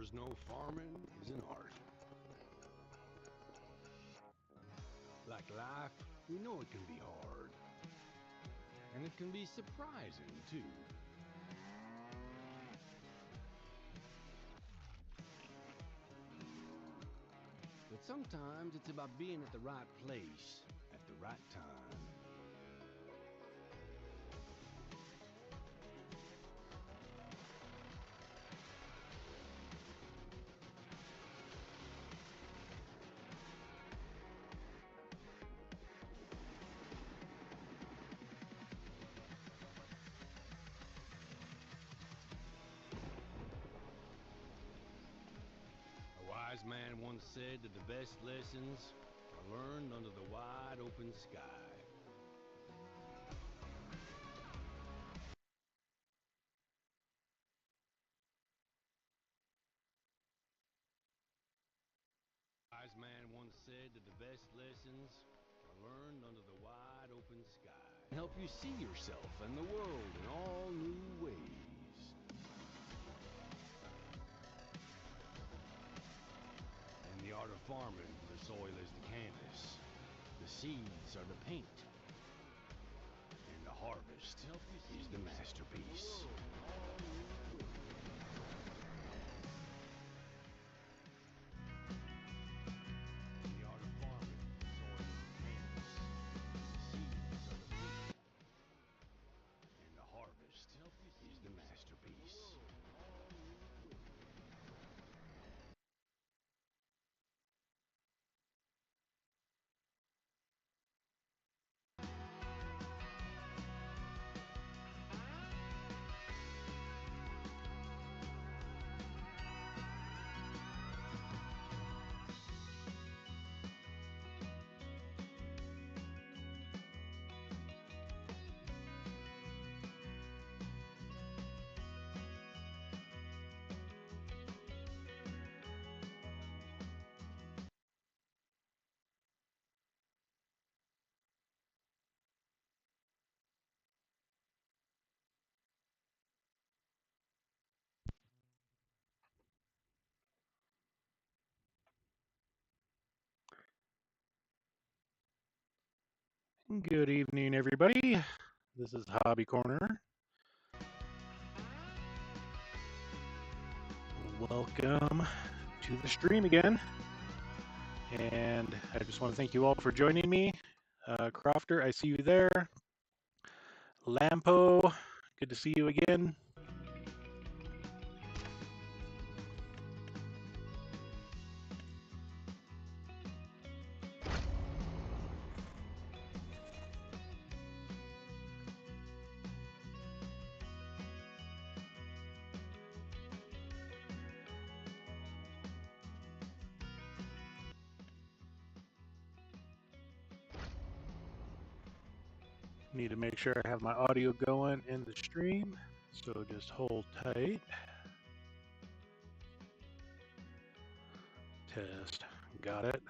farmers know farming is an art. Like life, we know it can be hard. And it can be surprising, too. But sometimes it's about being at the right place at the right time. A wise man once said that the best lessons are learned under the wide open sky. A wise man once said that the best lessons are learned under the wide open sky. Help you see yourself and the world in all new ways. In the art of farming, the soil is the canvas, the seeds are the paint, and the harvest is the masterpiece. In the art of farming, the soil is the canvas, the seeds are the paint, and the harvest is the masterpiece. Good evening, everybody. This is Hobby Corner. Welcome to the stream again. And I just want to thank you all for joining me. Crofter, I see you there. Lampo, good to see you again. Need to make sure I have my audio going in the stream, so just hold tight. Test, got it.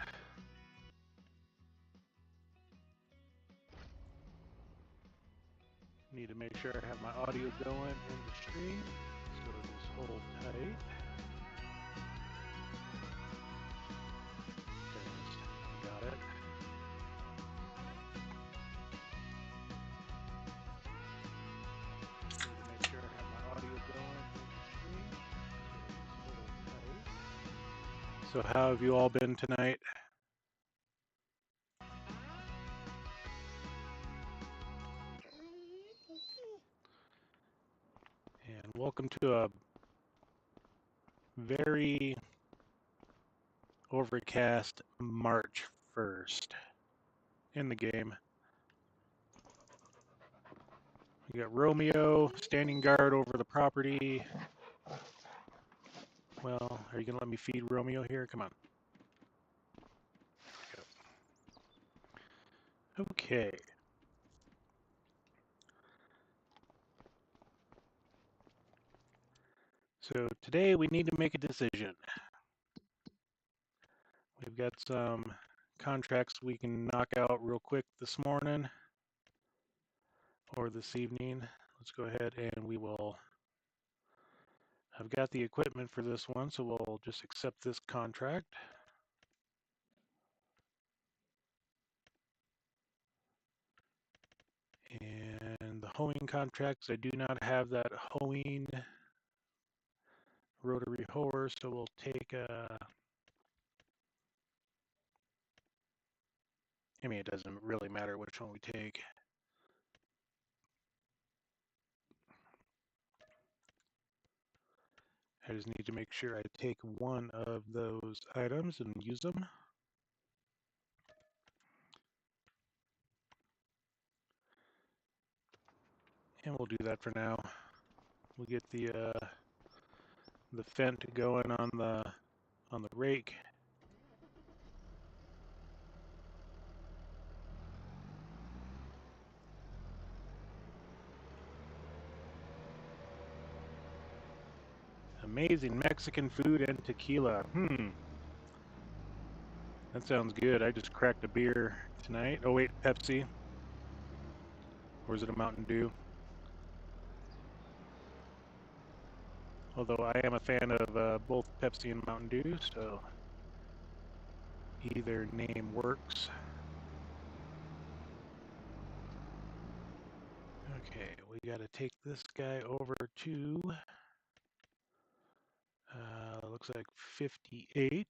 Need to make sure I have my audio going in the stream, so just hold tight. Test, got it. Need to make sure I have my audio going in the stream, so just hold tight. So how have you all been tonight? And welcome to a very overcast March 1st in the game. We got Romeo standing guard over the property. Well, are you going to let me feed Romeo here? Come on. Okay. So today we need to make a decision. We've got some contracts we can knock out real quick this morning or this evening. Let's go ahead and we will I've got the equipment for this one, so we'll just accept this contract. And the hoeing contracts, I do not have that hoeing rotary hoer, so we'll take I mean, it doesn't really matter which one we take. I just need to make sure I take one of those items and use them. And we'll do that for now. We'll get the fent going on the rake. Amazing Mexican food and tequila. That sounds good. I just cracked a beer tonight. Oh wait, Pepsi. Or is it a Mountain Dew? Although I am a fan of both Pepsi and Mountain Dew, so either name works. Okay, we got to take this guy over to, looks like 58.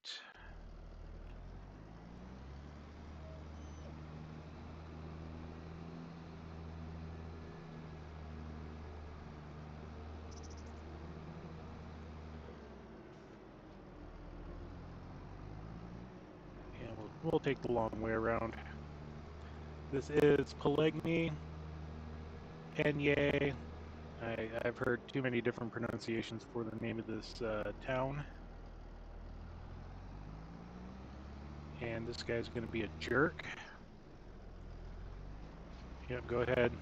And we'll take the long way around. This is Pallegney, Pallegney. I've heard too many different pronunciations for the name of this town. And this guy's going to be a jerk. Yep, go ahead.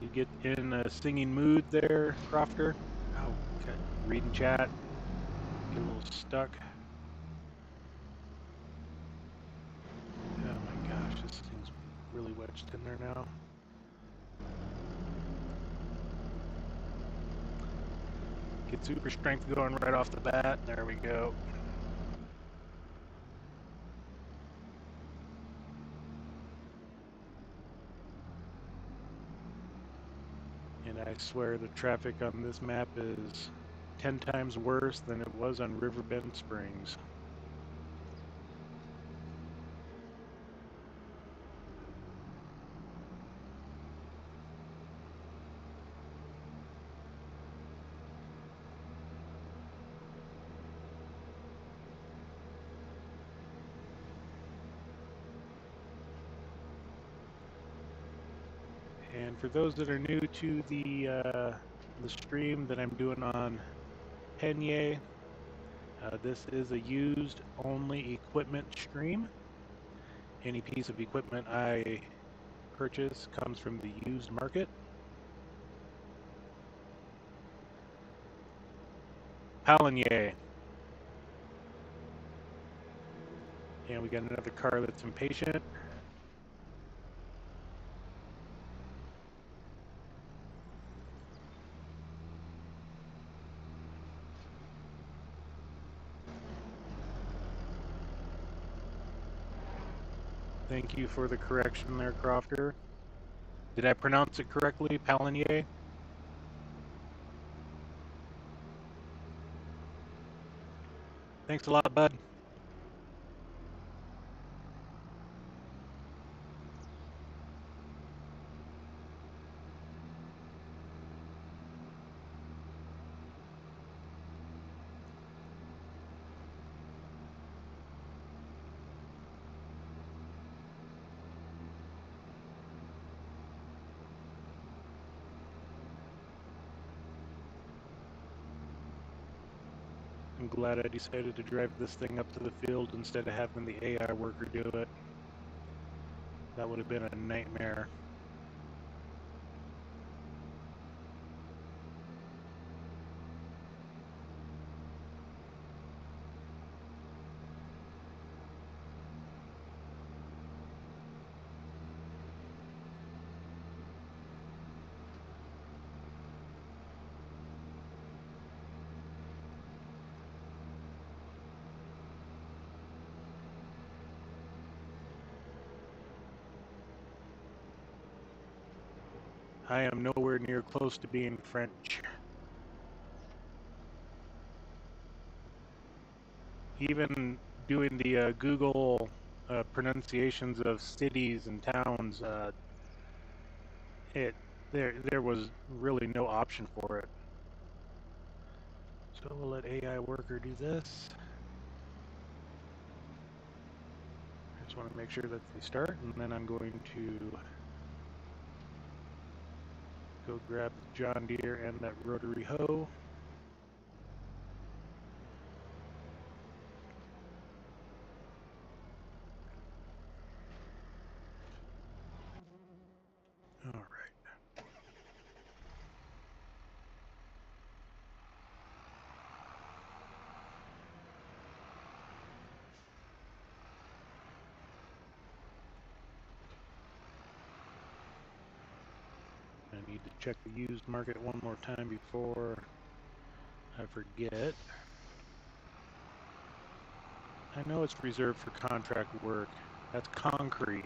You get in a singing mood there, Crofter. Oh, okay. Reading chat. Get a little stuck. Oh my gosh, this thing's really wedged in there now. Get super strength going right off the bat. There we go. And I swear the traffic on this map is 10 times worse than it was on Riverbend Springs. And for those that are new to the stream that I'm doing on Pallegney, this is a used only equipment stream. Any piece of equipment I purchase comes from the used market. Pallegney. And we got another car that's impatient. Thank you for the correction there, Crofter. Did I pronounce it correctly? Pallegney? Thanks a lot, bud. I'm glad I decided to drive this thing up to the field instead of having the AI worker do it. That would have been a nightmare. I am nowhere near close to being French. Even doing the Google pronunciations of cities and towns, there was really no option for it. So we'll let AI worker do this. I just want to make sure that they start, and then I'm going to go grab the John Deere and that rotary hoe. All right. I need to check the used market one more time before I forget. I know it's reserved for contract work. That's concrete.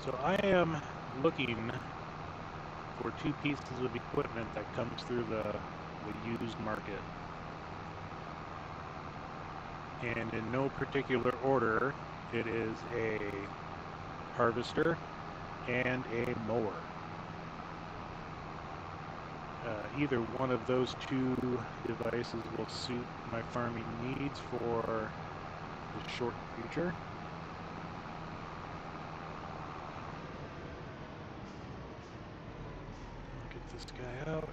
So I am looking for two pieces of equipment that comes through the used market. And in no particular order, it is a harvester and a mower. Either one of those two devices will suit my farming needs for the short future. I'll get this guy out.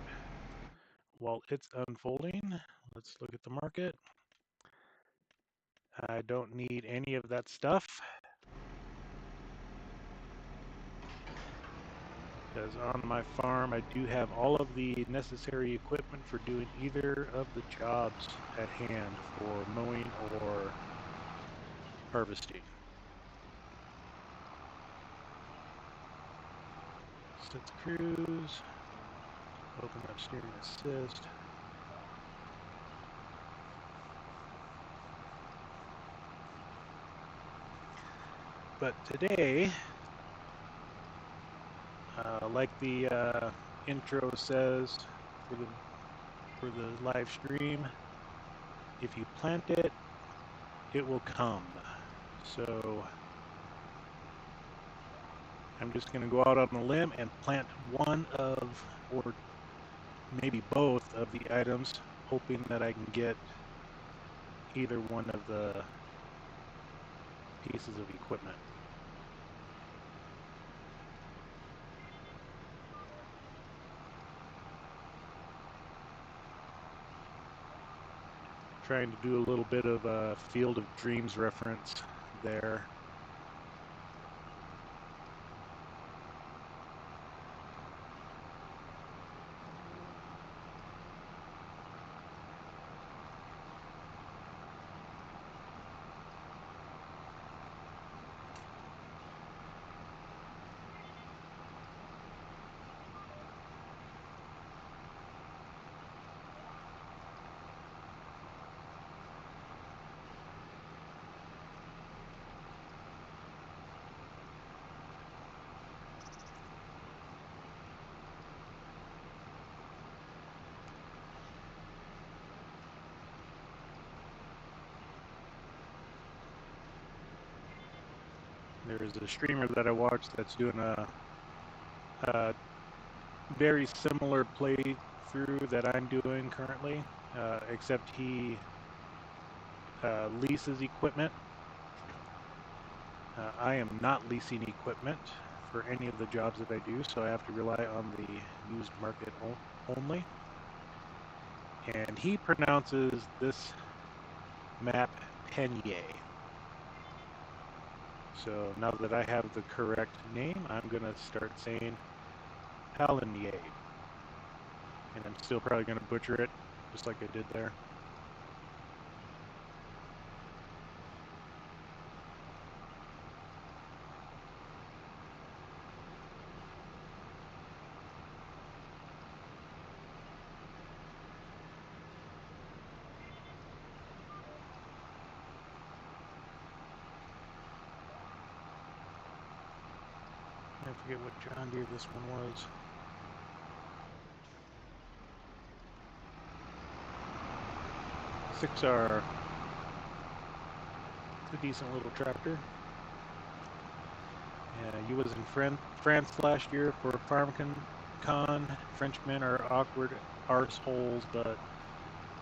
While it's unfolding, let's look at the market. I don't need any of that stuff, because on my farm I do have all of the necessary equipment for doing either of the jobs at hand for mowing or harvesting. Set the cruise, open up steering assist. But today, like the intro says for the live stream, if you plant it, it will come. So I'm just going to go out on a limb and plant one of, or maybe both of the items, hoping that I can get either one of the pieces of equipment. Trying to do a little bit of a Field of Dreams reference there. There's a streamer that I watch that's doing a very similar playthrough that I'm doing currently, except he leases equipment. I am not leasing equipment for any of the jobs that I do, so I have to rely on the used market only. And he pronounces this map Pallegney. So now that I have the correct name, I'm going to start saying Pallegney. And I'm still probably going to butcher it, just like I did there. I forget what John Deere this one was. R. It's a decent little tractor. You was in France last year for FarmCon. Frenchmen are awkward arseholes, but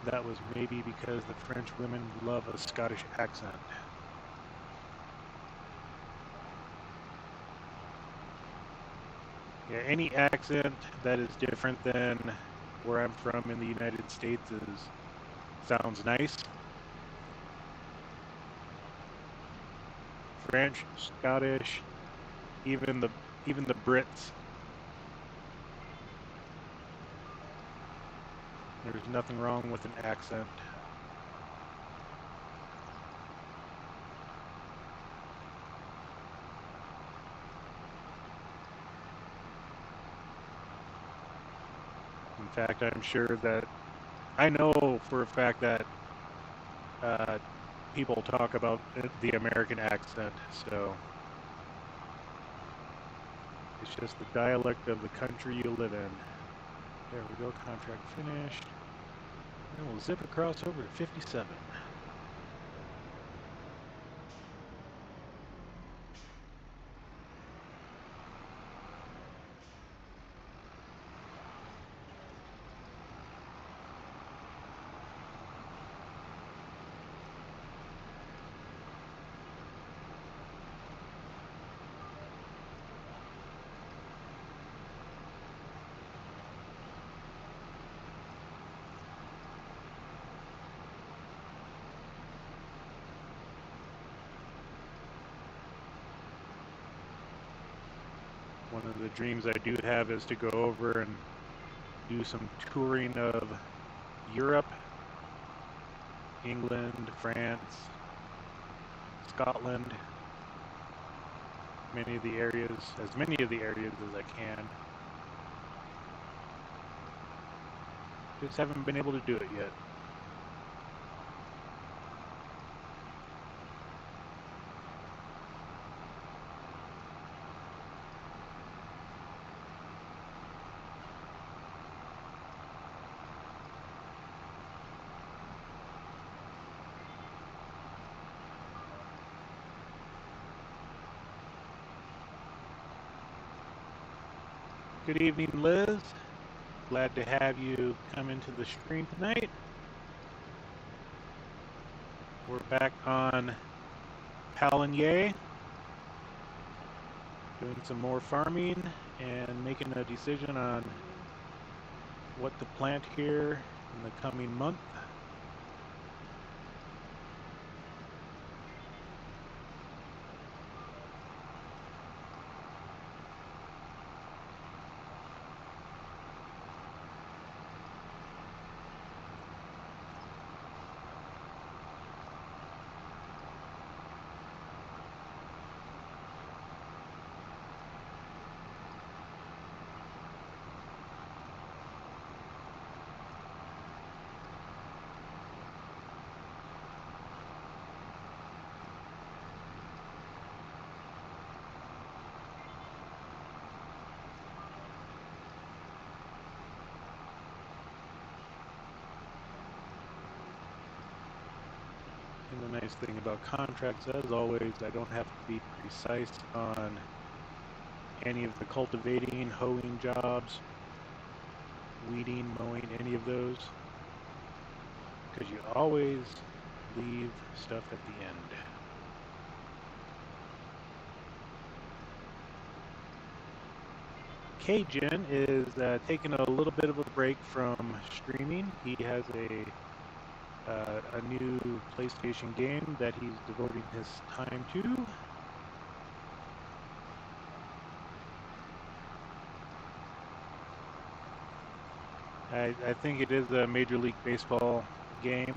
that was maybe because the French women love a Scottish accent. Yeah, any accent that is different than where I'm from in the United States sounds nice. French, Scottish, even the Brits. There's nothing wrong with an accent. In fact, I'm sure that I know for a fact that people talk about the American accent, so it's just the dialect of the country you live in. There we go, contract finished. And we'll zip across over to 57. One of the dreams I do have is to go over and do some touring of Europe, England, France, Scotland, as many of the areas as I can. Just haven't been able to do it yet. Good evening, Liz. Glad to have you come into the stream tonight. We're back on Pallegney, doing some more farming and making a decision on what to plant here in the coming month. And the nice thing about contracts, as always, I don't have to be precise on any of the cultivating, hoeing jobs, weeding, mowing, any of those, because you always leave stuff at the end. Cajun is taking a little bit of a break from streaming. He has a new PlayStation game that he's devoting his time to. I think it is a Major League Baseball game.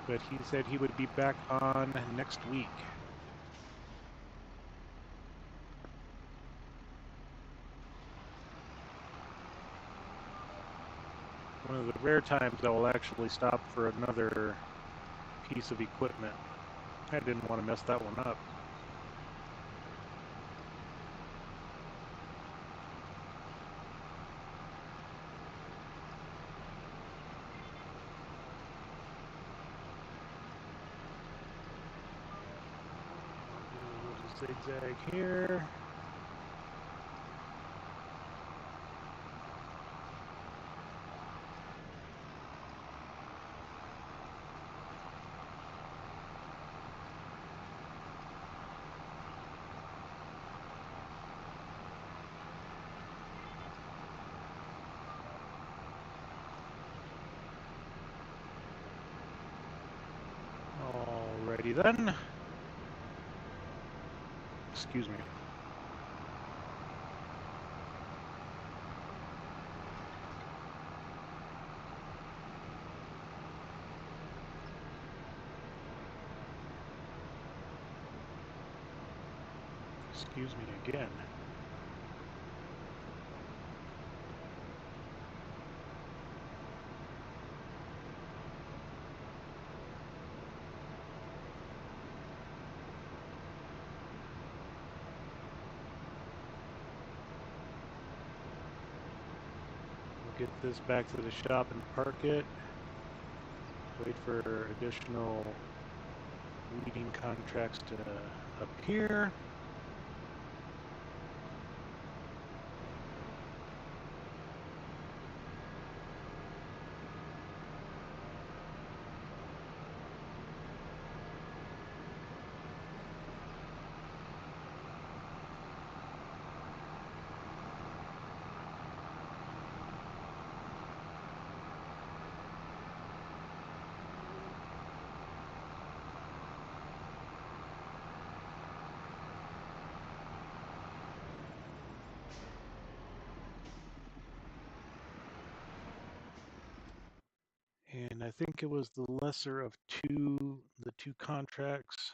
But he said he would be back on next week. One of the rare times I will actually stop for another piece of equipment. I didn't want to mess that one up. Do a little zigzag here. Alrighty then. Excuse me. Excuse me again. We'll get this back to the shop and park it. Wait for additional weeding contracts to appear. And I think it was the lesser of the two contracts.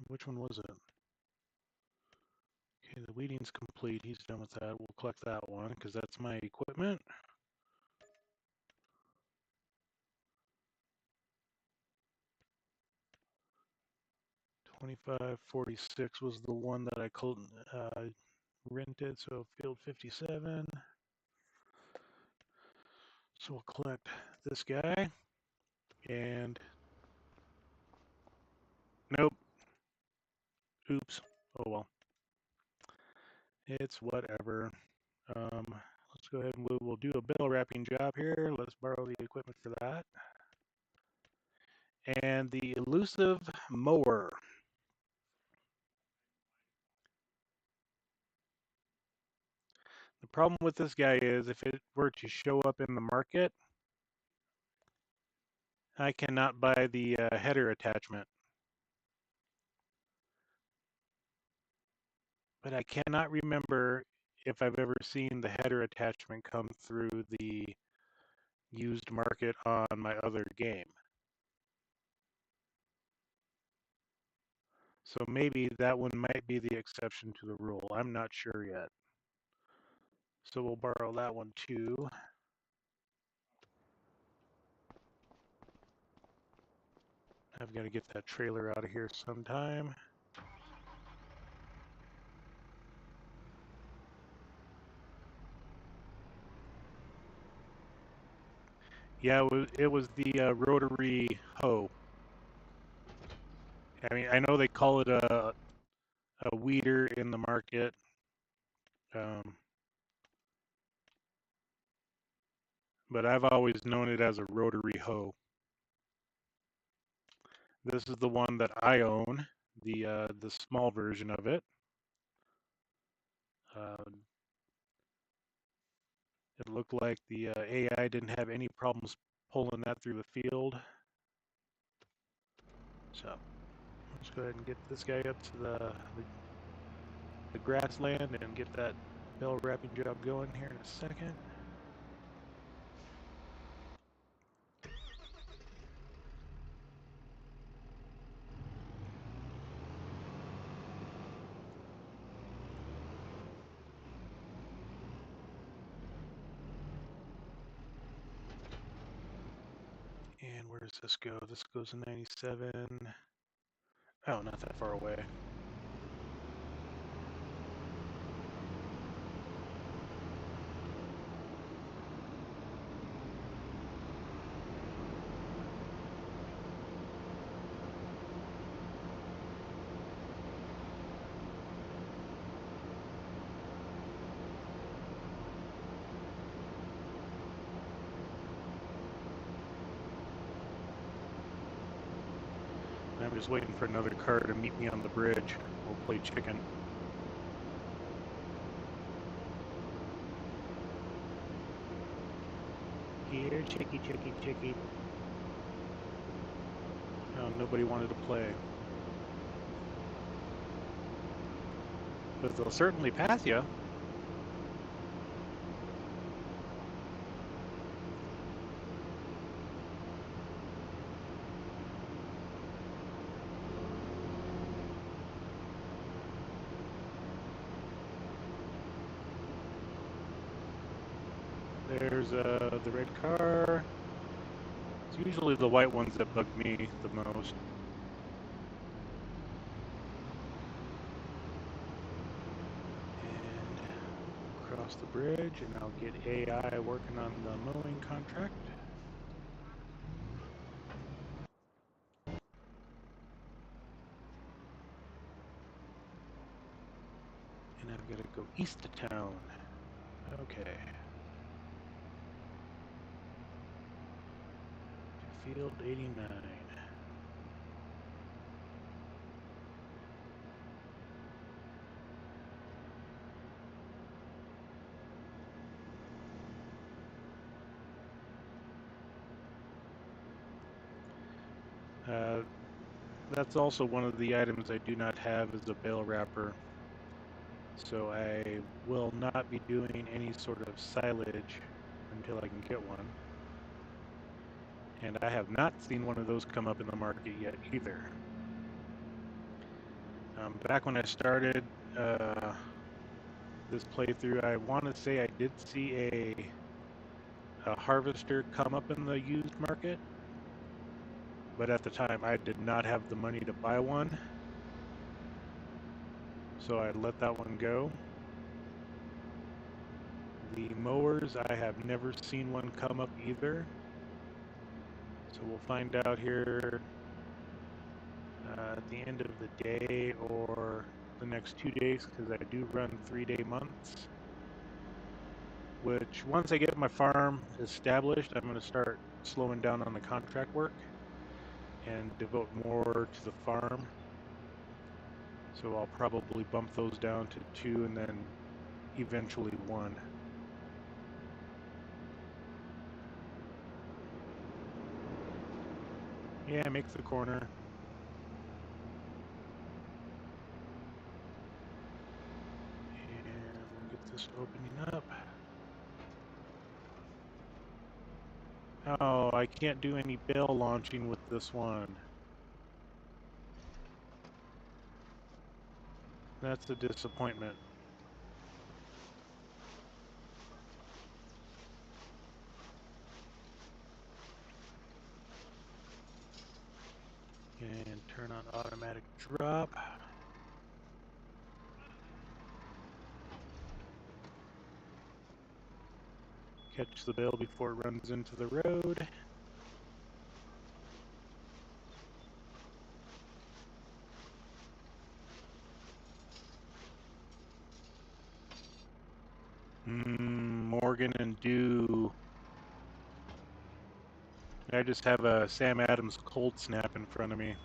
Which one was it? Okay, the weeding's complete. He's done with that. We'll collect that one because that's my equipment. $25.46 was the one that I rented, so field 57. So we'll collect this guy, and nope. Oops. Oh well. It's whatever. Let's go ahead and we'll do a bell wrapping job here. Let's borrow the equipment for that. And the elusive mower. The problem with this guy is if it were to show up in the market, I cannot buy the header attachment. But I cannot remember if I've ever seen the header attachment come through the used market on my other game. So maybe that one might be the exception to the rule. I'm not sure yet. So we'll borrow that one too. I've got to get that trailer out of here sometime. Yeah, it was the rotary hoe. I mean, I know they call it a weeder in the market. Um, but I've always known it as a rotary hoe. This is the one that I own, the small version of it. Uh, it looked like the AI didn't have any problems pulling that through the field. So let's go ahead and get this guy up to the grassland and get that bell wrapping job going here in a second. And where does this go? This goes to 97. Oh, not that far away. I'm just waiting for another car to meet me on the bridge. We'll play chicken. Here, chicky, chicky, chicky. Oh, nobody wanted to play. But they'll certainly pass you. There's the red car. It's usually the white ones that bug me the most. And cross the bridge, and I'll get AI working on the mowing contract. And I've got to go east of town. Okay. Field 89. That's also one of the items I do not have is a bale wrapper. So I will not be doing any sort of silage until I can get one. And I have not seen one of those come up in the market yet either. Back when I started this playthrough, I want to say I did see a harvester come up in the used market, but at the time I did not have the money to buy one, so I let that one go. The mowers, I have never seen one come up either, so we'll find out here at the end of the day or the next 2 days, because I do run 3-day months. Which, once I get my farm established, I'm going to start slowing down on the contract work and devote more to the farm. So I'll probably bump those down to 2 and then eventually 1. Yeah, make the corner. And we'll get this opening up. Oh, I can't do any bale launching with this one. That's a disappointment. And turn on automatic drop. Catch the bale before it runs into the road. Morgan and Dew. I just have a Sam Adams cold snap in front of me.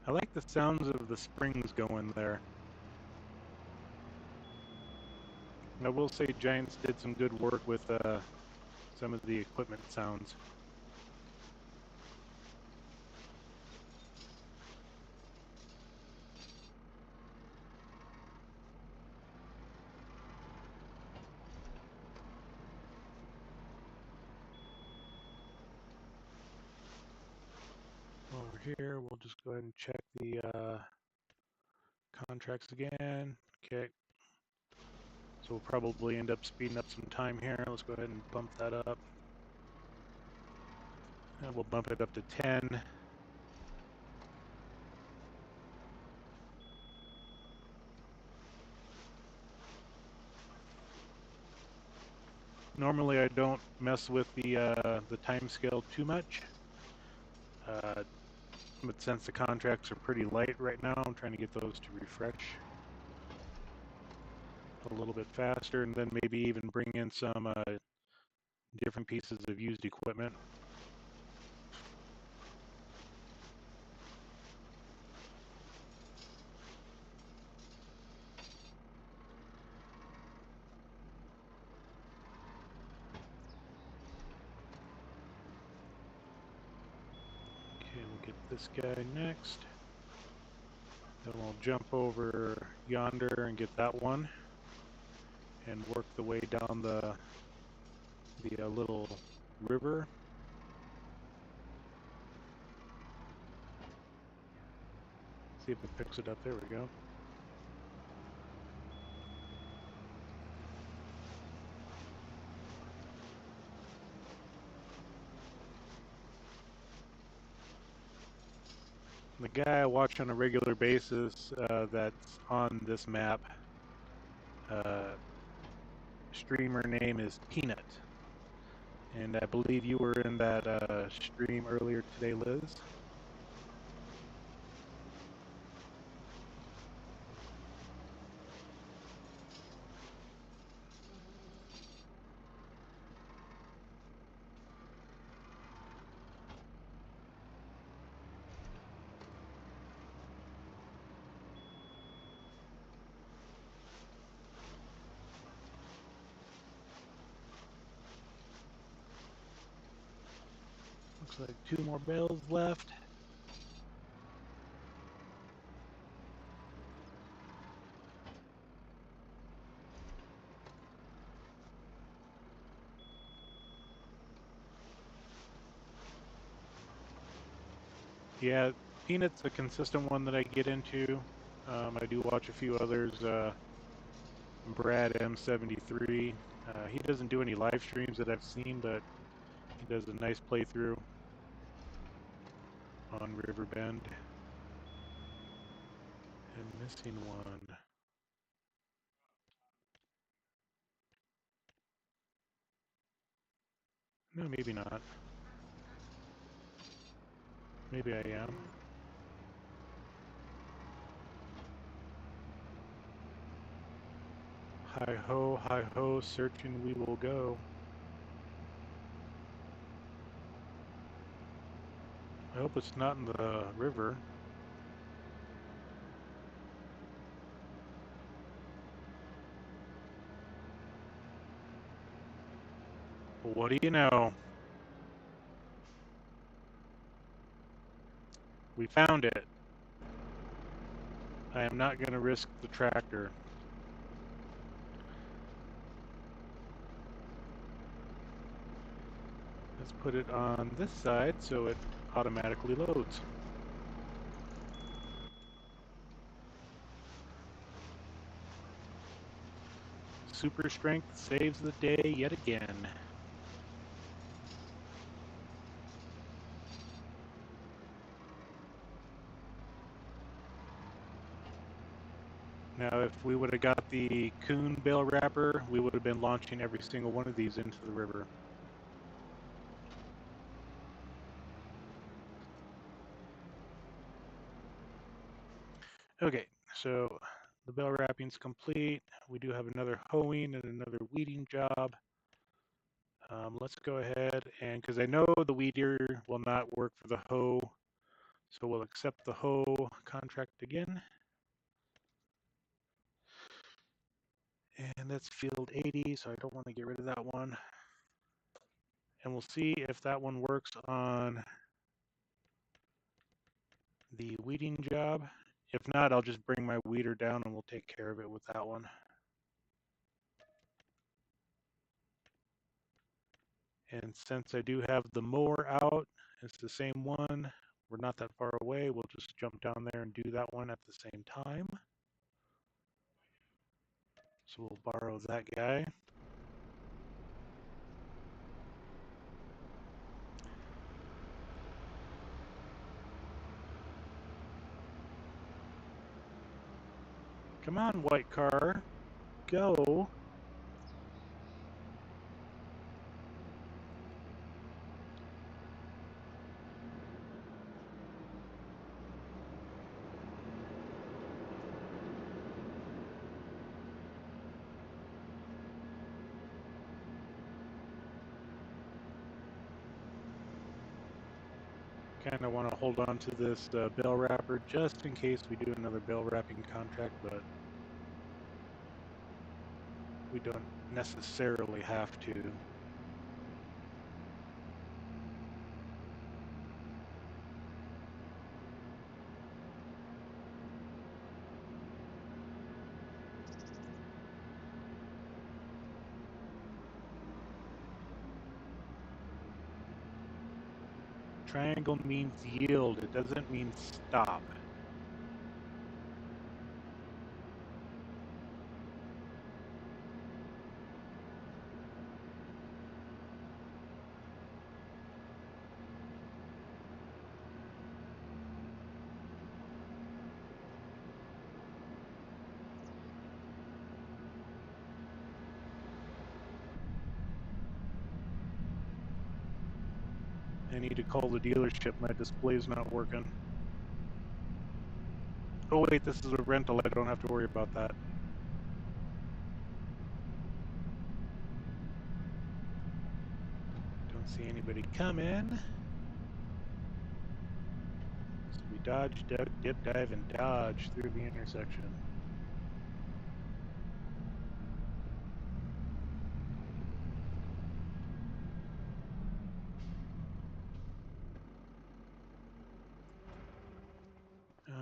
I like the sounds of the springs going there. I will say Giants did some good work with some of the equipment sounds. Over here, we'll just go ahead and check the contracts again. Okay, so we'll probably end up speeding up some time here. Let's go ahead and bump that up. And we'll bump it up to 10. Normally I don't mess with the time scale too much, but since the contracts are pretty light right now, I'm trying to get those to refresh a little bit faster, and then maybe even bring in some different pieces of used equipment. Okay, we'll get this guy next. Then we'll jump over yonder and get that one, and work the way down the little river. See if it picks it up. There we go. The guy I watch on a regular basis that's on this map, streamer name is Peanut. And I believe you were in that stream earlier today, Liz. Looks like 2 more bales left. Yeah, Peanut's a consistent one that I get into. I do watch a few others. Brad M73. He doesn't do any live streams that I've seen, but he does a nice playthrough on Riverbend. And missing one. No, maybe not. Maybe I am. Hi ho, searching we will go. I hope it's not in the river. What do you know? We found it. I am not going to risk the tractor. Let's put it on this side so it automatically loads. Super strength saves the day yet again. Now, if we would have got the coon bale wrapper, we would have been launching every single one of these into the river. Okay, so the bale wrapping's complete. We do have another hoeing and another weeding job. Let's go ahead and, because I know the weed eater will not work for the hoe, so we'll accept the hoe contract again. And that's field 80, so I don't want to get rid of that one. And we'll see if that one works on the weeding job. If not, I'll just bring my weeder down and we'll take care of it with that one. And since I do have the mower out, it's the same one. We're not that far away. We'll just jump down there and do that one at the same time. So we'll borrow that guy. Come on, white car. Go. Kind of want to hold on to this bale wrapper just in case we do another bale wrapping contract, but we don't necessarily have to. Triangle means yield. It doesn't mean stop. I need to call the dealership. My display's not working. Oh wait, this is a rental. I don't have to worry about that. Don't see anybody coming. So we dodge, duck, dip, dive, and dodge through the intersection.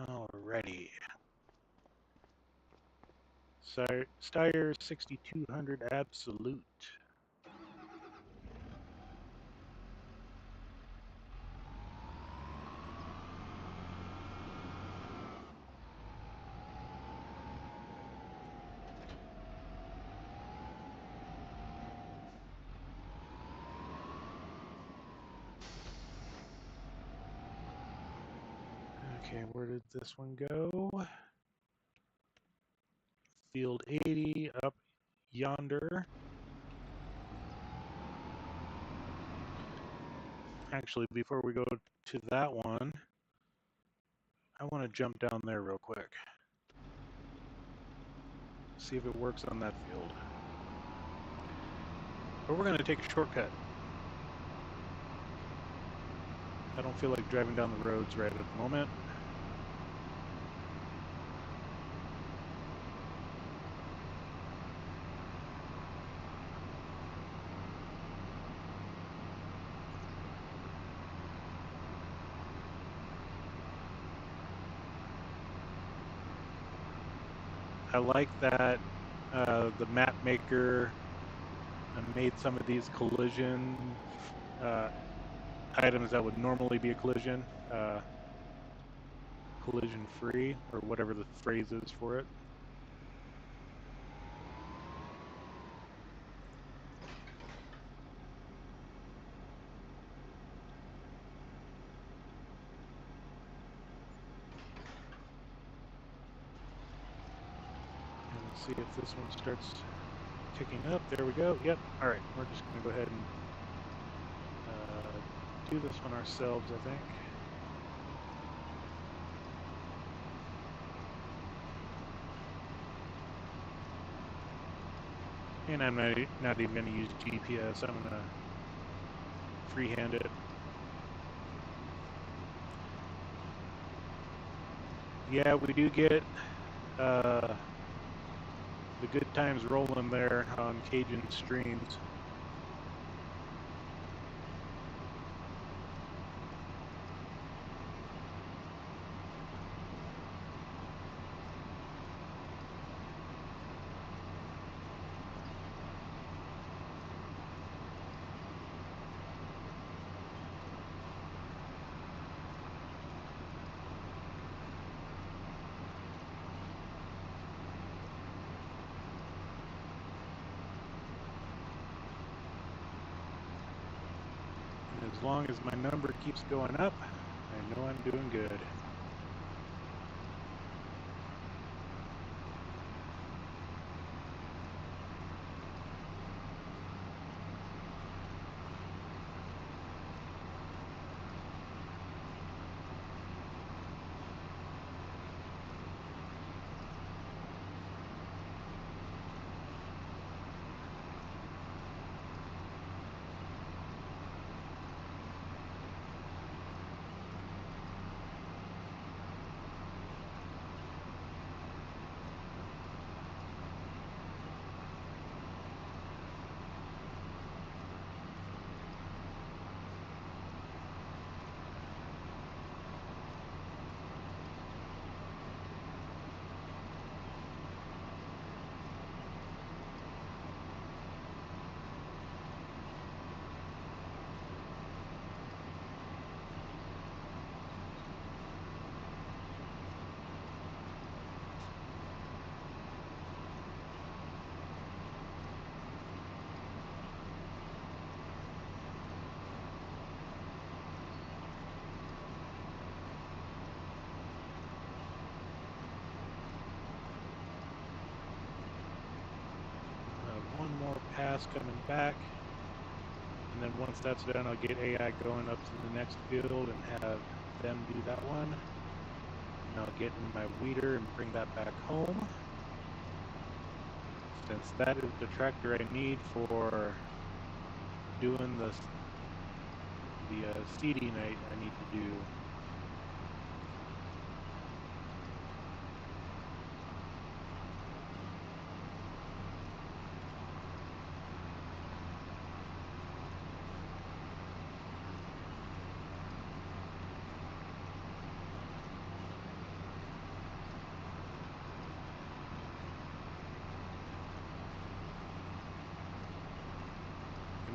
Alrighty. Steyr 6200 Absolute. Okay, where did this one go? Field 80 up yonder. Actually, before we go to that one, I want to jump down there real quick. See if it works on that field. Or we're going to take a shortcut. I don't feel like driving down the roads right at the moment. I like that the map maker made some of these collision uh, items that would normally be a collision collision free, or whatever the phrase is for it. And let's see if this one starts kicking up. There we go. Yep. All right. We're just going to go ahead and do this one ourselves, I think. And I'm not even going to use GPS. I'm going to freehand it. Yeah, we do get the good times rolling there on Cajun streams. As long as my number keeps going up, I know I'm doing good. One more pass coming back, and then once that's done, I'll get AI going up to the next field and have them do that one. And I'll get in my weeder and bring that back home. Since that is the tractor I need for doing the seeding I need to do.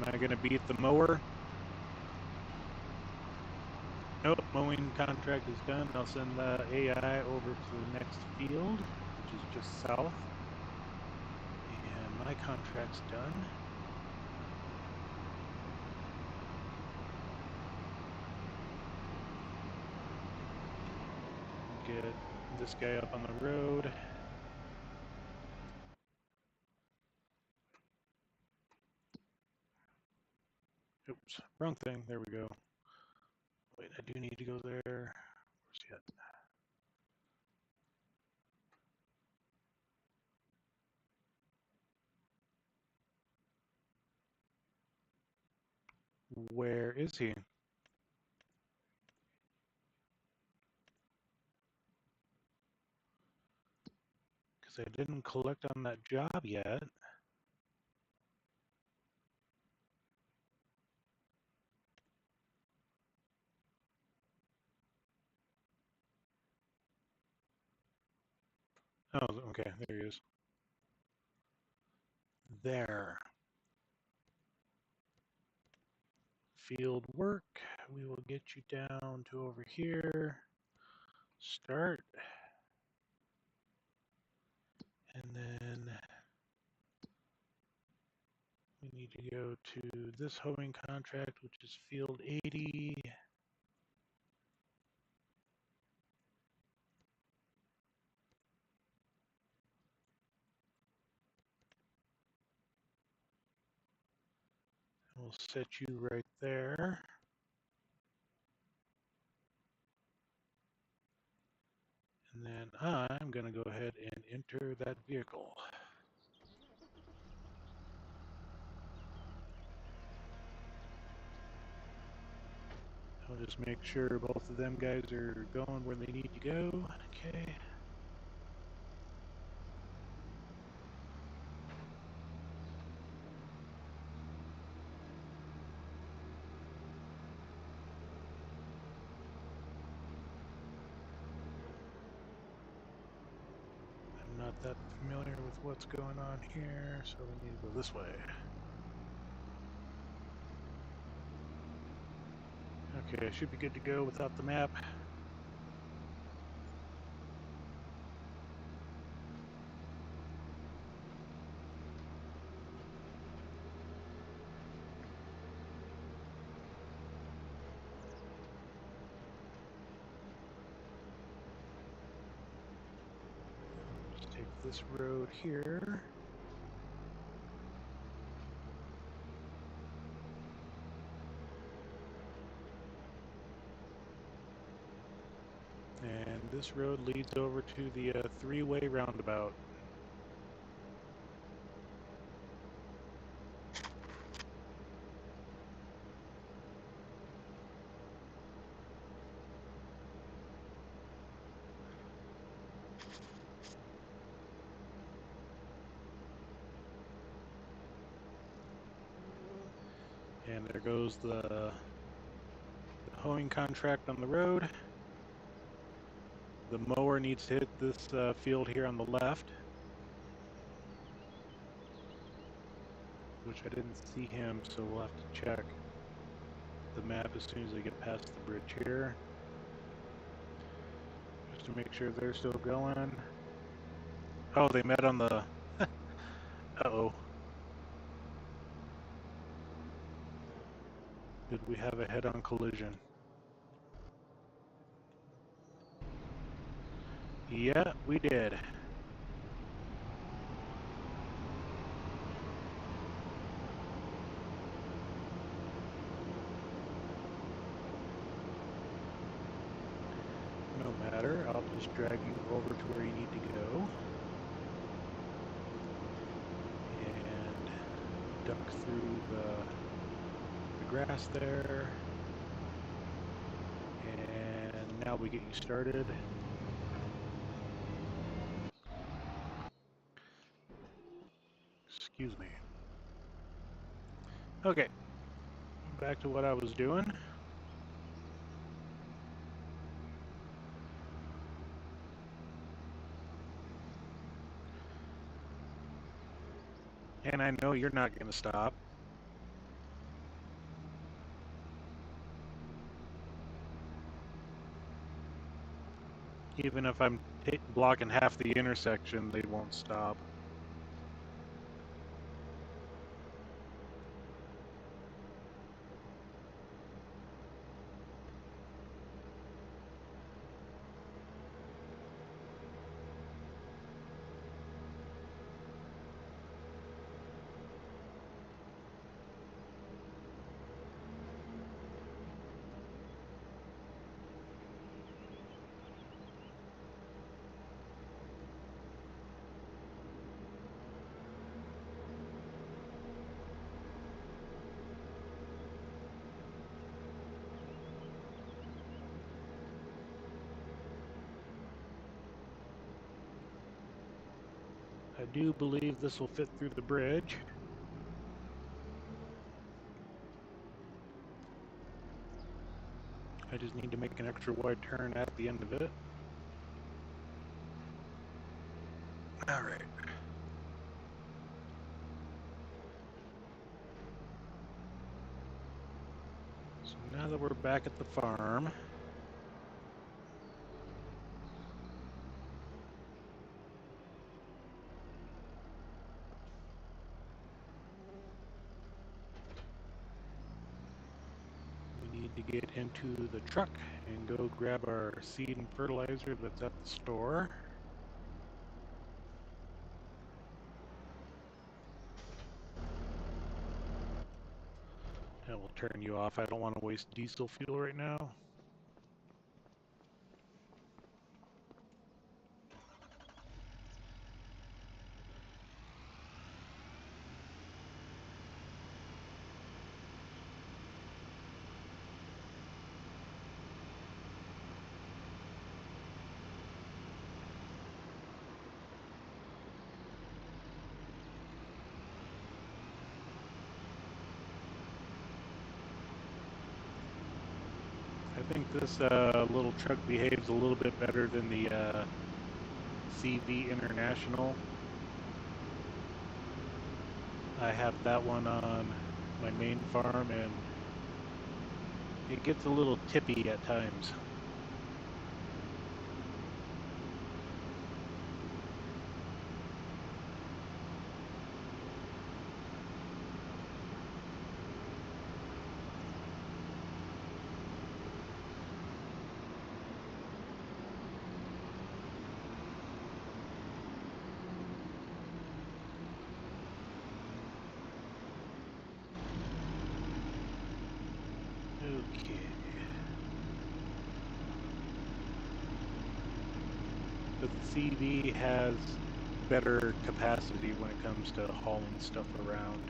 Am I going to beat the mower? Nope, mowing contract is done. I'll send the AI over to the next field, which is just south. And my contract's done. Get this guy up on the road. Oops, wrong thing. There we go. Wait, I do need to go there. Where's he at? Where is he? Because I didn't collect on that job yet. Oh, okay, there he is. There. Field work. We will get you down to over here. Start. And then we need to go to this hoeing contract, which is field 80. We'll set you right there. And then I'm going to go ahead and enter that vehicle. I'll just make sure both of them guys are going where they need to go. Okay. I'm not that familiar with what's going on here, so we need to go this way. Okay, I should be good to go without the map. Just take this road here. And this road leads over to the three-way roundabout. And there goes the hoeing contract on the road. The mower needs to hit this field here on the left, which I didn't see him, so we'll have to check the map as soon as they get past the bridge here, just to make sure they're still going. Oh, they met on the... Uh-oh. Did we have a head-on collision? Yeah, we did. No matter, I'll just drag you over to where you need to go. And duck through the grass there. And now we get you started. Excuse me. Okay, back to what I was doing. And I know you're not going to stop. Even if I'm blocking half the intersection, they won't stop. I do believe this will fit through the bridge. I just need to make an extra wide turn at the end of it. All right. So now that we're back at the farm, we need to get into the truck and go grab our seed and fertilizer that's at the store. And we'll turn you off. I don't want to waste diesel fuel right now. I think this little truck behaves a little bit better than the CV International. I have that one on my main farm, and it gets a little tippy at times. Okay. But the CV has better capacity when it comes to hauling stuff around.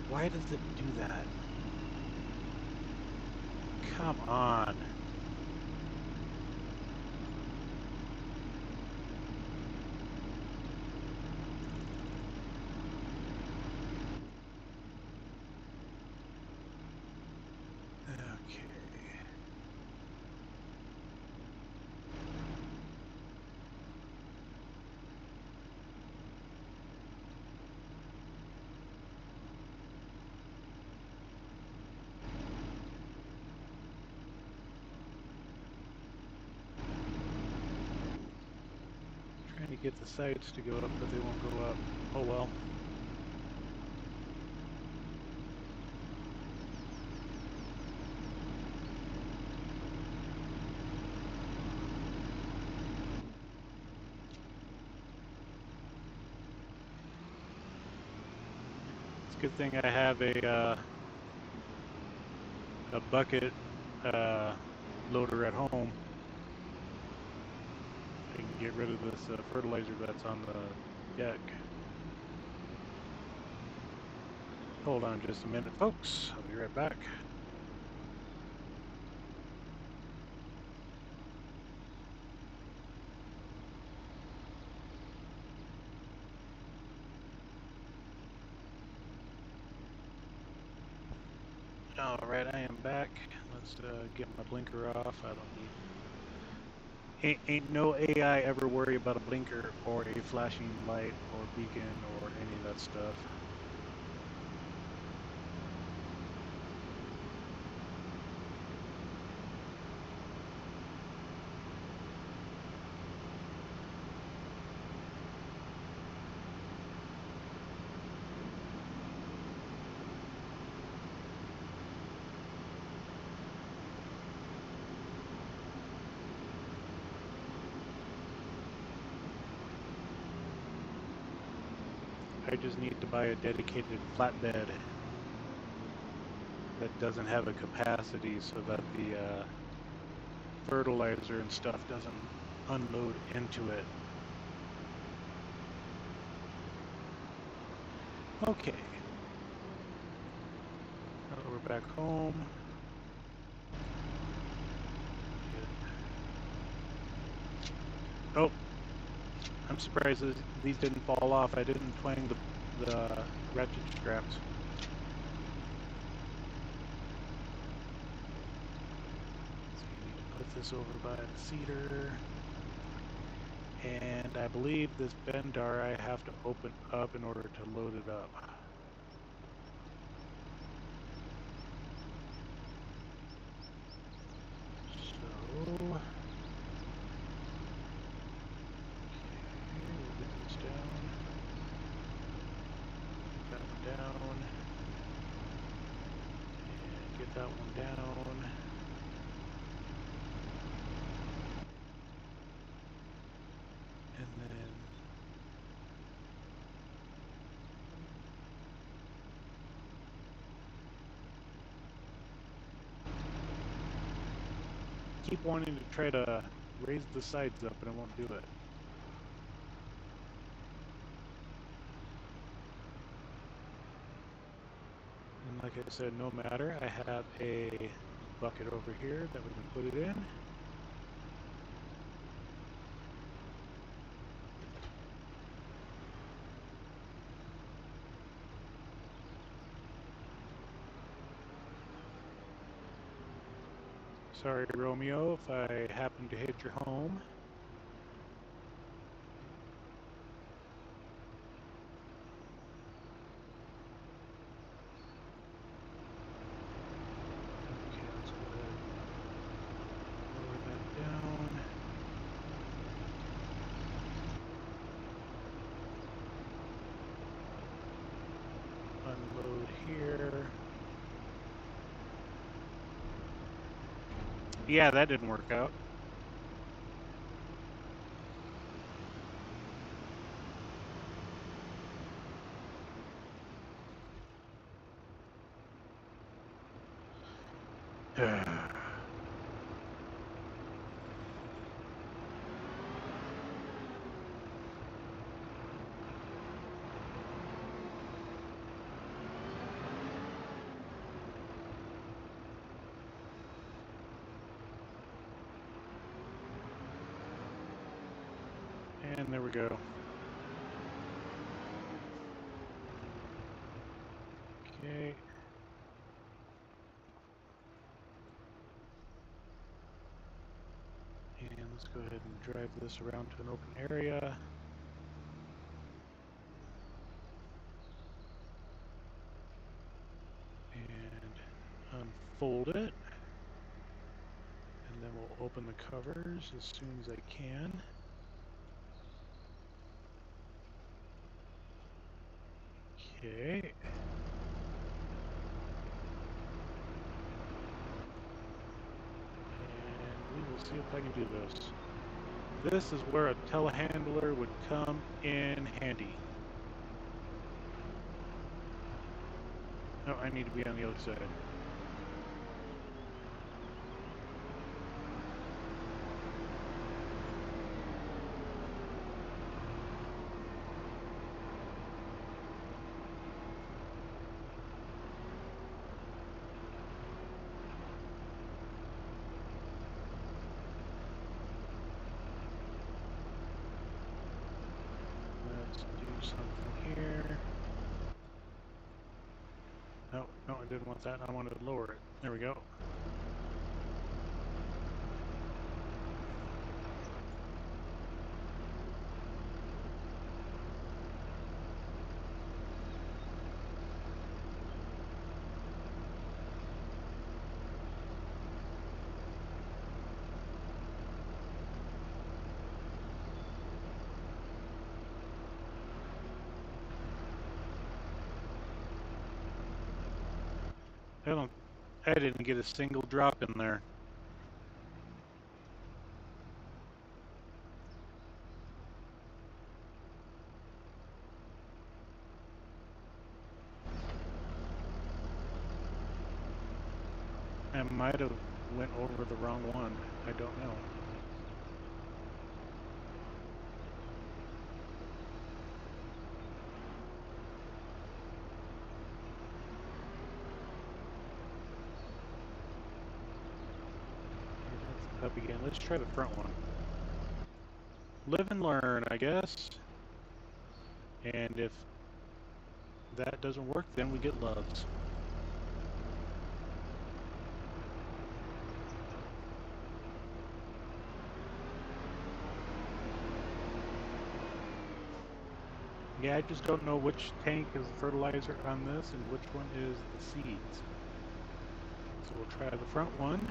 Why does it do that? Come on. Okay. Trying to get the sights to go up, but they won't go up. Oh well. It's a good thing I have a bucket loader at home. I can get rid of this fertilizer that's on the deck. Hold on just a minute, folks. I'll be right back. Alright, I am back. Let's get my blinker off. I don't need... Ain't no AI ever worry about a blinker or a flashing light or beacon or any of that stuff. I just need to buy a dedicated flatbed that doesn't have a capacity so that the fertilizer and stuff doesn't unload into it. Okay. Now that we're back home. Oh, I'm surprised these didn't fall off. I didn't twang the ratchet straps. So you need to put this over by the cedar. And I believe this bendar I have to open up in order to load it up. So, okay, we'll get this down. Get that one down. And get that one down. And then keep wanting to try to raise the sides up and it won't do it. And like I said, no matter, I have a bucket over here that we can put it in. Sorry, Romeo, if I happen to hit your home. Okay, let's go ahead and lower that down. Unload here. Yeah, that didn't work out. And there we go. Okay. And let's go ahead and drive this around to an open area. And unfold it. And then we'll open the covers as soon as I can. Okay. And we will see if I can do this. This is where a telehandler would come in handy. Oh, I need to be on the other side. Let's do something here. No, no, I didn't want that. I wanted to lower it. There we go. I didn't get a single drop in there. I might have went over the wrong one. I don't know. up again. Let's try the front one. Live and learn, I guess. And if that doesn't work, then we get loves. Yeah, I just don't know which tank is fertilizer on this and which one is the seeds. So we'll try the front one.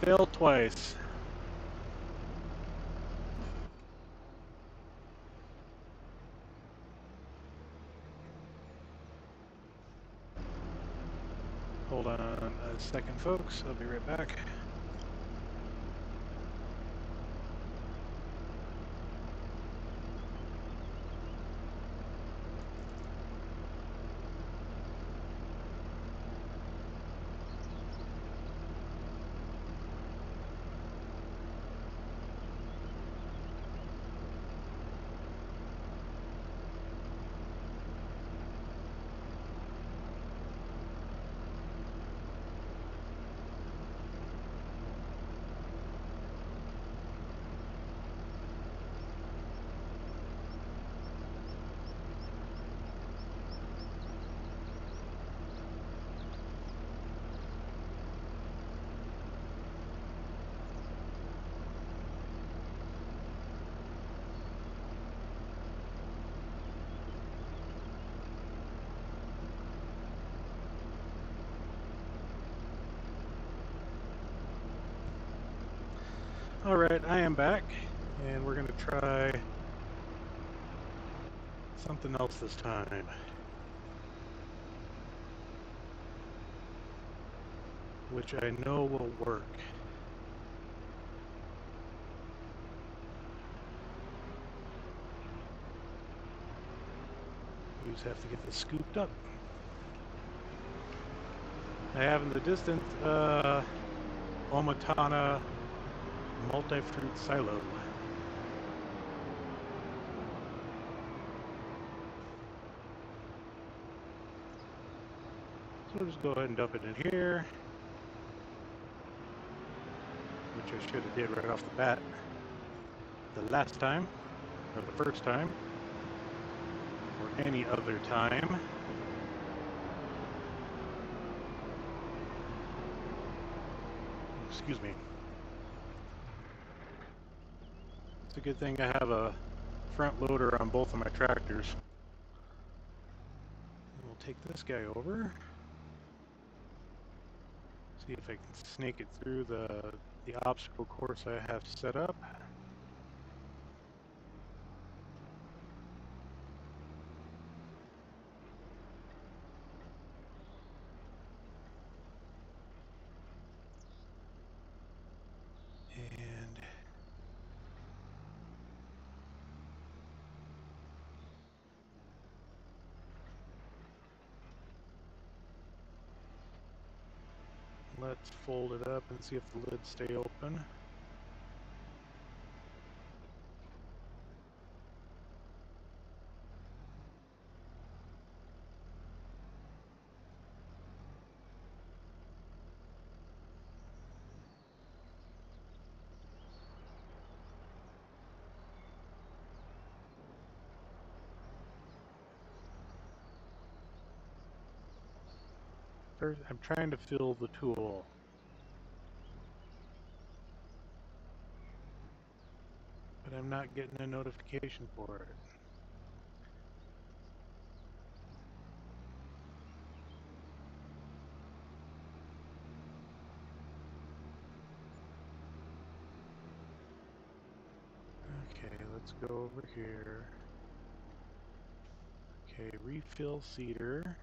Failed twice. Hold on a second, folks. I'll be right back. Alright, I am back, and we're going to try something else this time, which I know will work. We just have to get this scooped up. I have in the distance, Omatana multi-fruit silo. So we'll just go ahead and dump it in here, which I should have did right off the bat the last time, or the first time, or any other time. Excuse me. It's a good thing I have a front loader on both of my tractors. And we'll take this guy over. See if I can snake it through the obstacle course I have set up. And let's fold it up and see if the lids stay open. First, I'm trying to fill the tool. But I'm not getting a notification for it. Okay, let's go over here. Okay, refill seeder.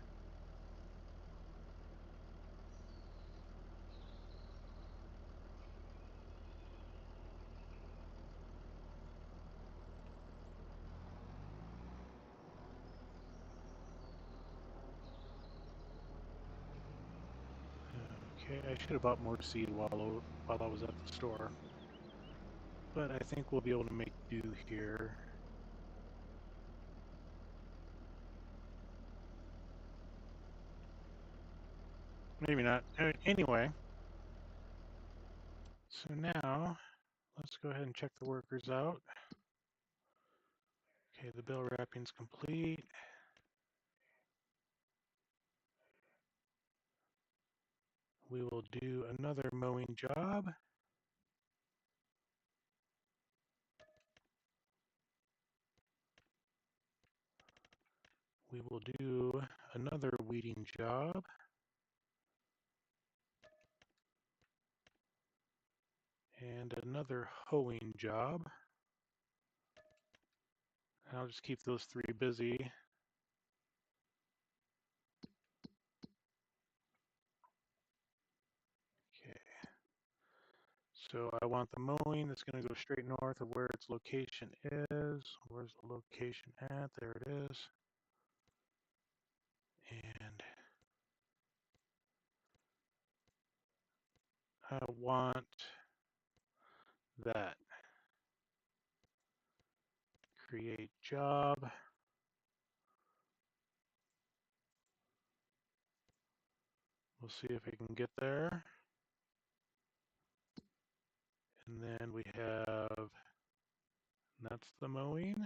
Okay, I should have bought more seed while I was at the store. But I think we'll be able to make do here. Maybe not. Anyway, so now let's go ahead and check the workers out. Okay, the bill wrapping's complete. We will do another mowing job. We will do another weeding job. And another hoeing job. I'll just keep those three busy. Okay. So I want the mowing that's going to go straight north of where its location is. Where's the location at? There it is. And I want that. Create job. We'll see if we can get there. And then we have, that's the mowing.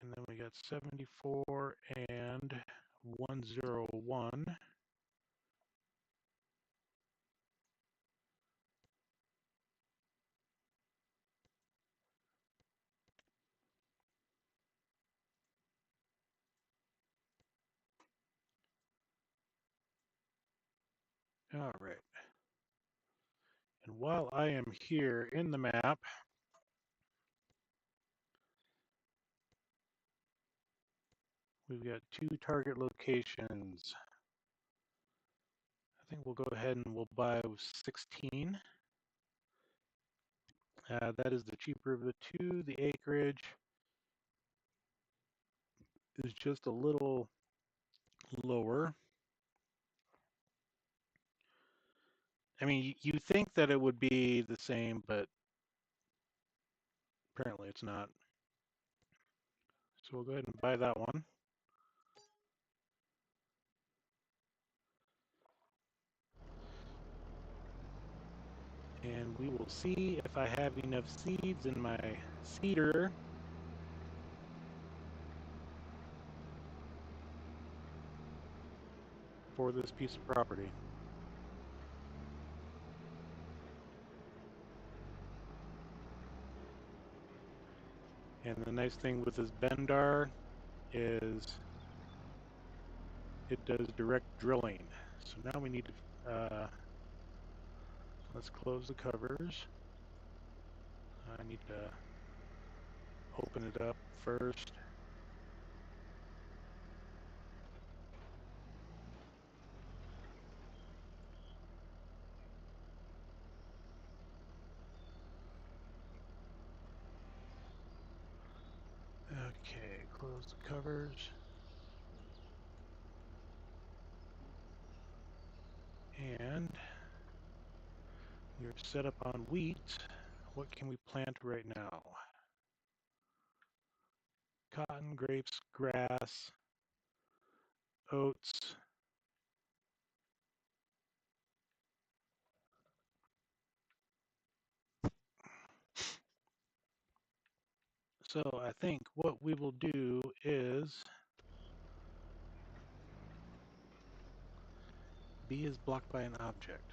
And then we got 74 and 101. All right. And while I am here in the map, we've got two target locations. I think we'll go ahead and we'll buy 16. That is the cheaper of the two. The acreage is just a little lower. I mean, you think that it would be the same, but apparently it's not. So we'll go ahead and buy that one. And we will see if I have enough seeds in my seeder for this piece of property. And the nice thing with this Bendar is it does direct drilling. So now we need to, let's close the covers. I need to open it up first. Okay, close the covers. And we're set up on wheat. What can we plant right now? Cotton, grapes, grass, oats. So I think what we will do is B is blocked by an object.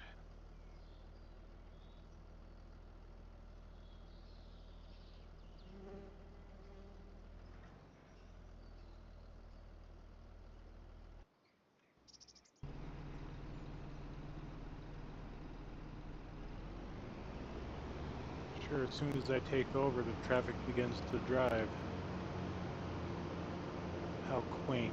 Sure, as soon as I take over, the traffic begins to drive. How quaint.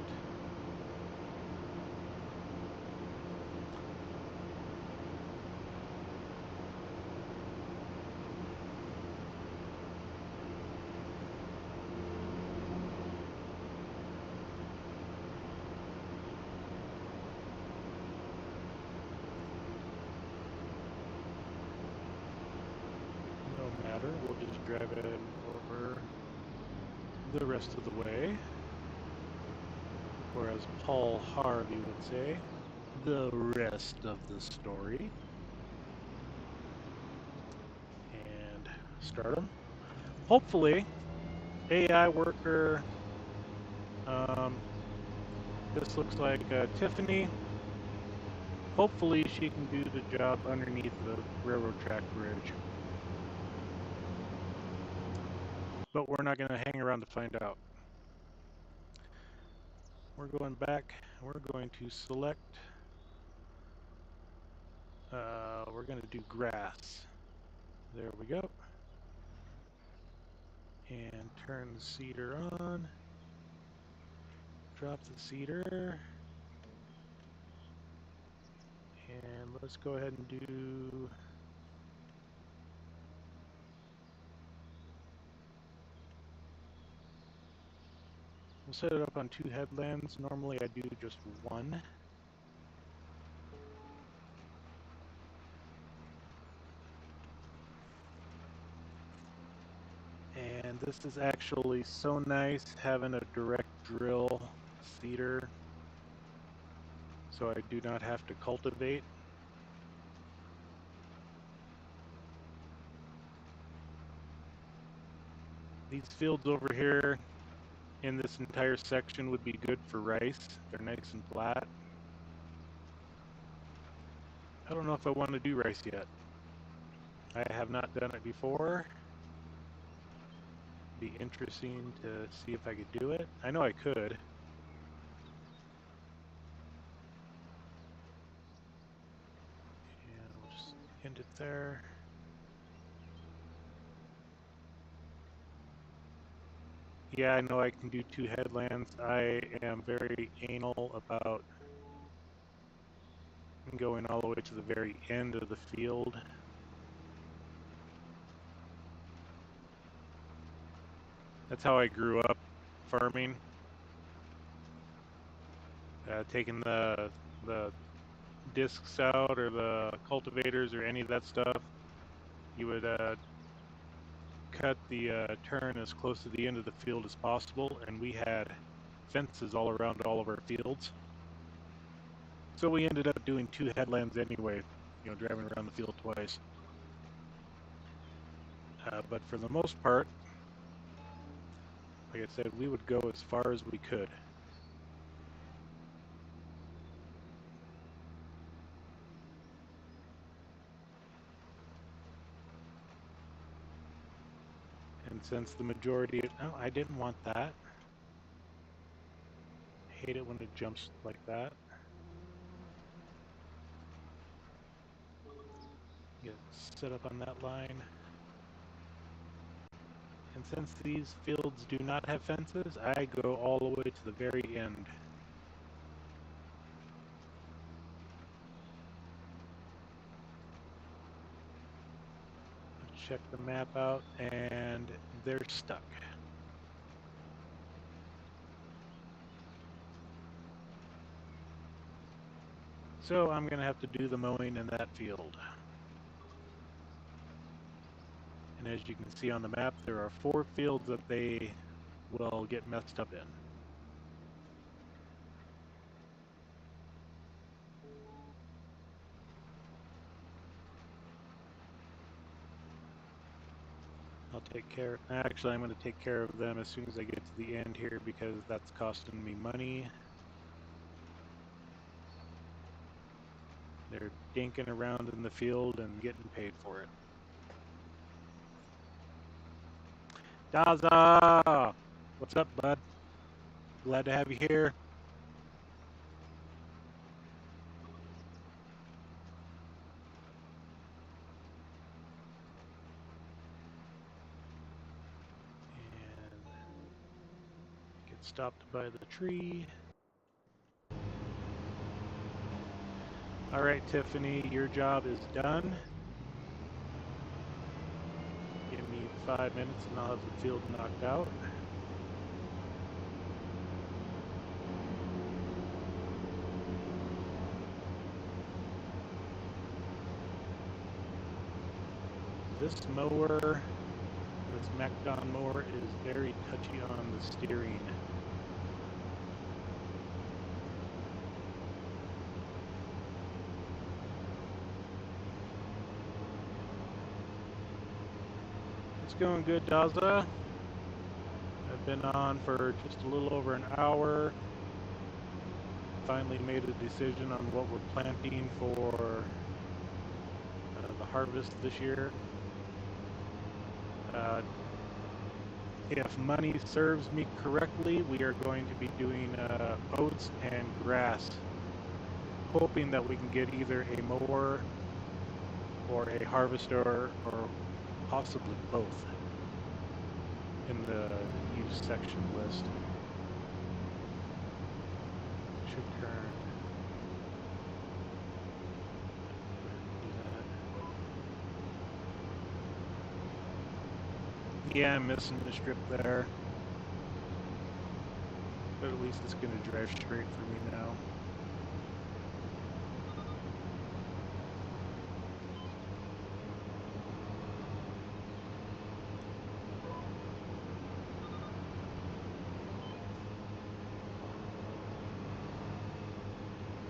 driving over the rest of the way, or as Paul Harvey would say, the rest of the story. And start them. Hopefully, AI worker, this looks like Tiffany. Hopefully she can do the job underneath the railroad track bridge. But we're not going to hang around to find out. We're going back. We're going to select. We're going to do grass. There we go. And turn the seeder on. Drop the seeder. And let's go ahead and do... We'll set it up on 2 headlands. Normally I do just 1. And this is actually so nice having a direct drill seeder, so I do not have to cultivate. These fields over here in this entire section would be good for rice. They're nice and flat. I don't know if I want to do rice yet. I have not done it before. Be interesting to see if I could do it. I know I could. And we'll just end it there. Yeah, I know I can do 2 headlands. I am very anal about going all the way to the very end of the field. That's how I grew up farming. Taking the discs out or the cultivators or any of that stuff, you would cut the turn as close to the end of the field as possible, and we had fences all around all of our fields. So we ended up doing 2 headlands anyway, you know, driving around the field twice. But for the most part, like I said, we would go as far as we could. And since the majority of, oh, I didn't want that. I hate it when it jumps like that. Get set up on that line. And since these fields do not have fences, I go all the way to the very end. Check the map out, and they're stuck. So I'm going to have to do the mowing in that field. And as you can see on the map, there are 4 fields that they will get messed up in. I'll take care, actually I'm going to take care of them as soon as I get to the end here because that's costing me money. They're dinking around in the field and getting paid for it. Daza! What's up, bud? Glad to have you here. And get stopped by the tree. Alright, Tiffany, your job is done. Give me 5 minutes and I'll have the field knocked out. This mower, This MacDon mower is very touchy on the steering. It's going good, Daza. I've been on for just a little over an hour. Finally made a decision on what we're planting for the harvest this year. If money serves me correctly, we are going to be doing oats and grass, hoping that we can get either a mower or a harvester or possibly both in the used section list. Should turn. Yeah, I'm missing the strip there. But at least it's going to drive straight for me now.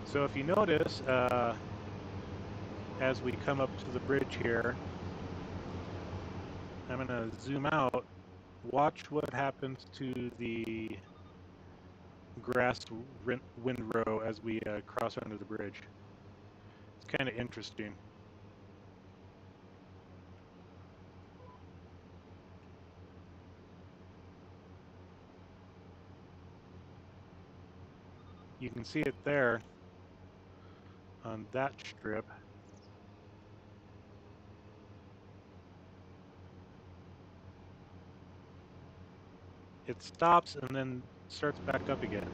So if you notice, as we come up to the bridge here, I'm going to zoom out. Watch what happens to the grass windrow as we cross under the bridge. It's kind of interesting. You can see it there on that strip. It stops and then starts back up again.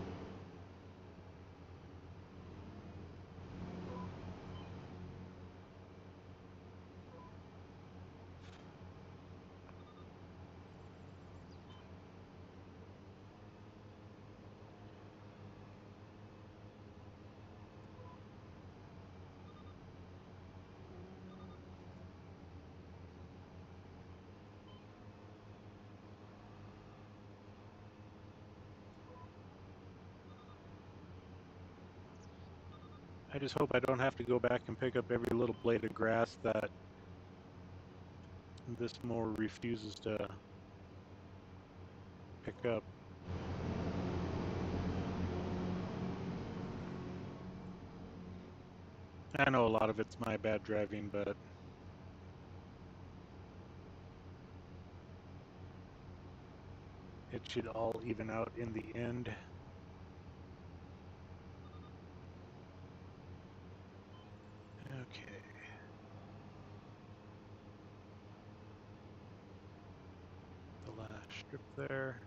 I just hope I don't have to go back and pick up every little blade of grass that this mower refuses to pick up. I know a lot of it's my bad driving, but it should all even out in the end. Okay. The last strip there.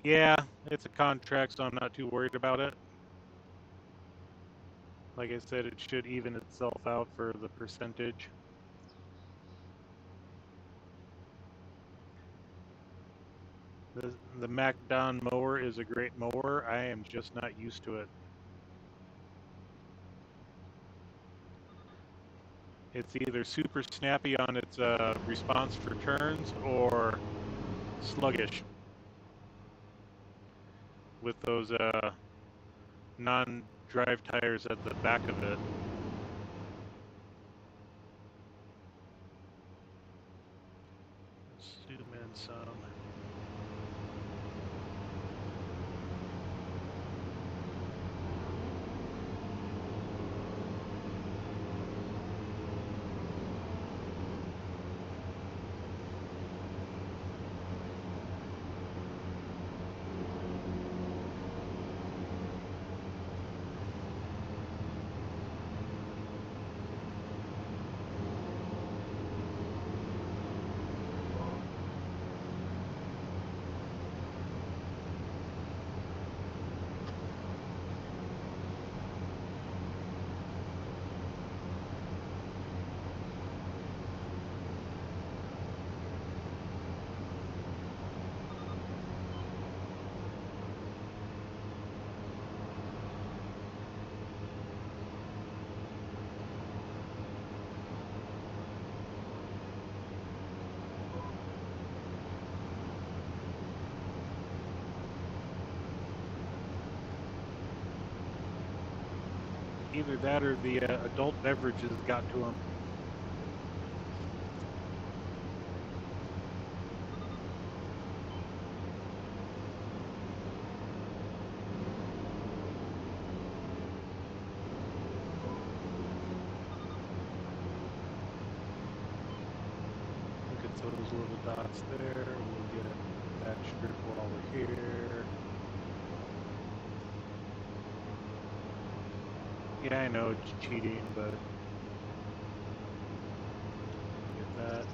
Yeah, it's a contract, so I'm not too worried about it. Like I said, it should even itself out for the percentage. The MacDon mower is a great mower. I am just not used to it. It's either super snappy on its response for turns or sluggish with those non-drive tires at the back of it. Let's zoom in some. Either that or the adult beverages got to him. Look at those little dots there. We'll get that strip while we're here. Yeah, I know it's cheating, but get that.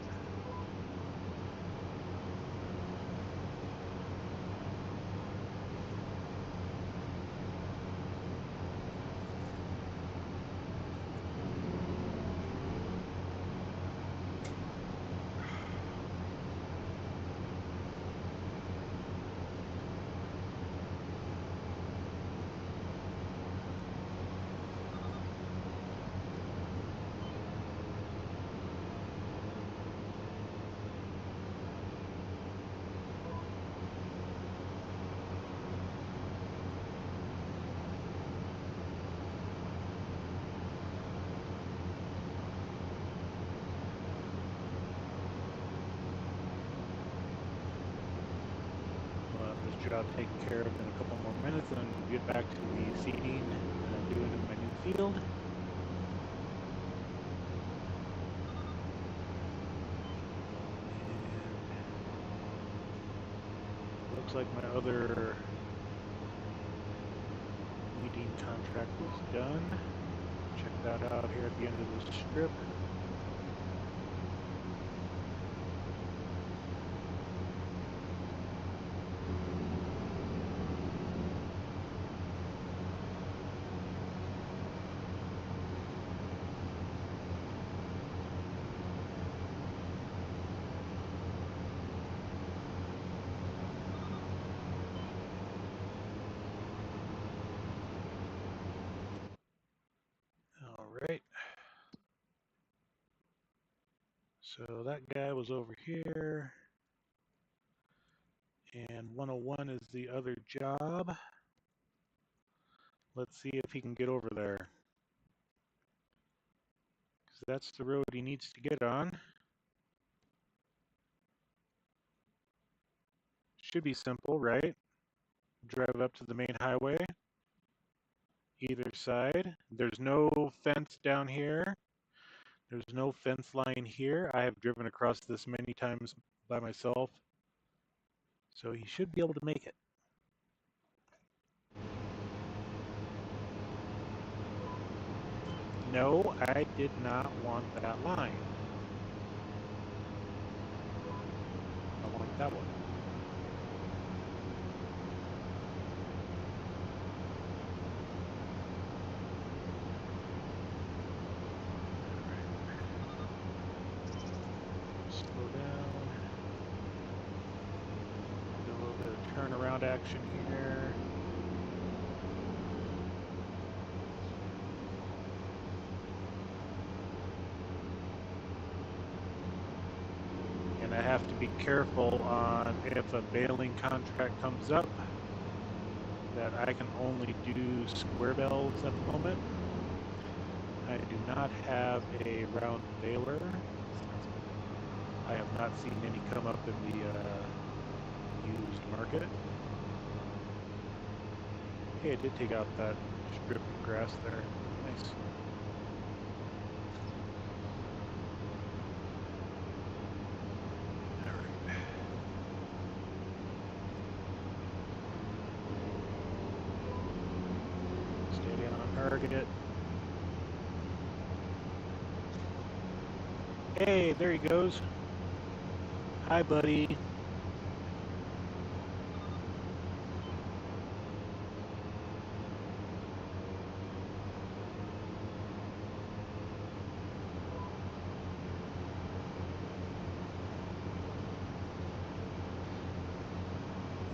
Job taken care of in a couple more minutes, and then we'll get back to the seeding that I'm doing in my new field. And looks like my other weeding contract is done. Check that out here at the end of the strip. Alright. So that guy was over here. And 101 is the other job. Let's see if he can get over there. Because that's the road he needs to get on. Should be simple, right? Drive up to the main highway. Either side. There's no fence down here. There's no fence line here. I have driven across this many times by myself. So he should be able to make it. No, I did not want that line. I want that one. Slow down. Do a little bit of turnaround action here. And I have to be careful on if a baling contract comes up that I can only do square bales at the moment. I do not have a round baler. I have not seen any come up in the used market. Hey, I did take out that strip of grass there. Nice. Stay on target. Hey, there he goes. Hi, buddy.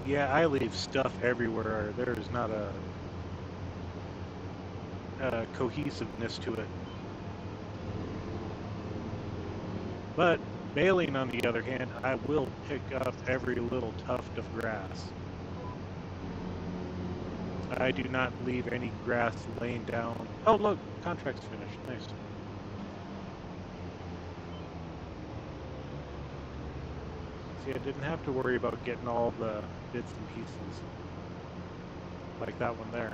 Yeah, I leave stuff everywhere. There's not a cohesiveness to it. But baling, on the other hand, I will pick up every little tuft of grass. I do not leave any grass laying down. Oh, look, contract's finished. Nice. See, I didn't have to worry about getting all the bits and pieces like that one there.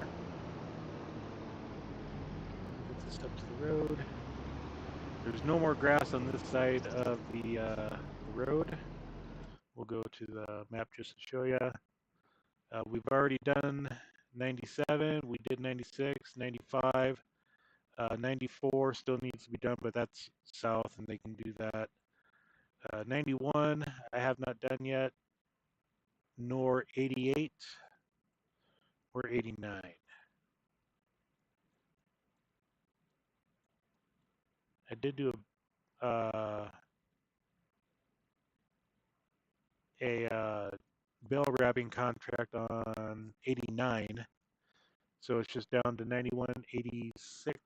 Get this up to the road. There's no more grass on this side of the road. We'll go to the map just to show you. We've already done 97, we did 96, 95, 94 still needs to be done, but that's south and they can do that. 91 I have not done yet, nor 88 or 89. I did do a bell wrapping contract on 89, so it's just down to 91, 86,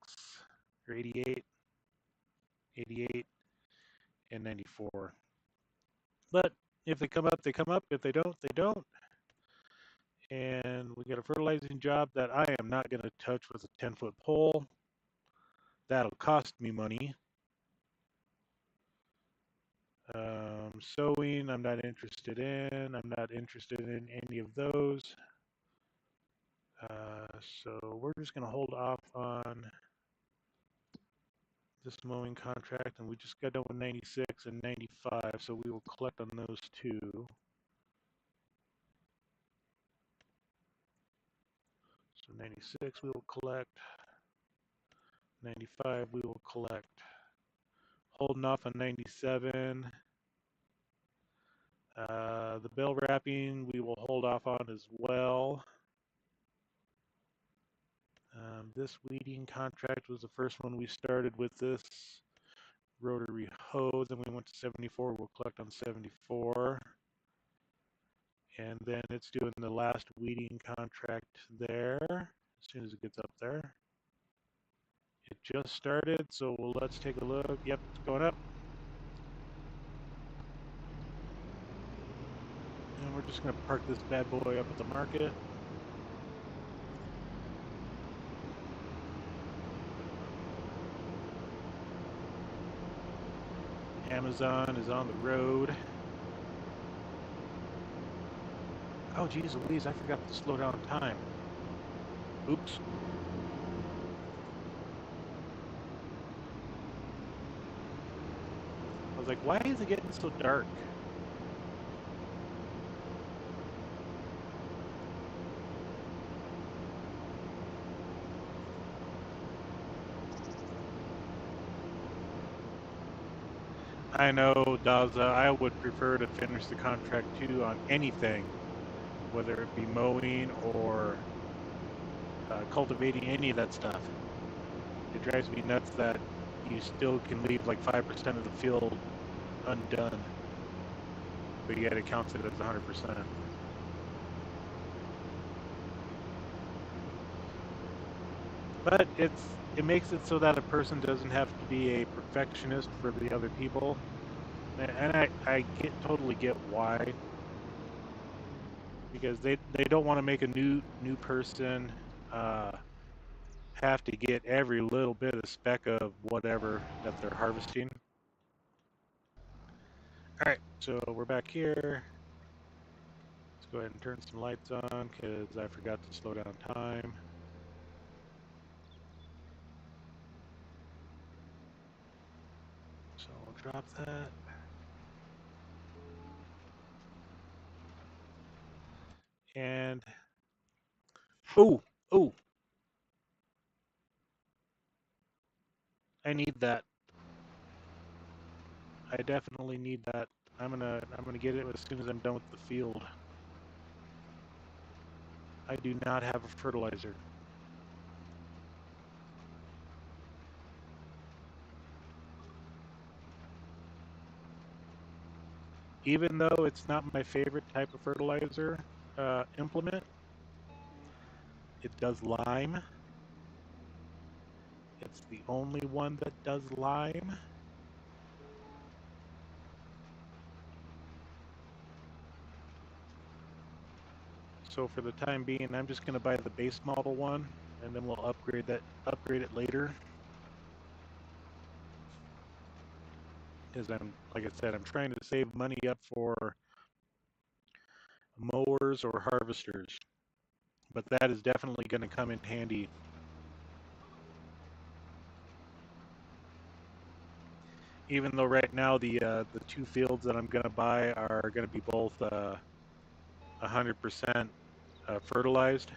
or 88, 88, and 94. But if they come up, they come up. If they don't, they don't. And we got a fertilizing job that I am not going to touch with a 10-foot pole. That'll cost me money. Sewing, I'm not interested in. I'm not interested in any of those. So we're just going to hold off on this mowing contract, and we just got done with 96 and 95, so we will collect on those two. So 96 we will collect, 95 we will collect. Holding off on 97. The bell wrapping we will hold off on as well. This weeding contract was the first one we started with this rotary hoe. Then we went to 74. We'll collect on 74. And then it's doing the last weeding contract there as soon as it gets up there. It just started, so let's take a look. Yep, it's going up. And we're just going to park this bad boy up at the market. Amazon is on the road. Oh, geez Louise, I forgot to slow down time. Oops. I was like, why is it getting so dark? I know, Daza, I would prefer to finish the contract too on anything, whether it be mowing or cultivating, any of that stuff. It drives me nuts that you still can leave like 5% of the field undone, but yet it counts it as 100%. But it makes it so that a person doesn't have to be a perfectionist for the other people, and I totally get why, because they don't want to make a new person have to get every little bit of speck of whatever that they're harvesting. All right, so we're back here. Let's go ahead and turn some lights on because I forgot to slow down time. So we'll drop that. And, oh, I need that. I definitely need that. I'm gonna get it as soon as I'm done with the field. I do not have a fertilizer. Even though it's not my favorite type of fertilizer implement, it does lime. It's the only one that does lime. So for the time being, I'm just going to buy the base model one, and then we'll upgrade it later. Because like I said, I'm trying to save money up for mowers or harvesters, but that is definitely going to come in handy. Even though right now the two fields that I'm going to buy are going to be both 100% fertilized.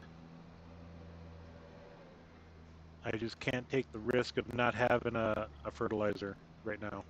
I just can't take the risk of not having a fertilizer right now.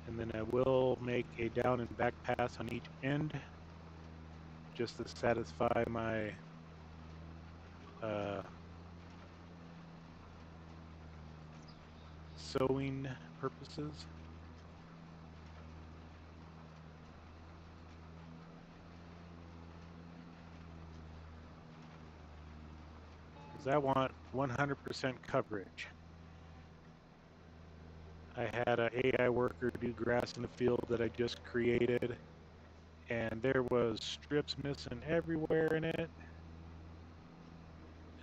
And then I will make a down and back pass on each end just to satisfy my sowing purposes. Because I want 100% coverage. I had an AI worker do grass in the field that I just created, and there was strips missing everywhere in it.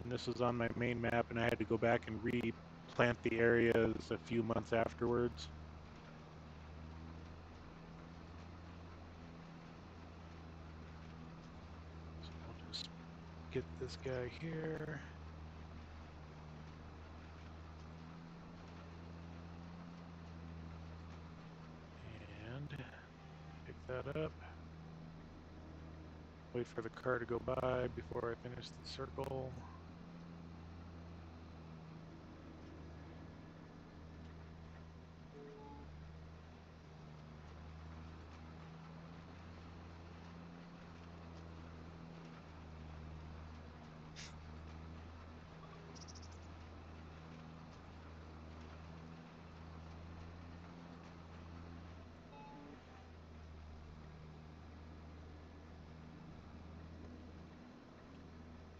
And this was on my main map, and I had to go back and replant the areas a few months afterwards. So I'll just get this guy here. And pick that up. Wait for the car to go by before I finish the circle.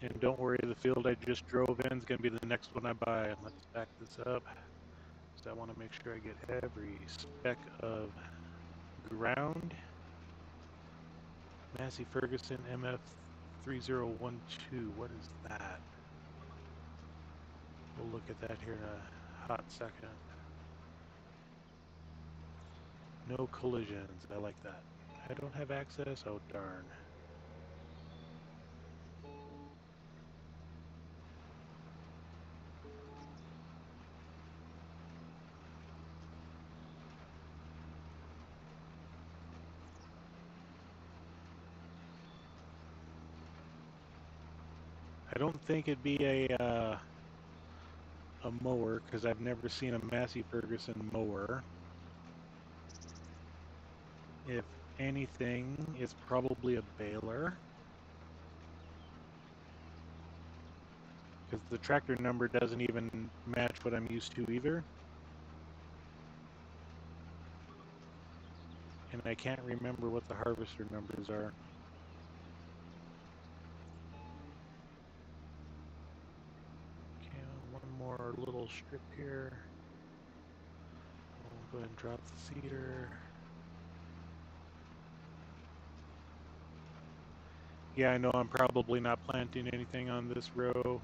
And don't worry, the field I just drove in is going to be the next one I buy. And let's back this up. So I want to make sure I get every speck of ground. Massey Ferguson MF3012. What is that? We'll look at that here in a hot second. No collisions. I like that. I don't have access. Oh, darn. I don't think it'd be a mower because I've never seen a Massey Ferguson mower. If anything, it's probably a baler. Because the tractor number doesn't even match what I'm used to either. And I can't remember what the harvester numbers are. Okay, one more little strip here. We'll go ahead and drop the seeder. Yeah, I know I'm probably not planting anything on this row.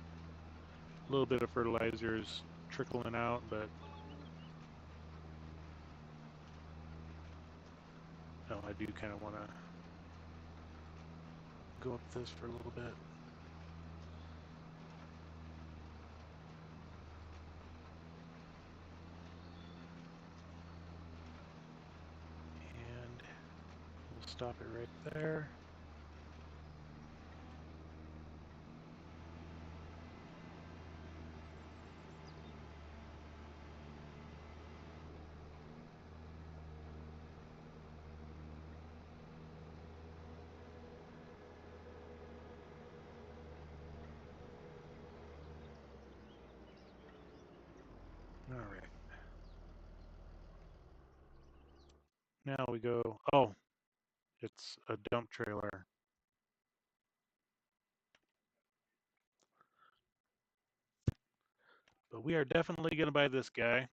A little bit of fertilizer is trickling out, but no, I do kind of want to go up this for a little bit. And we'll stop it right there. All right. Now we go. Oh, it's a dump trailer. But we are definitely going to buy this guy.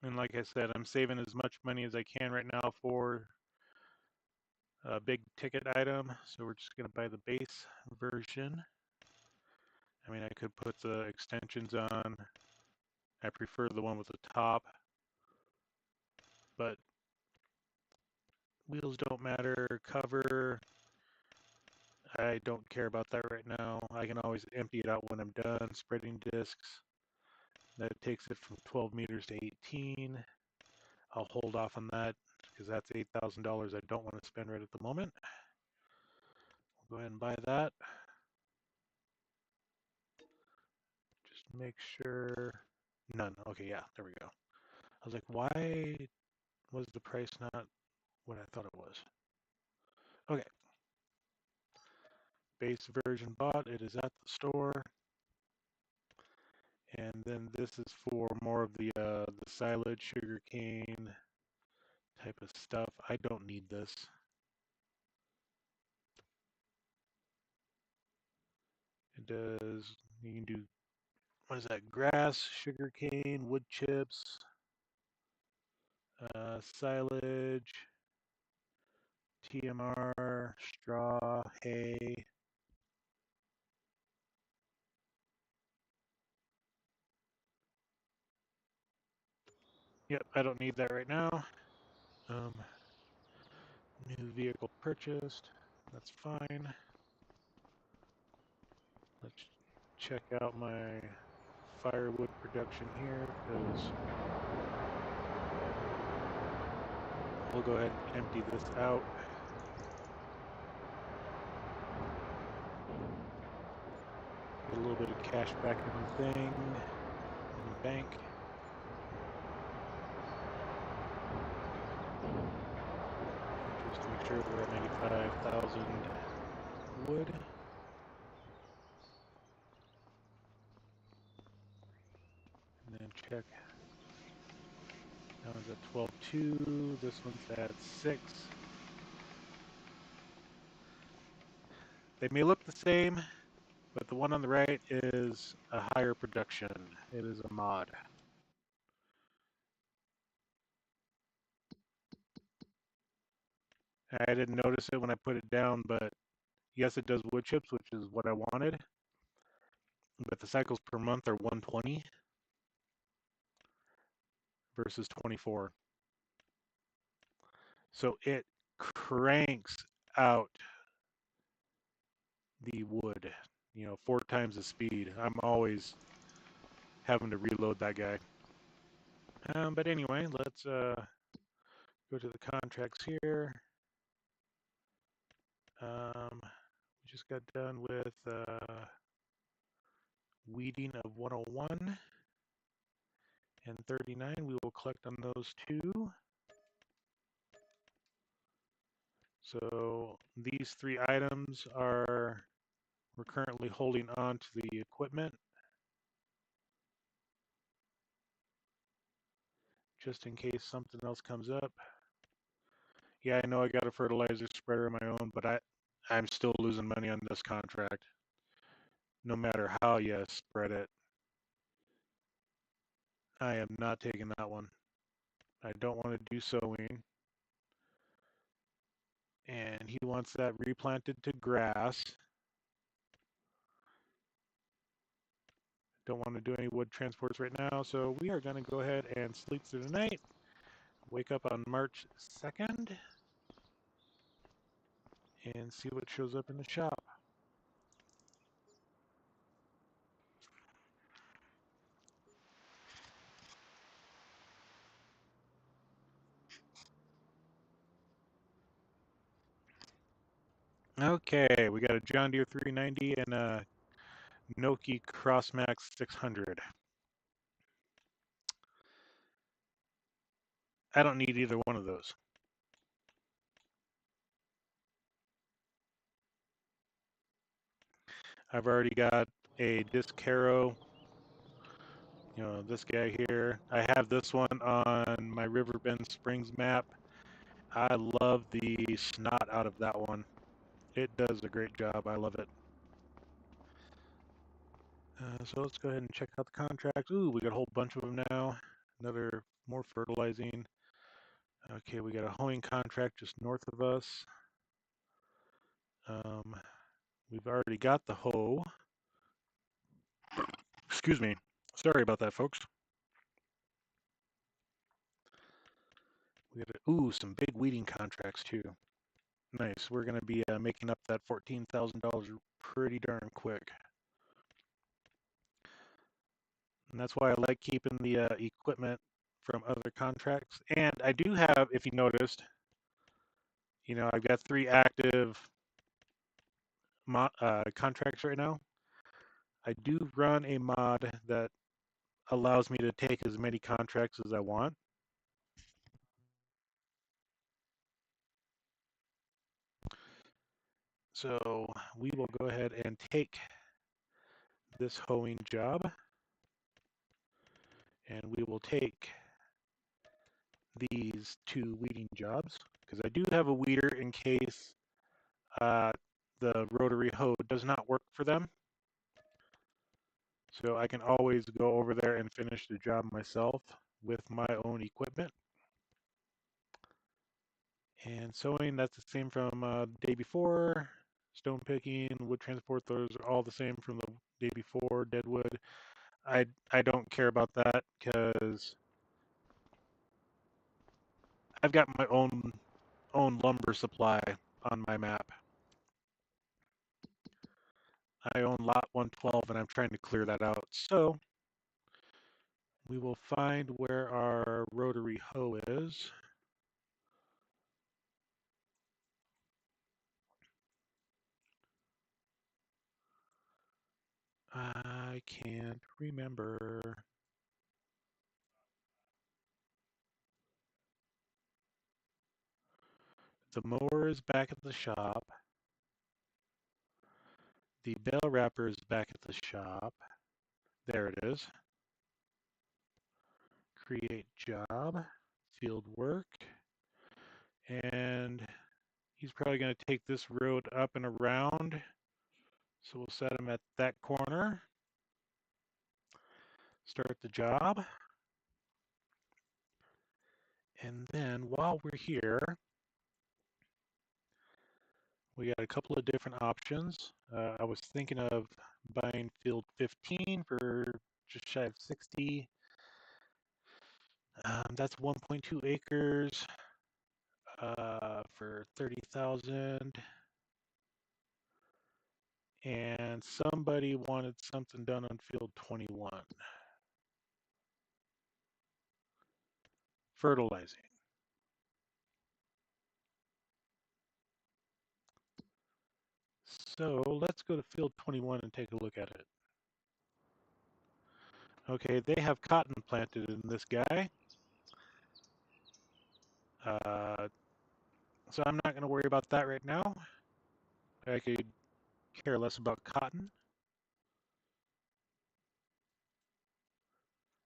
And like I said, I'm saving as much money as I can right now for a big ticket item. So we're just going to buy the base version. I mean, I could put the extensions on. I prefer the one with the top. But wheels don't matter. Cover, I don't care about that right now. I can always empty it out when I'm done. Spreading discs, that takes it from 12 meters to 18. I'll hold off on that because that's $8,000 I don't want to spend right at the moment. We'll go ahead and buy that. Just make sure. None. Okay, yeah, there we go. I was like, why was the price not what I thought it was? Okay. Base version bought. It is at the store. And then this is for more of the silage, sugar cane type of stuff. I don't need this. It does, you can do, what is that, grass, sugar cane, wood chips, silage, TMR, straw, hay. Yep, I don't need that right now. Um, New vehicle purchased. That's fine. Let's check out my firewood production here because we'll go ahead and empty this out. Get a little bit of cash back in the thing, in the bank. Just to make sure we're at 95,000 wood. And then check. That one's at 12.2. This one's at 6. They may look the same, but the one on the right is a higher production. It is a mod. I didn't notice it when I put it down, but yes, it does wood chips, which is what I wanted. But the cycles per month are 120 versus 24. So it cranks out the wood, 4 times the speed. I'm always having to reload that guy. But anyway, let's go to the contracts here. We just got done with weeding of 101 and 39. We will collect on those two. So these 3 items are, we're currently holding on to the equipment just in case something else comes up. Yeah, I know I got a fertilizer spreader of my own, but I'm still losing money on this contract. No matter how you spread it, I am not taking that one. I don't want to do sowing. And he wants that replanted to grass. Don't want to do any wood transports right now, so we are going to go ahead and sleep through the night. Wake up on March 2nd and see what shows up in the shop. Okay, we got a John Deere 390 and a Noki Crossmax 600. I don't need either one of those. I've already got a disc harrow This guy here. I have this one on my Riverbend Springs map. I love the snot out of that one. It does a great job. I love it. So let's go ahead and check out the contracts. Ooh, we got a whole bunch of them now. More fertilizing. Okay, we got a hoeing contract just north of us. Um, we've already got the hoe. Excuse me. Sorry about that, folks. We got some big weeding contracts too. Nice. We're going to be making up that $14,000 pretty darn quick. And that's why I like keeping the equipment from other contracts. And I do have, if you noticed, I've got 3 active contracts right now. I do run a mod that allows me to take as many contracts as I want. So we will go ahead and take this hoeing job, and we will take these 2 weeding jobs, because I do have a weeder in case the rotary hoe does not work for them. So I can always go over there and finish the job myself with my own equipment. And sewing, that's the same from day before. Stone picking, wood transport, those are all the same from the day before. Deadwood, I don't care about that because I've got my own lumber supply on my map. I own lot 112 and I'm trying to clear that out. So we will find where our rotary hoe is. I can't remember. The mower is back at the shop. The bale wrapper is back at the shop. There it is. Create job, field work. And he's probably going to take this road up and around. So we'll set him at that corner. Start the job. And then while we're here, we got a couple of different options. I was thinking of buying field 15 for just shy of 60. That's 1.2 acres for 30,000. And somebody wanted something done on field 21. Fertilizing. So let's go to field 21 and take a look at it. Okay, they have cotton planted in this guy. So I'm not going to worry about that right now. I could care less about cotton.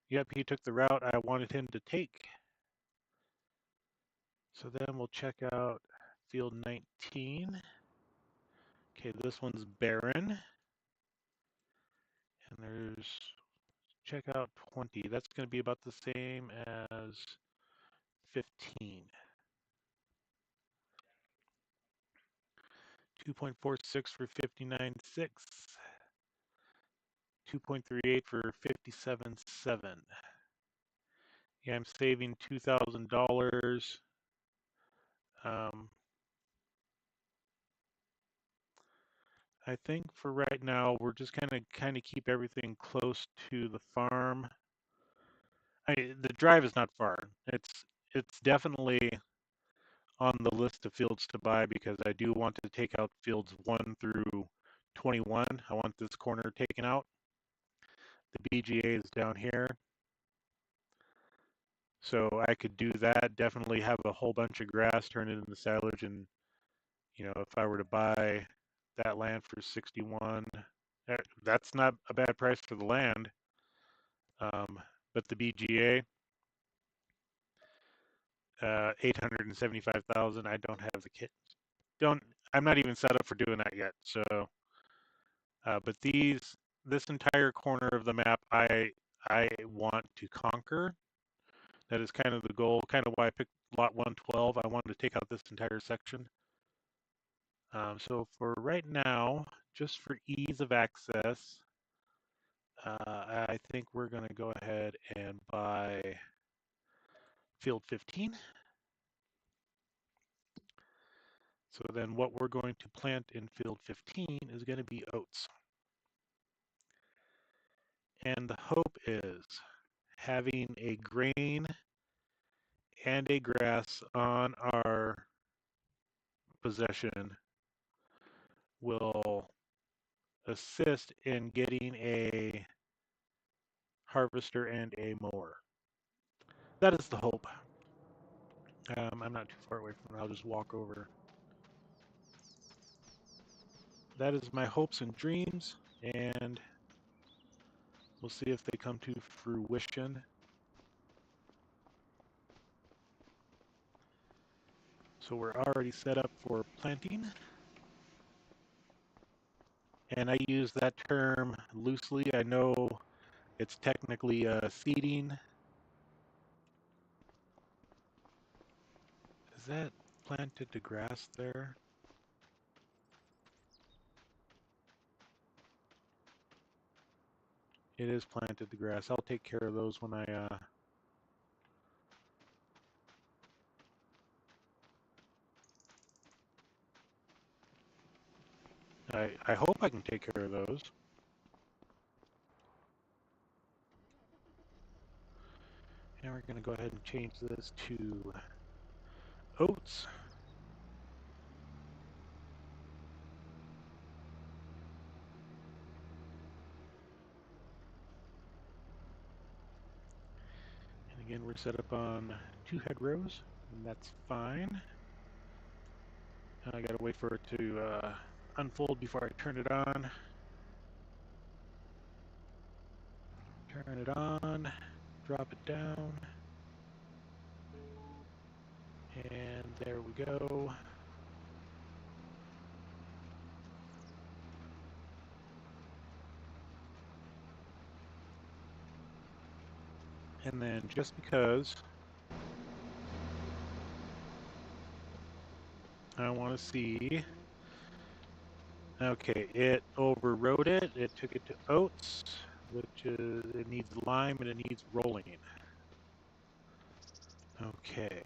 Yep, he took the route I wanted him to take. So then we'll check out field 19. Okay, this one's barren. And there's, check out 20. That's going to be about the same as 15. 2.46 for 59.6. 2.38 for 57.7. Yeah, I'm saving $2,000. I think for right now, we're just gonna kind of keep everything close to the farm. The drive is not far. It's definitely on the list of fields to buy because I do want to take out fields 1 through 21. I want this corner taken out. The BGA is down here. So I could do that, definitely have a whole bunch of grass, turn it into silage, and if I were to buy that land for 61, that's not a bad price for the land. But the BGA, 875,000. I don't have the kit. I'm not even set up for doing that yet. So, but this entire corner of the map, I want to conquer. That is kind of the goal. Kind of why I picked lot 112. I wanted to take out this entire section. So for right now, just for ease of access, I think we're going to go ahead and buy field 15. So then what we're going to plant in field 15 is going to be oats. And the hope is having a grain and a grass on our possession will assist in getting a harvester and a mower. That is the hope. I'm not too far away from it. I'll just walk over. That is my hopes and dreams, and we'll see if they come to fruition. So we're already set up for planting. And I use that term loosely. I know it's technically seeding. Is that planted to grass there? It is planted to grass. I'll take care of those when I hope I can take care of those. And we're going to go ahead and change this to oats. And again, we're set up on 2 hedgerows, and that's fine. I gotta wait for it to unfold before I turn it on. Turn it on, drop it down, and there we go. And then just because I want to see, okay, it overrode it. It took it to oats, which is, it needs lime and it needs rolling. Okay.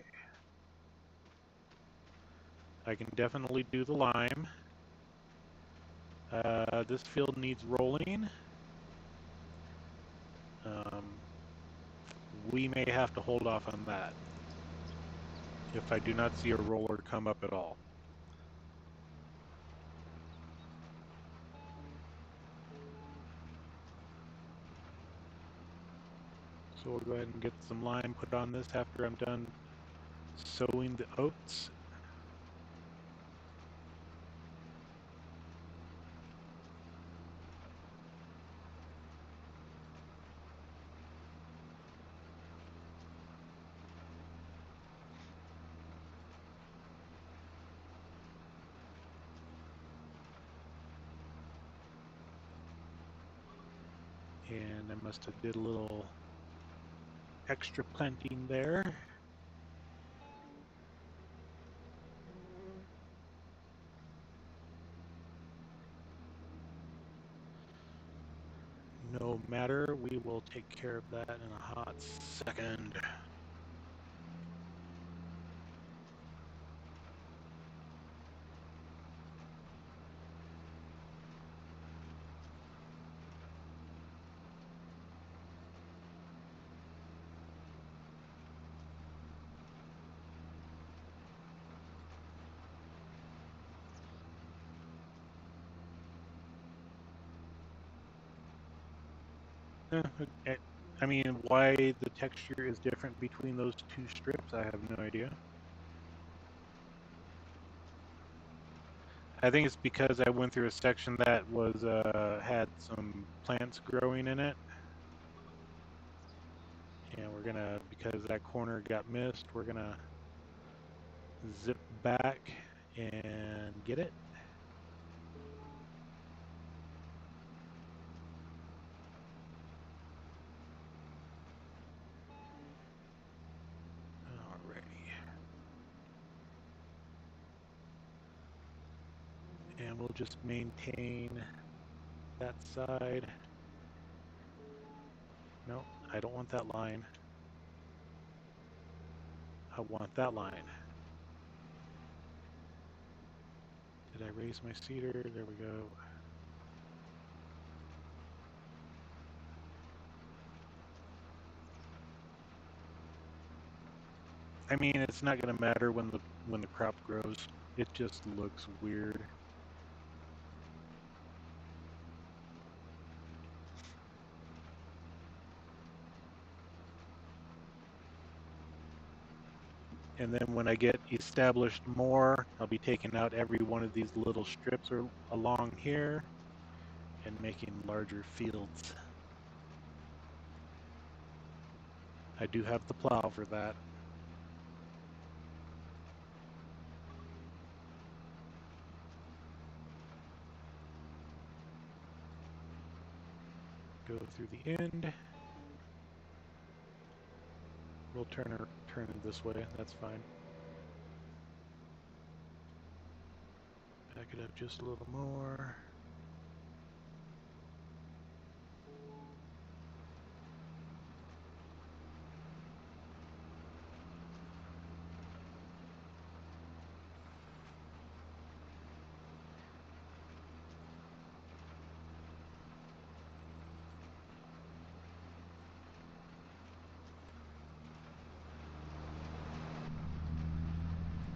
I can definitely do the lime. This field needs rolling. Um, we may have to hold off on that if I do not see a roller come up at all. So we'll go ahead and get some lime put on this after I'm done sowing the oats. And I must have did a little extra planting there. No matter, we will take care of that in a hot second. I mean, why the texture is different between those two strips, I have no idea. I think it's because I went through a section that was had some plants growing in it. And we're gonna, because that corner got missed, we're gonna zip back and get it. Alrighty. And we'll just maintain that side. No, I don't want that line. I want that line. Did I raise my cedar? There we go. I mean, it's not going to matter when the crop grows. It just looks weird. And then when I get established more, I'll be taking out every one of these little strips along here and making larger fields. I do have the plow for that. Go through the end. We'll turn it this way. That's fine. Back it up just a little more.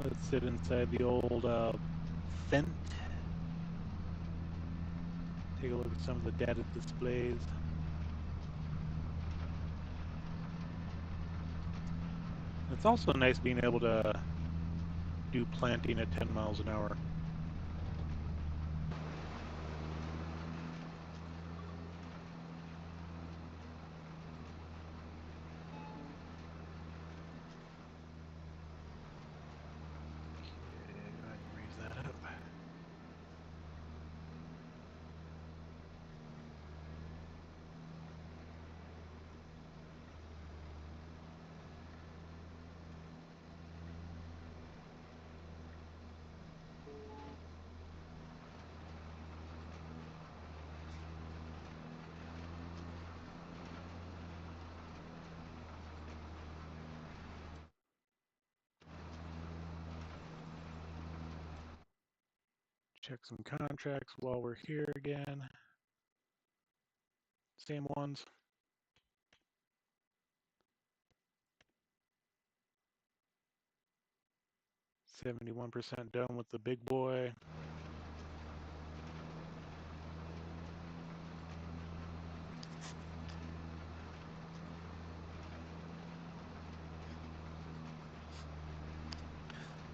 Let's sit inside the old Fent. Take a look at some of the data displays. It's also nice being able to do planting at 10 miles an hour. Okay, go ahead and raise that up. Check some contracts while we're here again. Same ones. 71% done with the big boy.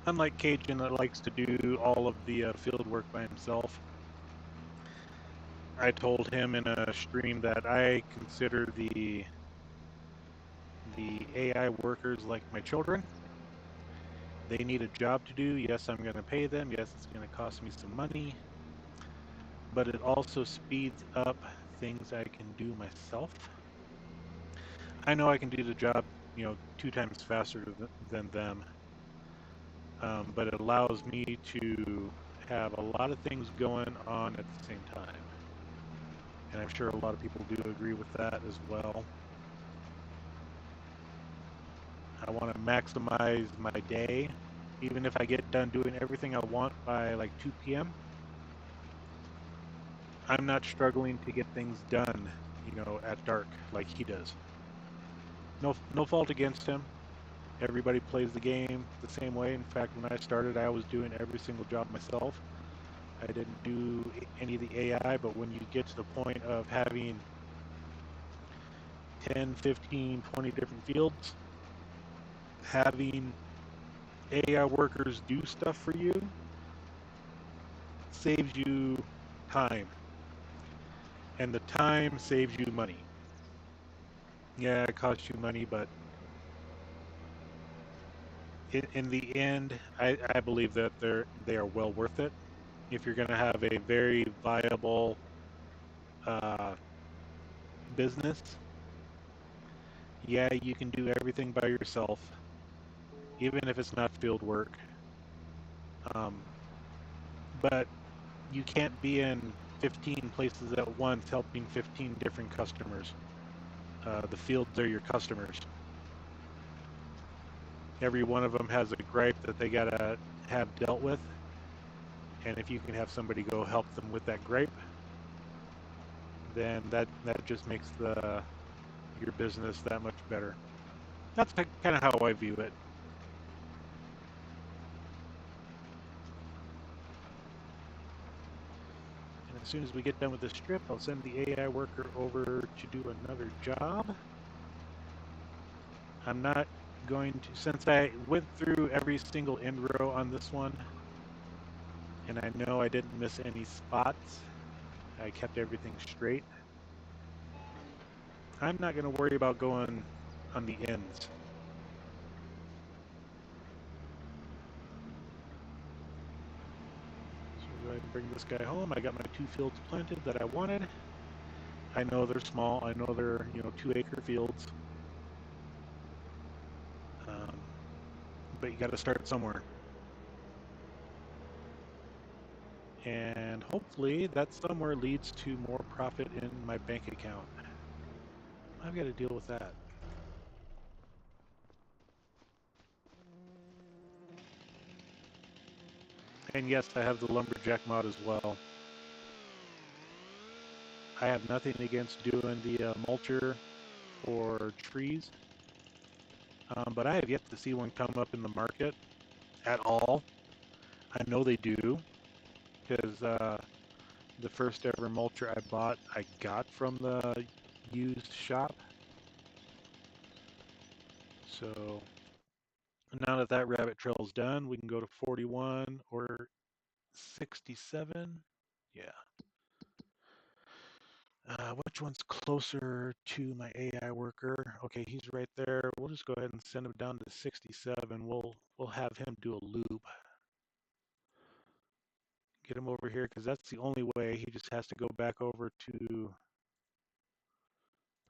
Unlike Cajun that likes to do all of the field work by himself, I told him in a stream that I consider the AI workers like my children. They need a job to do. Yes, I'm going to pay them. Yes, it's going to cost me some money. But it also speeds up things I can do myself. I know I can do the job, 2 times faster than them. But it allows me to have a lot of things going on at the same time. And I'm sure a lot of people do agree with that as well. I want to maximize my day. Even if I get done doing everything I want by like 2 p.m., I'm not struggling to get things done, at dark like he does. No fault against him. Everybody plays the game the same way. In fact, when I started, I was doing every single job myself. I didn't do any of the AI, but when you get to the point of having 10, 15, 20 different fields, having AI workers do stuff for you saves you time, and the time saves you money. Yeah, it costs you money, but in the end, I believe that they are well worth it. If you're going to have a very viable uh, business, yeah, you can do everything by yourself, even if it's not field work. Um, but you can't be in 15 places at once helping 15 different customers. The fields are your customers. Every one of them has a gripe that they gotta have dealt with, and if you can have somebody go help them with that gripe, then that just makes your business that much better. That's kind of how I view it. And as soon as we get done with this strip, I'll send the AI worker over to do another job. I'm not going to, since I went through every single end row on this one, and I know I didn't miss any spots, I kept everything straight. I'm not going to worry about going on the ends. So go ahead and bring this guy home. I got my 2 fields planted that I wanted. I know they're small. I know they're 2-acre fields. Um, but you got to start somewhere. And hopefully that somewhere leads to more profit in my bank account. I've got to deal with that. And yes, I have the lumberjack mod as well. I have nothing against doing the mulcher for trees, but I have yet to see one come up in the market at all. I know they do, because the first ever mulcher I bought, I got from the used shop. So now that that rabbit trail is done, we can go to 41 or 67. Yeah. Which one's closer to my AI worker? Okay, he's right there. We'll just go ahead and send him down to 67. We'll have him do a loop. Get him over here because that's the only way. He just has to go back over to.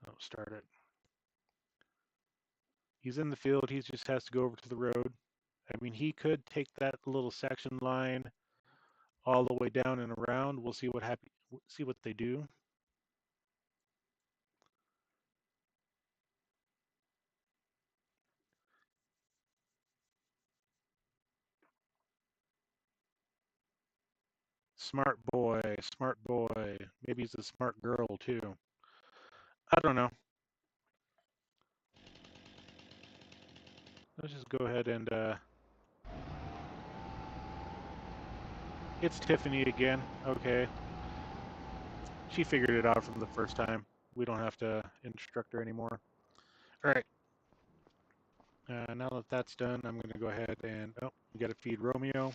Oh, start it. He's in the field. He just has to go over to the road. I mean, he could take that little section line all the way down and around. We'll see see what they do. Smart boy, smart boy. Maybe he's a smart girl too. I don't know. Let's just go ahead and it's Tiffany again. Okay. She figured it out from the first time. We don't have to instruct her anymore. All right. Now that that's done, I'm going to go ahead and, oh, we got to feed Romeo.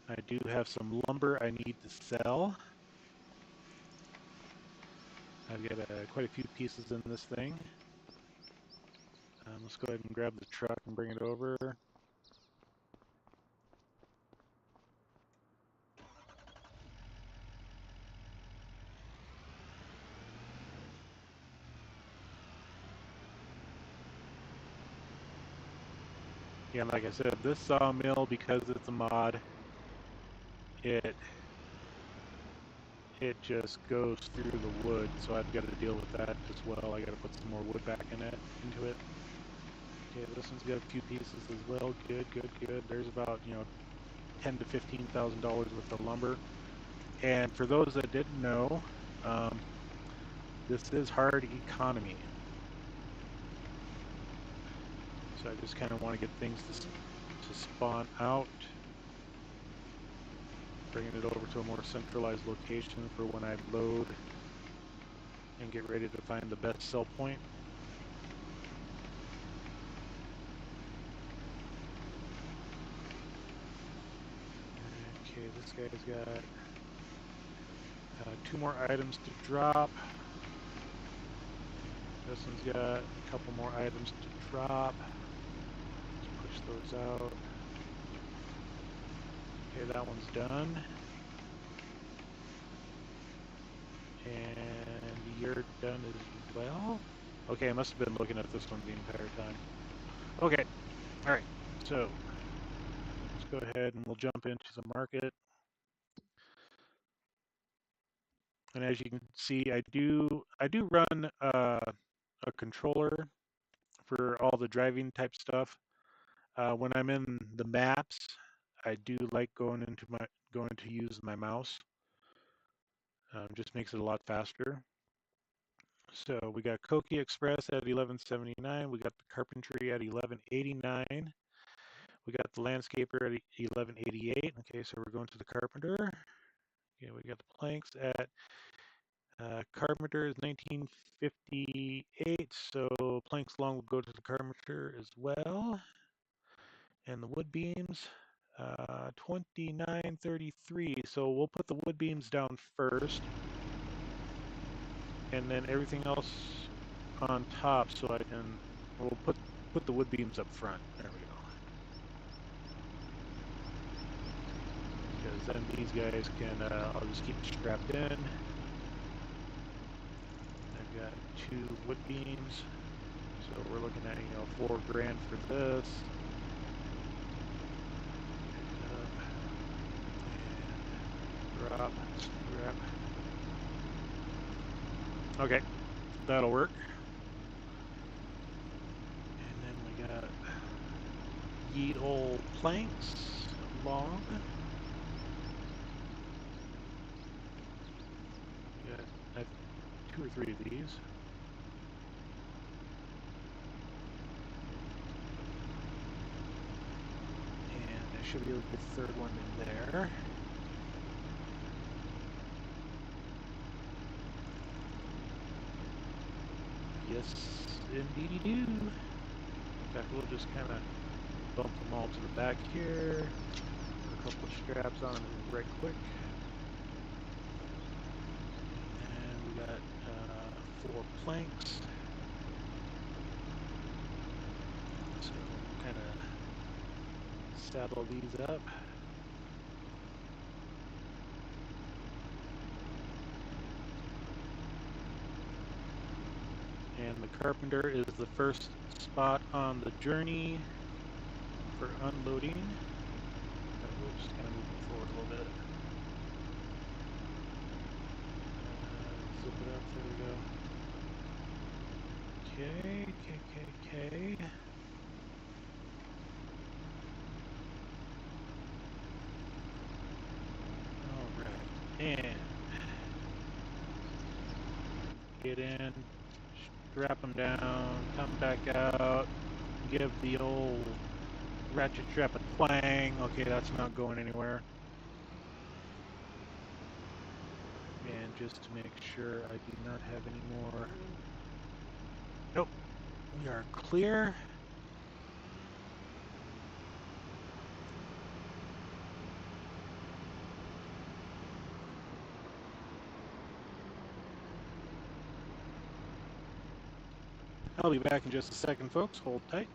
I do have some lumber I need to sell. I've got quite a few pieces in this thing. Let's go ahead and grab the truck and bring it over. Yeah, like I said, this sawmill, because it's a mod, it just goes through the wood, so I've got to deal with that as well. I got to put some more wood back into it. Okay, this one's got a few pieces as well. Good, good, good. There's about, $10,000 to $15,000 worth of lumber. And for those that didn't know, this is hard economy. So I just kind of want to get things to spawn out, bringing it over to a more centralized location for when I load and get ready to find the best sell point. Okay, this guy's got 2 more items to drop. This one's got a couple more items to drop. Let's push those out. Okay, that one's done. And you're done as well? Okay, I must have been looking at this one the entire time. Okay, alright, so let's go ahead and we'll jump into the market. And as you can see, I do run a controller for all the driving type stuff. When I'm in the maps, I do like going to use my mouse. Just makes it a lot faster. So we got Koki Express at 1179. We got the Carpentry at 1189. We got the Landscaper at 1188. Okay, so we're going to the Carpenter. Okay, we got the planks at Carpenter is 1958. So planks long will go to the Carpenter as well. And the wood beams, 2933. So we'll put the wood beams down first, and then everything else on top. So we'll put the wood beams up front. There we go. Because then these guys can, I'll just keep it strapped in. I've got 2 wood beams, so we're looking at $4 grand for this. Drop, scrap. Okay, that'll work. And then we got ye old planks long. We got 2 or 3 of these. And I should be able to get the 3rd one in there. Yes, indeedy do. In fact, we'll just kind of bump them all to the back here. Put a couple of straps on them right quick. And we got 4 planks. So we'll kind of saddle these up. And the Carpenter is the first spot on the journey for unloading. We'll just kind of move it forward a little bit. Zip it up, there we go. Okay. Alright, and get in, strap them down, come back out, give the old ratchet strap a twang. Okay, that's not going anywhere. And just to make sure I do not have any more. Nope, we are clear. I'll be back in just a second, folks. Hold tight.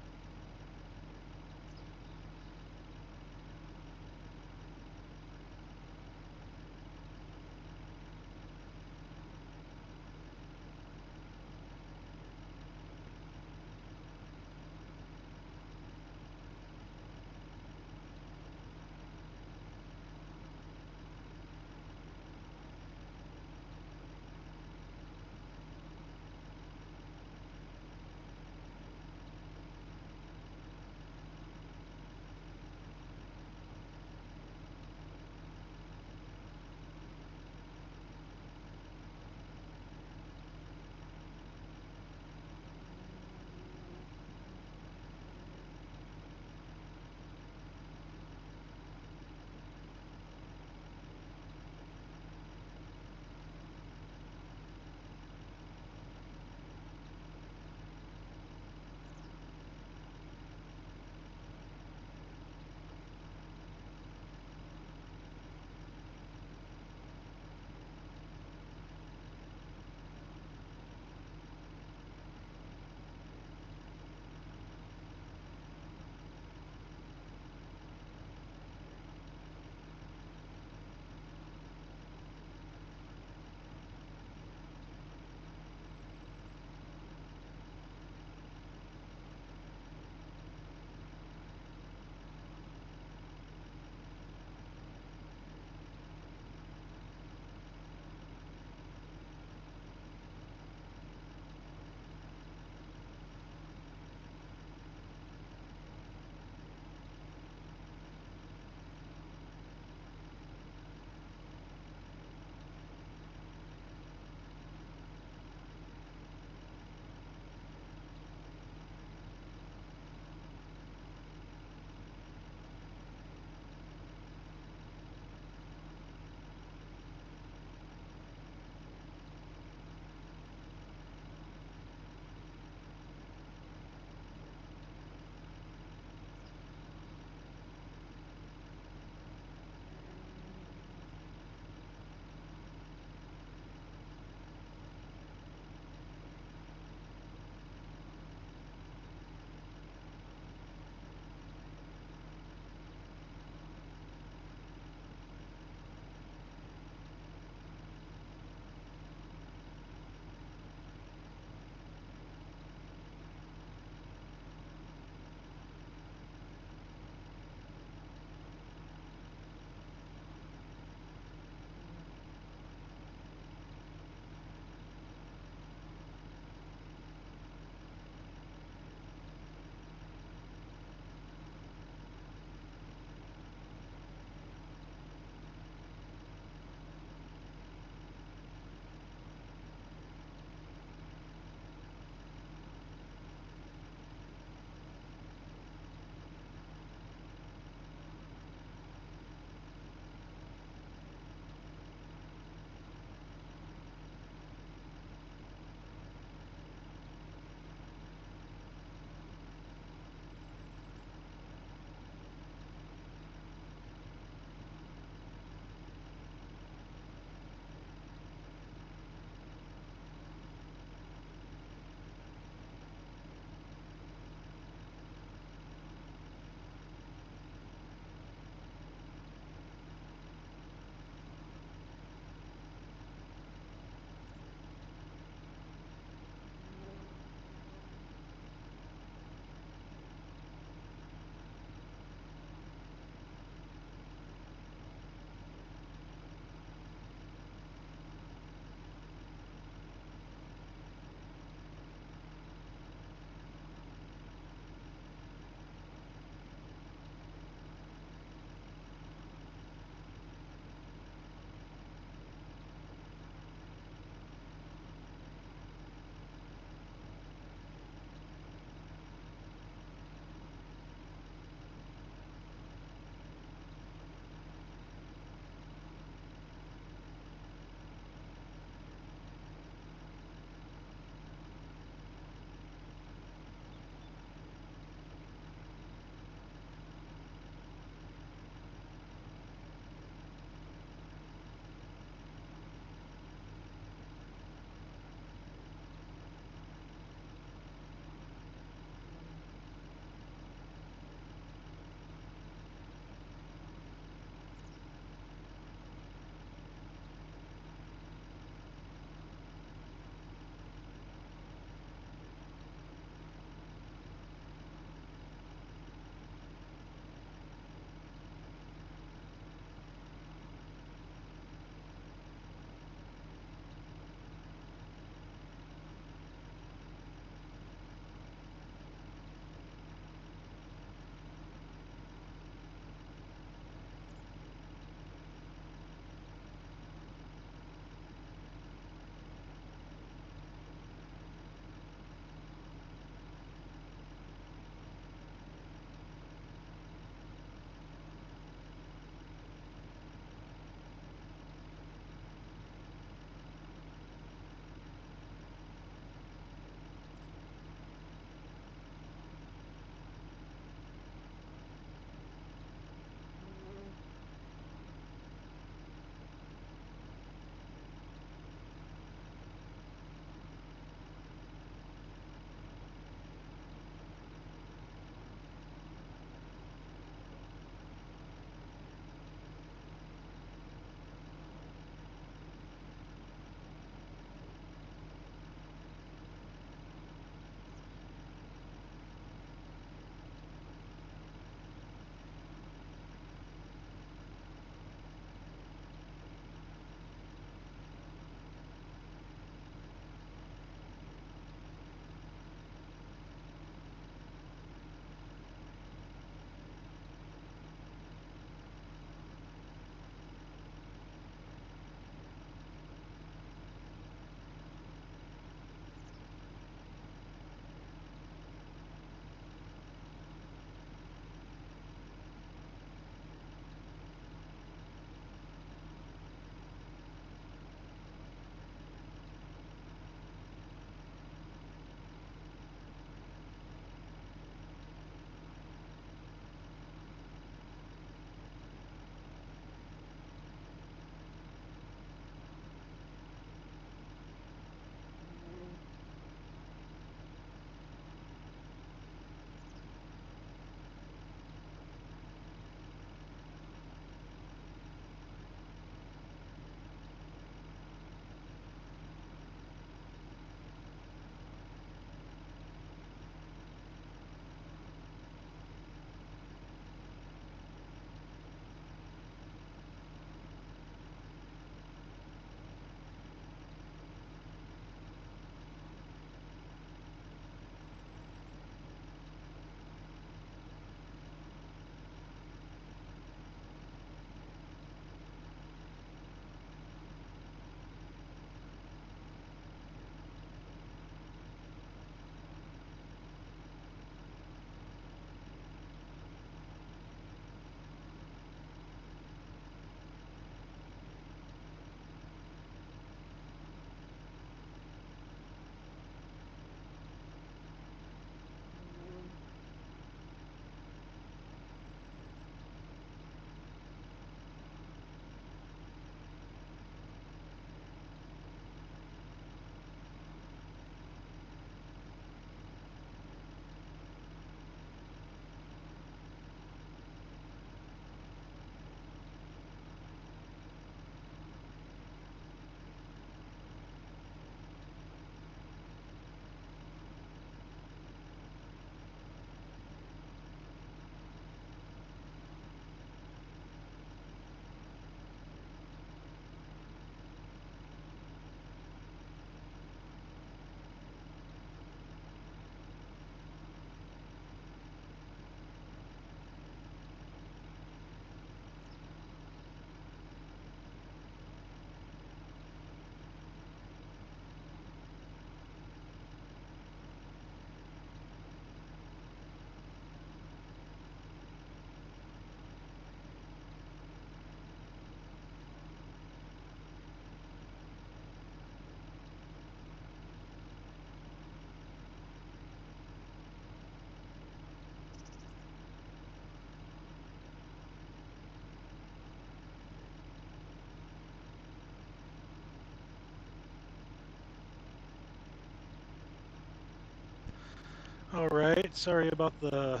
All right, sorry about the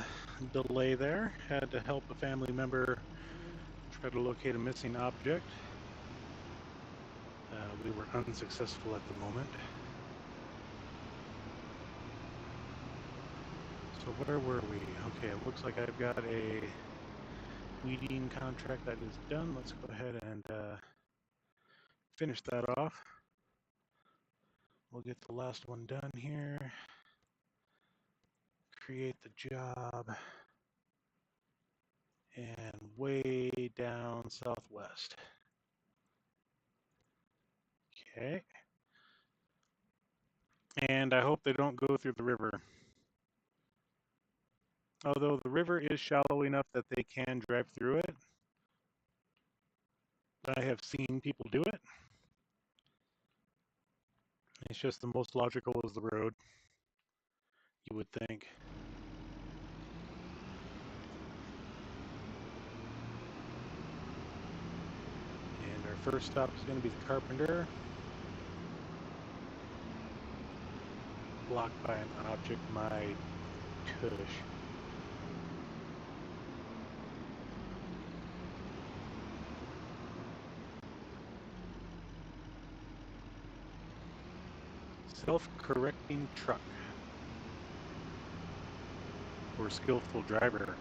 delay there. Had to help a family member try to locate a missing object. We were unsuccessful at the moment. So where were we? Okay, it looks like I've got a weeding contract that is done. Let's go ahead and finish that off. We'll get the last one done here. Create the job. And way down southwest. Okay. And I hope they don't go through the river. Although the river is shallow enough that they can drive through it. I have seen people do it. It's just the most logical is the road, you would think. And our first stop is going to be the Carpenter. Blocked by an object, my tush. Self-correcting truck. Or skillful driver.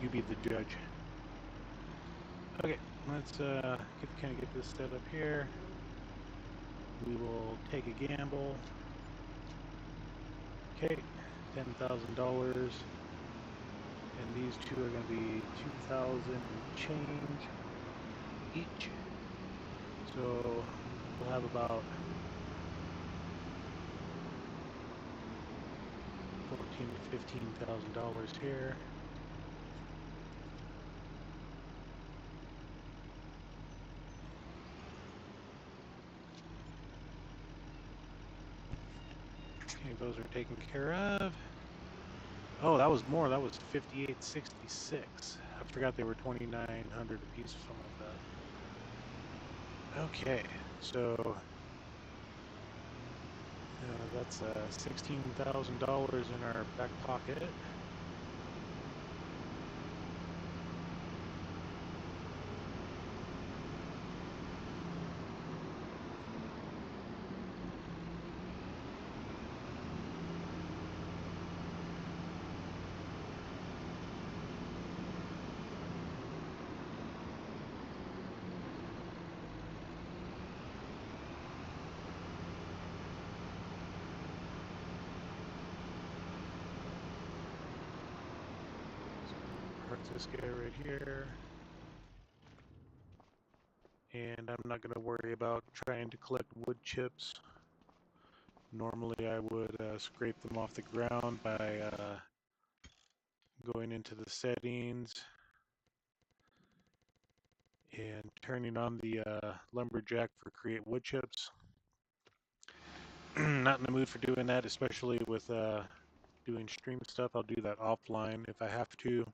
You be the judge. Okay, let's kind of get this set up here. We will take a gamble. Okay, $10,000. And these two are going to be 2,000 and change each. So we'll have about $14,000 to $15,000 here. Okay, those are taken care of. Oh, that was more. That was 58.66. I forgot they were 2,900 a piece or something like that. Okay, so that's $16,000 in our back pocket. Park this guy right here. And I'm not going to worry about trying to collect wood chips. Normally I would scrape them off the ground by going into the settings and turning on the lumberjack for create wood chips. Not in the mood for doing that, especially with doing stream stuff. I'll do that offline if I have to.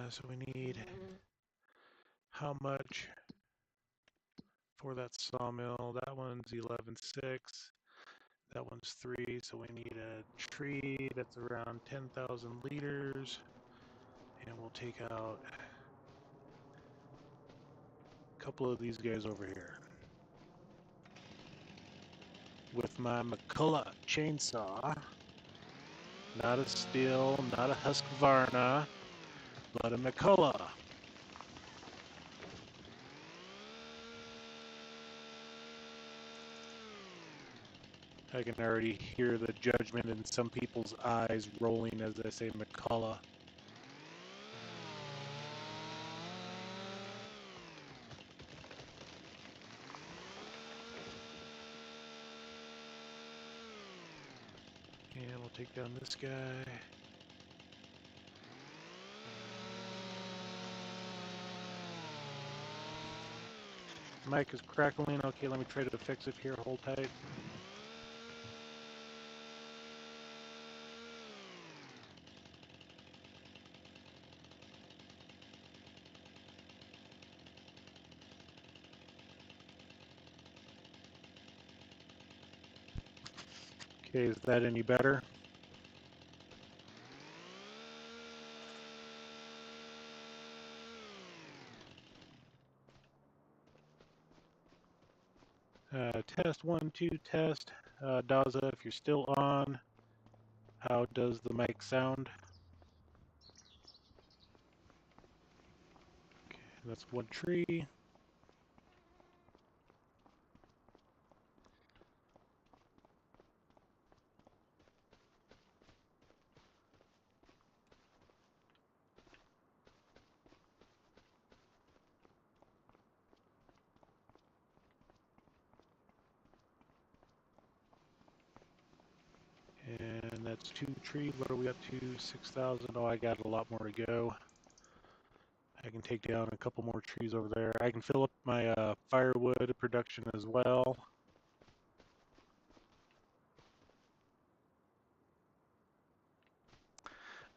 So we need how much for that sawmill? That one's 11.6. That one's 3, so we need a tree that's around 10,000 liters. And we'll take out a couple of these guys over here. With my McCullough chainsaw. Not a Stihl, not a Husqvarna, but a McCullough. I can already hear the judgment in some people's eyes rolling as I say McCullough. And we'll take down this guy. Mic is crackling. Okay, let me try to fix it here. Hold tight. Okay, is that any better? Test 1, 2, test. Daza, if you're still on, how does the mic sound? Okay, that's one tree. And that's two trees. What are we up to? 6,000. Oh, I got a lot more to go. I can take down a couple more trees over there. I can fill up my firewood production as well.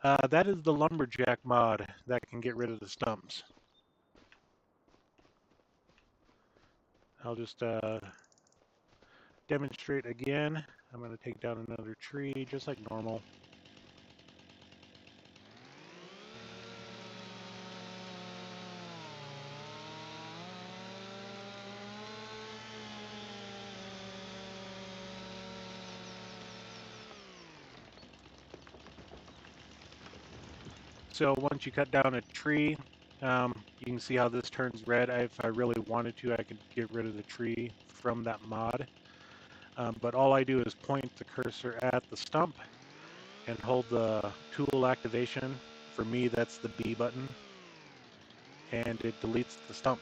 That is the lumberjack mod that can get rid of the stumps. I'll just demonstrate again. I'm going to take down another tree just like normal. So once you cut down a tree, you can see how this turns red. If I really wanted to, I could get rid of the tree from that mod. But all I do is point the cursor at the stump and hold the tool activation. For me, that's the B button, and it deletes the stump.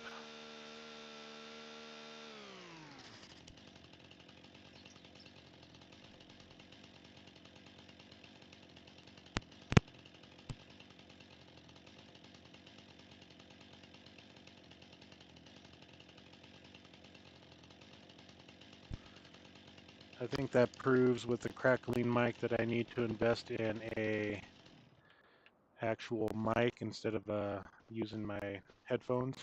I think that proves with the crackling mic that I need to invest in a actual mic instead of using my headphones.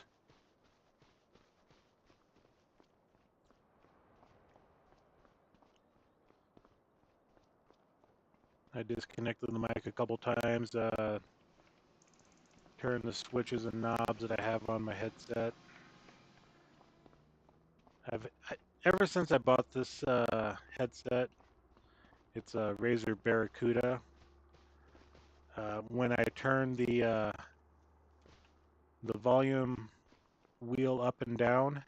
I disconnected the mic a couple times, turned the switches and knobs that I have on my headset. Ever since I bought this headset, it's a Razer Barracuda. When I turn the volume wheel up and down,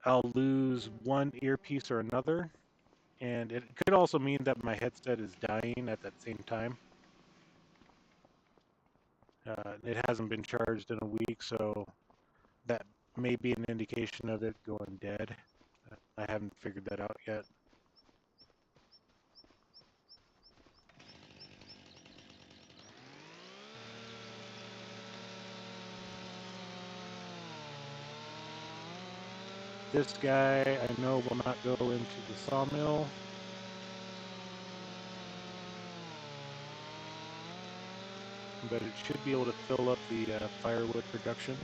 I'll lose one earpiece or another, and it could also mean that my headset is dying at that same time. It hasn't been charged in a week, so that may be an indication of it going dead. I haven't figured that out yet. This guy I know will not go into the sawmill. But it should be able to fill up the firewood production.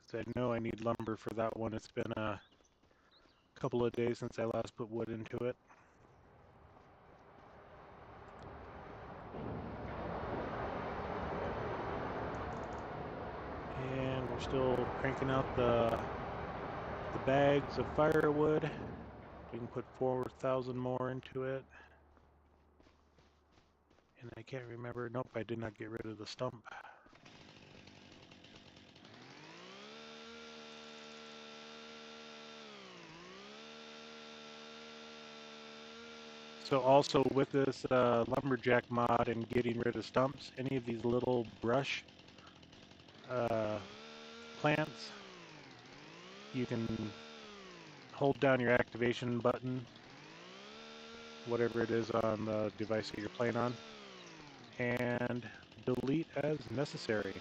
Because I know I need lumber for that one. It's been a couple of days since I last put wood into it. And we're still cranking out the bags of firewood. We can put 4,000 more into it. And I can't remember. Nope, I did not get rid of the stump. So also with this lumberjack mod and getting rid of stumps, any of these little brush plants, you can hold down your activation button, whatever it is on the device that you're playing on, and delete as necessary.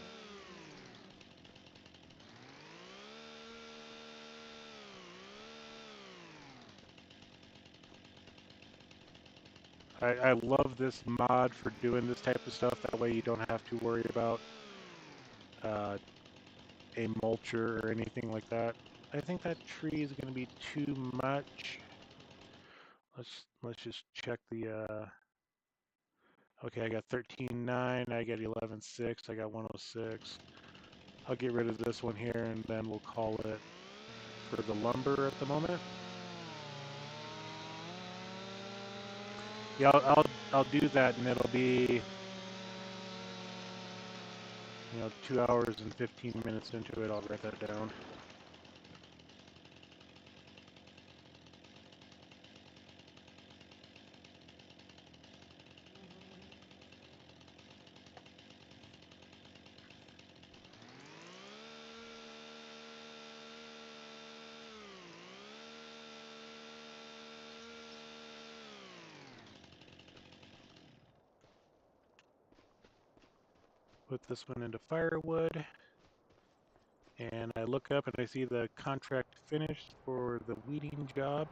I love this mod for doing this type of stuff. That way you don't have to worry about a mulcher or anything like that. I think that tree is going to be too much. Let's just check the okay, I got 13.9, I got 11.6, I got 106. I'll get rid of this one here and then we'll call it for the lumber at the moment. Yeah, I'll do that, and it'll be, 2 hours and 15 minutes into it. I'll write that down. Put this one into firewood, and I look up and I see the contract finished for the weeding job.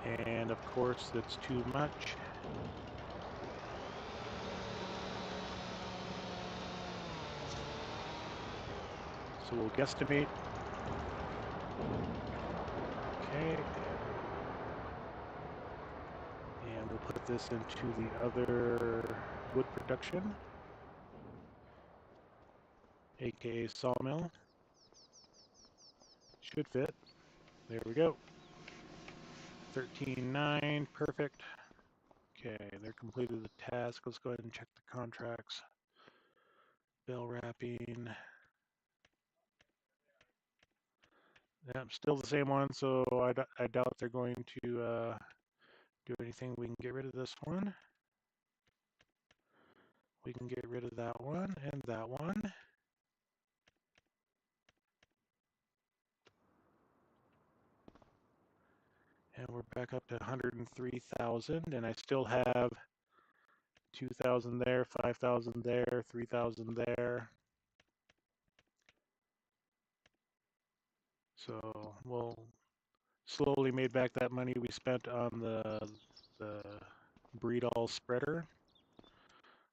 And of course, it's too much. So we'll guesstimate. Okay. And we'll put this into the other wood production, aka sawmill. Should fit. There we go. 13.9, perfect. Okay, they're completed the task. Let's go ahead and check the contracts. Bell wrapping. Yeah, still the same one, so I doubt they're going to do anything. We can get rid of this one. We can get rid of that one and that one. And we're back up to 103,000, and I still have 2,000 there, 5,000 there, 3,000 there. So we'll slowly made back that money we spent on the breed all spreader.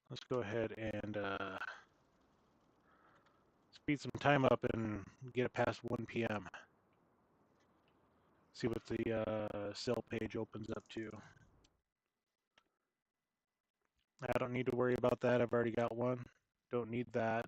Let's go ahead and speed some time up and get it past 1 p.m. See what the sell page opens up to. I don't need to worry about that. I've already got one. Don't need that.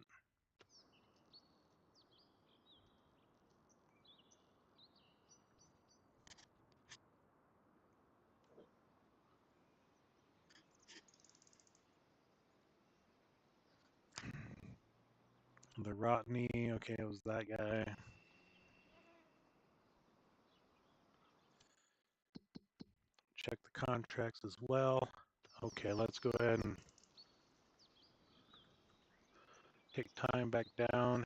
The Rotney, okay, it was that guy. Check the contracts as well. Okay, let's go ahead and take time back down.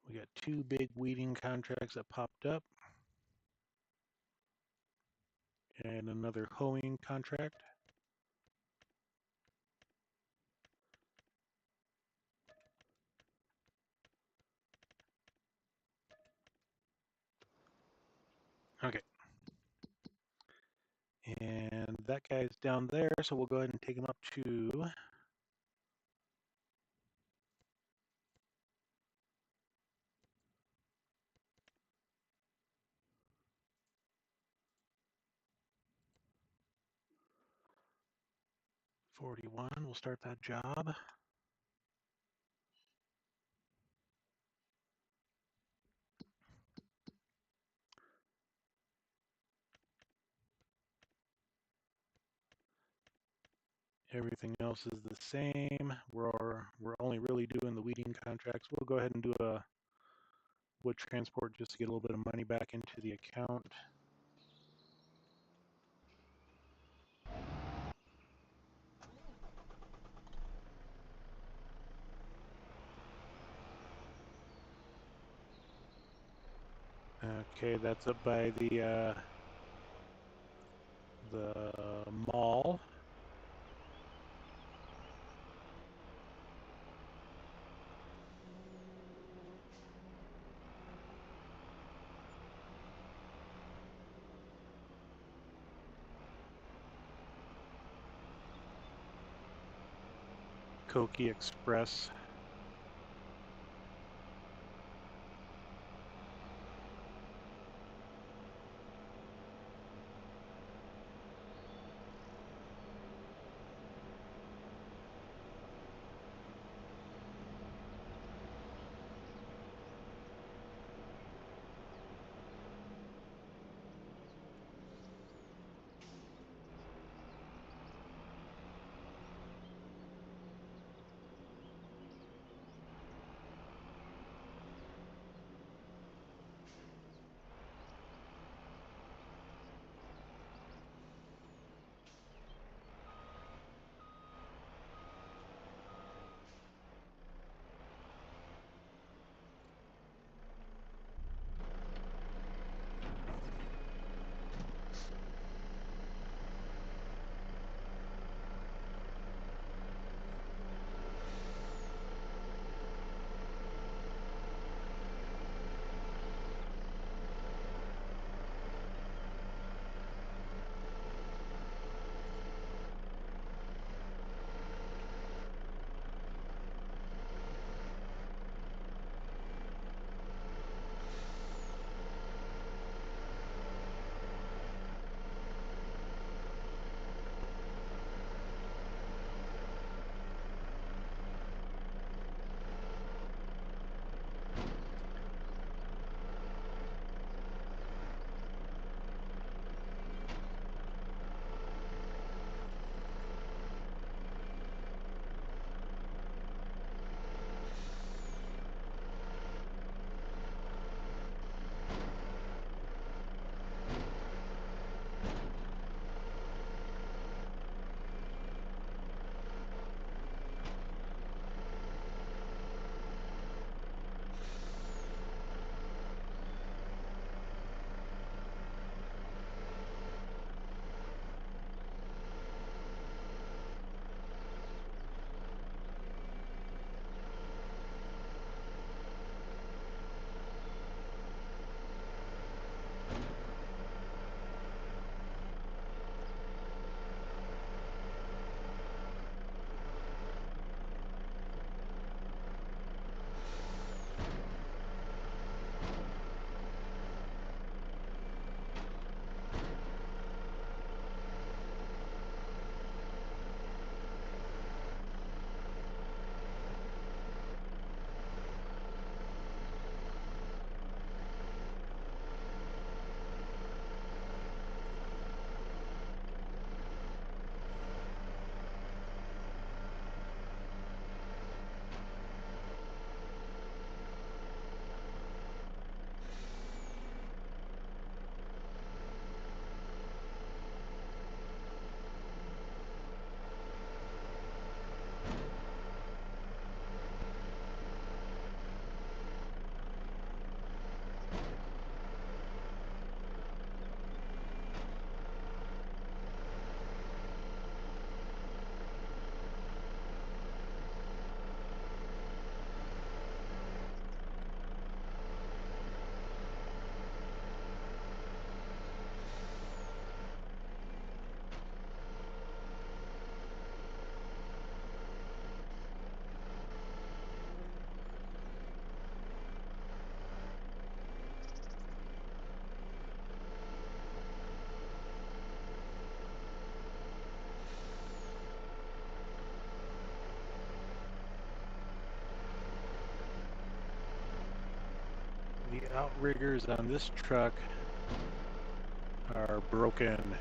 We got 2 big weeding contracts that popped up. And another hoeing contract. Okay. And that guy's down there, so we'll go ahead and take him up to 41. We'll start that job. Everything else is the same. We're only really doing the weeding contracts. We'll go ahead and do a wood transport just to get a little bit of money back into the account. Okay, that's up by the mall. Koki Express. The outriggers on this truck are broken.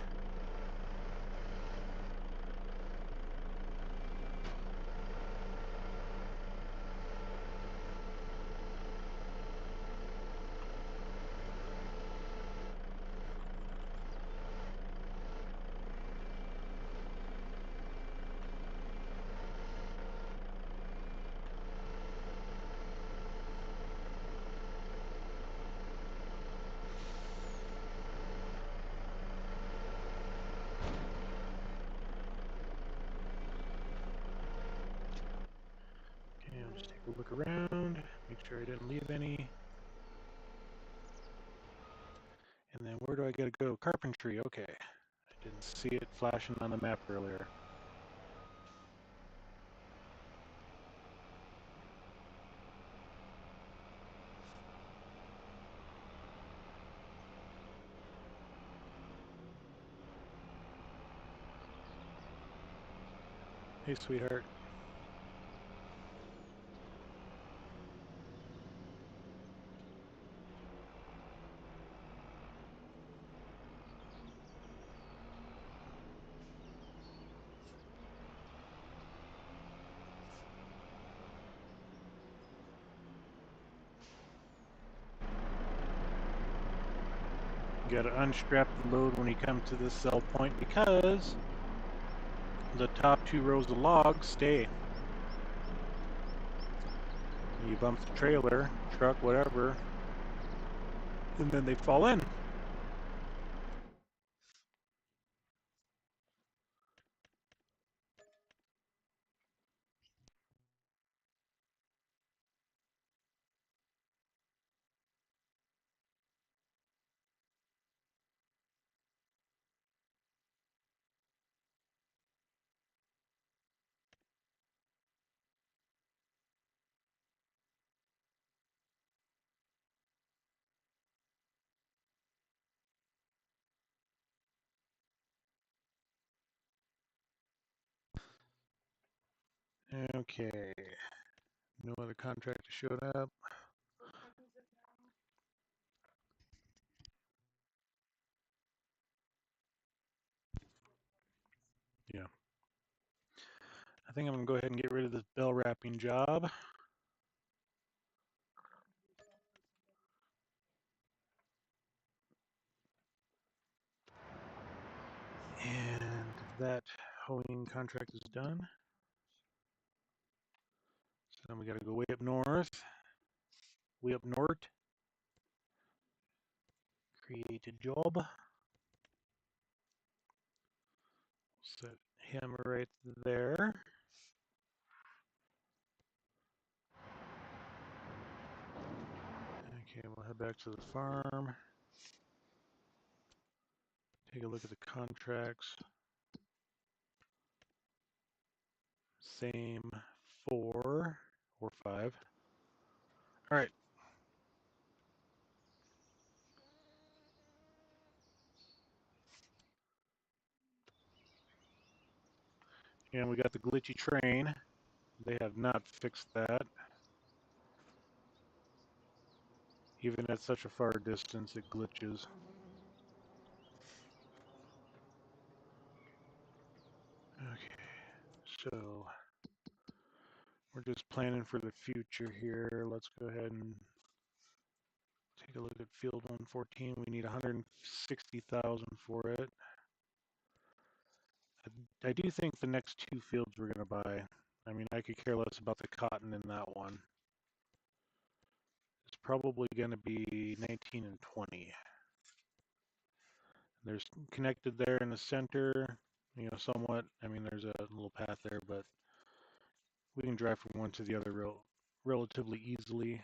Okay, I'll just take a look around, make sure I didn't leave any. And then where do I gotta go? Carpentry, okay. I didn't see it flashing on the map earlier. Hey, sweetheart. You gotta unstrap the load when you come to this sell point because the top 2 rows of logs stay. You bump the trailer, truck, whatever, and then they fall in. Okay. No other contractor showed up. Yeah. I think I'm gonna go ahead and get rid of this bell wrapping job. And that hoeing contract is done. So then we gotta go way up north. Way up north. Create a job. Set him right there. Okay, we'll head back to the farm. Take a look at the contracts. Same 4 or 5. All right. And we got the glitchy train. They have not fixed that. Even at such a far distance, it glitches. Okay, so we're just planning for the future here. Let's go ahead and take a look at field 114. We need 160,000 for it. I do think the next 2 fields we're going to buy. I mean, I could care less about the cotton in that one. It's probably going to be 19 and 20. There's connected there in the center, you know, somewhat. I mean, there's a little path there, but we can drive from one to the other relatively easily.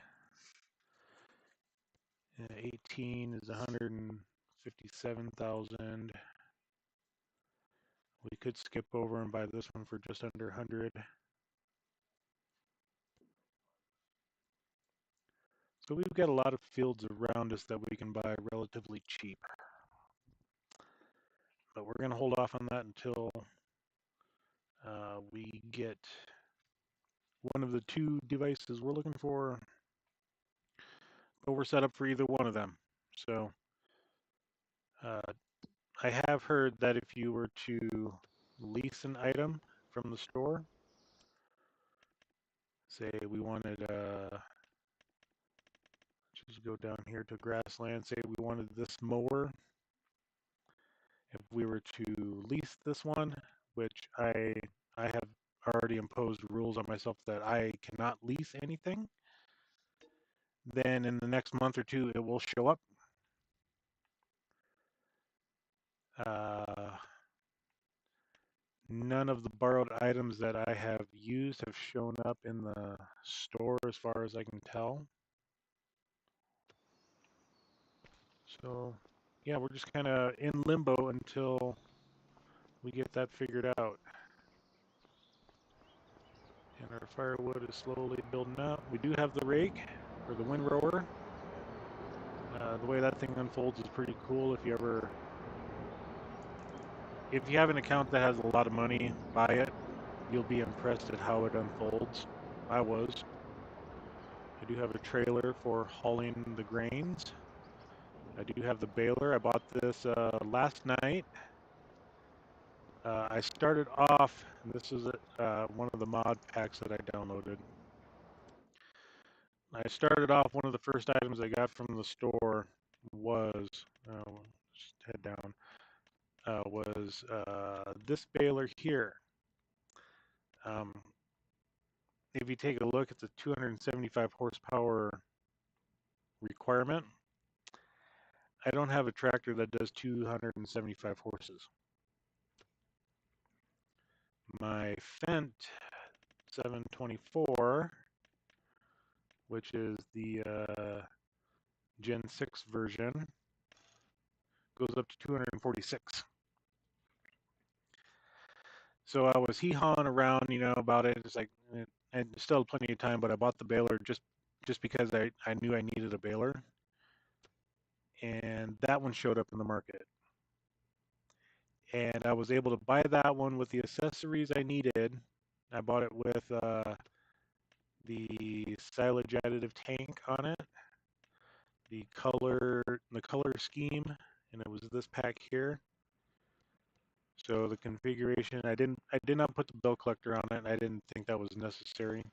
18 is 157,000. We could skip over and buy this one for just under 100. So we've got a lot of fields around us that we can buy relatively cheap. But we're going to hold off on that until we get one of the 2 devices we're looking for. But we're set up for either one of them. So I have heard that if you were to lease an item from the store, say we wanted, just go down here to grassland, say we wanted this mower, if we were to lease this one, which I have already imposed rules on myself that I cannot lease anything, then in the next month or 2 it will show up. None of the borrowed items that I have used have shown up in the store as far as I can tell. So, yeah, we're just kind of in limbo until we get that figured out. And our firewood is slowly building up. We do have the rake, or the windrower. The way that thing unfolds is pretty cool. If you have an account that has a lot of money, buy it. you'll be impressed at how it unfolds. I was. I do have a trailer for hauling the grains. I do have the baler. I bought this last night. I started off, and this is one of the mod packs that I downloaded. I started off, one of the first items I got from the store was, just head down, was this baler here. Um, if you take a look, it's a 275 horsepower requirement. I don't have a tractor that does 275 horses. My Fendt 724, which is the Gen 6 version, goes up to 246. So I was hee-hawing around, about it. It's like, I still had plenty of time, but I bought the baler just because I knew I needed a baler. And that one showed up in the market. And I was able to buy that one with the accessories I needed. I bought it with the silage additive tank on it, the color scheme, and it was this pack here. So the configuration, I did not put the bill collector on it. I didn't think that was necessary.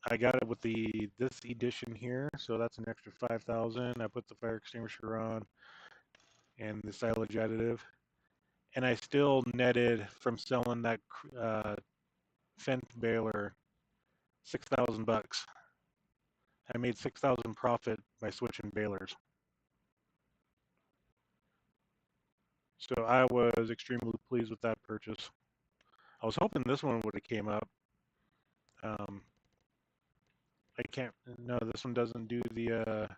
I got it with this edition here, so that's an extra 5,000. I put the fire extinguisher on and the silage additive, and I still netted from selling that Fendt baler $6,000. I made 6,000 profit by switching balers. So I was extremely pleased with that purchase. I was hoping this one would have came up. I can't. No, this one doesn't do the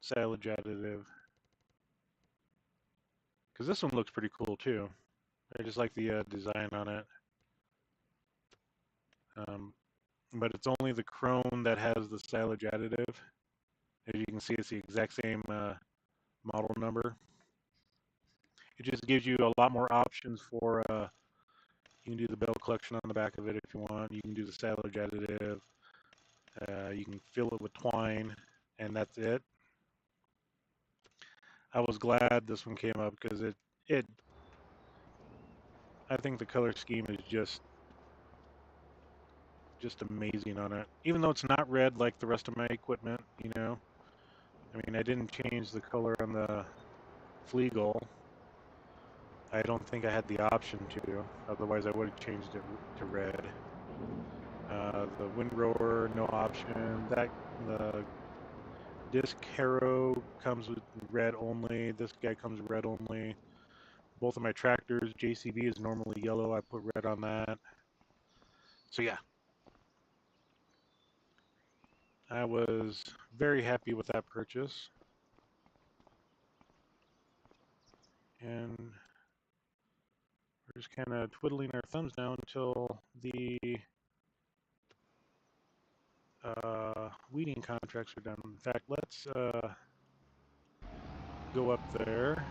silage additive. Because this one looks pretty cool too. I just like the design on it. But it's only the chrome that has the silage additive. As you can see, it's the exact same model number. It just gives you a lot more options for, you can do the bell collection on the back of it if you want. You can do the silage additive. You can fill it with twine, and that's it. I was glad this one came up because I think the color scheme is just amazing on it. Even though it's not red like the rest of my equipment, I mean, I didn't change the color on the Fleagle. I don't think I had the option to. Otherwise, I would have changed it to red. The windrower, no option. The disc harrow comes with red only. This guy comes red only. Both of my tractors, JCB is normally yellow. I put red on that. So yeah, I was very happy with that purchase. And we're just kind of twiddling our thumbs now until the weeding contracts are done. In fact, let's go up there.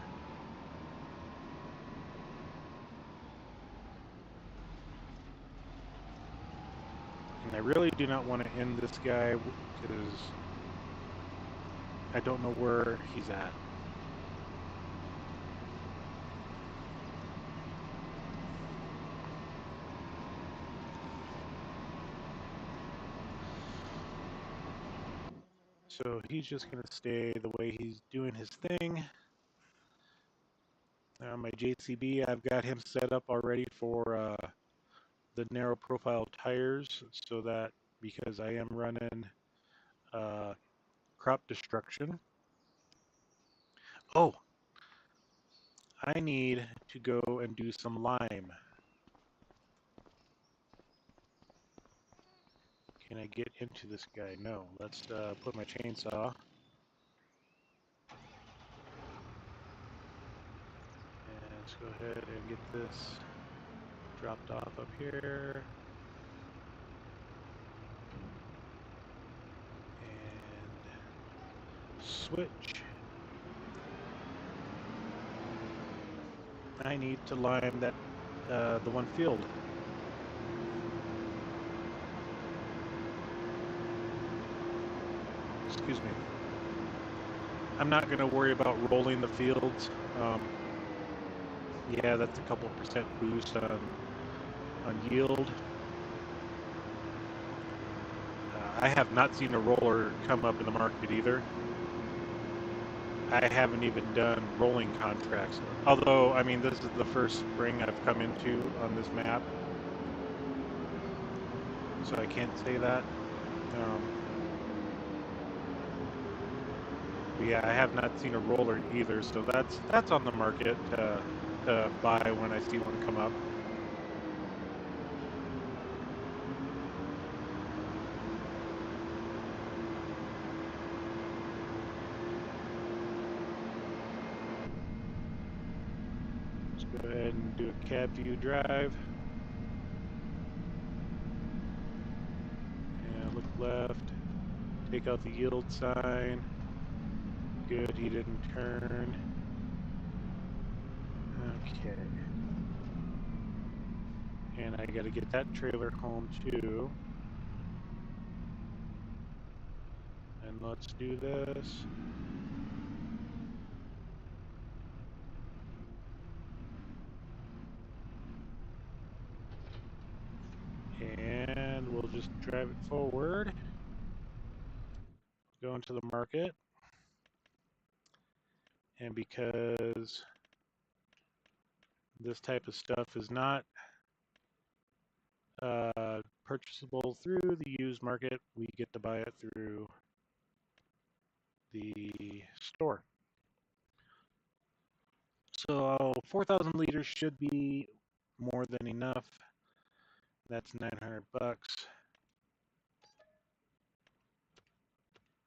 And I really do not want to end this guy because I don't know where he's at. So he's just going to stay the way he's doing his thing. My JCB, I've got him set up already for the narrow profile tires so that because I am running crop destruction. Oh, I need to go and do some lime. Can I get into this guy? No. Let's put my chainsaw. And let's go ahead and get this dropped off up here. And switch. I need to lime that the one field. Excuse me. I'm not going to worry about rolling the fields. Yeah, that's a couple percent boost on yield. I have not seen a roller come up in the market either. I haven't even done rolling contracts. Although, I mean, this is the first spring I've come into on this map, so I can't say that. But yeah, I have not seen a roller either, so that's on the market to buy when I see one come up. Let's go ahead and do a cab view drive. And look left. Take out the yield sign. Good, he didn't turn. Okay. And I gotta get that trailer home too. And let's do this. And we'll just drive it forward. Go into the market. And because this type of stuff is not purchasable through the used market, we get to buy it through the store. So 4,000 liters should be more than enough. That's 900 bucks.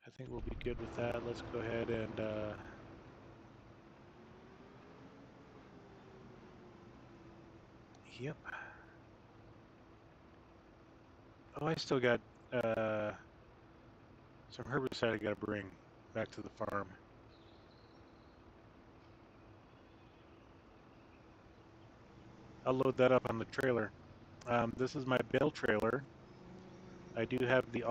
I think we'll be good with that. Let's go ahead and yep. Oh, I still got some herbicide I gotta bring back to the farm. I'll load that up on the trailer. This is my bale trailer. I do have the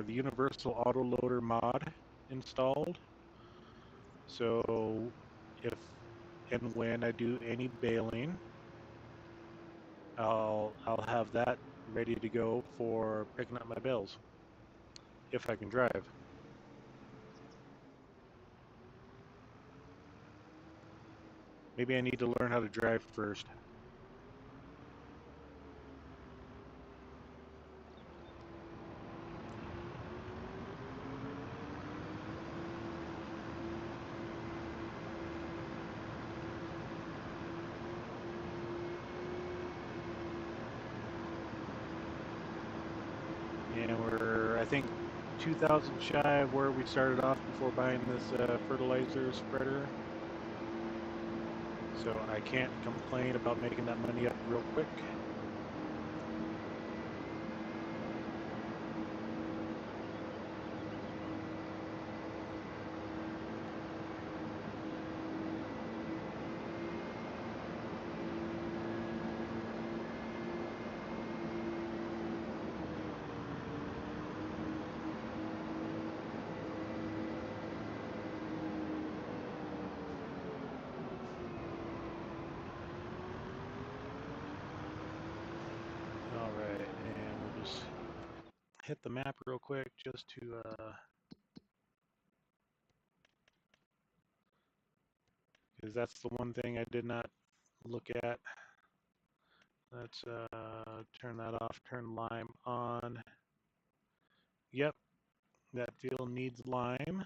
the universal auto loader mod installed. So if and when I do any baling, I'll have that ready to go for picking up my bales if I can drive. Maybe I need to learn how to drive first. And we're, I think, 2,000 shy of where we started off before buying this fertilizer spreader. So I can't complain about making that money up real quick. Alright, and we'll just hit the map real quick just to because that's the one thing I did not look at. Let's turn that off, turn lime on. Yep, that field needs lime.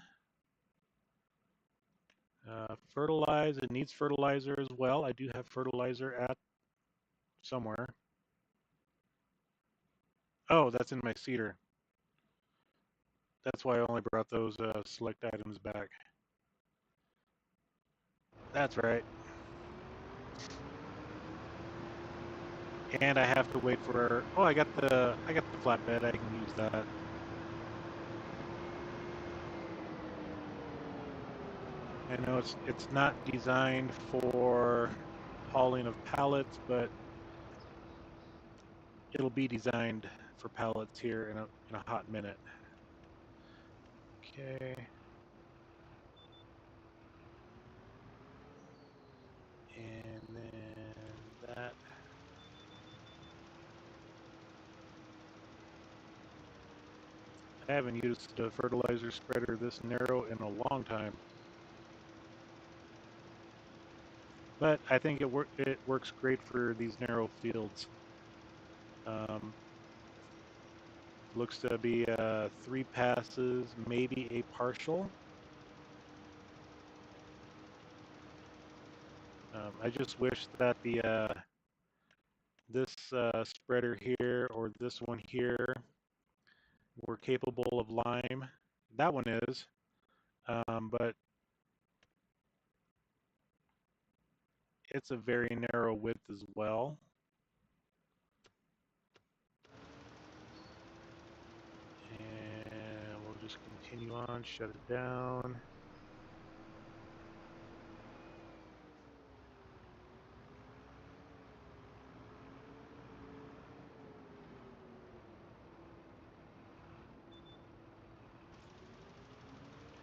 Fertilize, it needs fertilizer as well. I do have fertilizer at somewhere. Oh, that's in my cedar. That's why I only brought those select items back. That's right. And I have to wait for. Oh, I got the flatbed. I can use that. I know it's not designed for hauling of pallets, but it'll be designed for pallets here in a hot minute. Okay. And then that. I haven't used a fertilizer spreader this narrow in a long time. But I think it works great for these narrow fields. Looks to be 3 passes, maybe a partial. I just wish that this spreader here or this one here were capable of lime. That one is, but it's a very narrow width as well. And we'll just continue on, shut it down.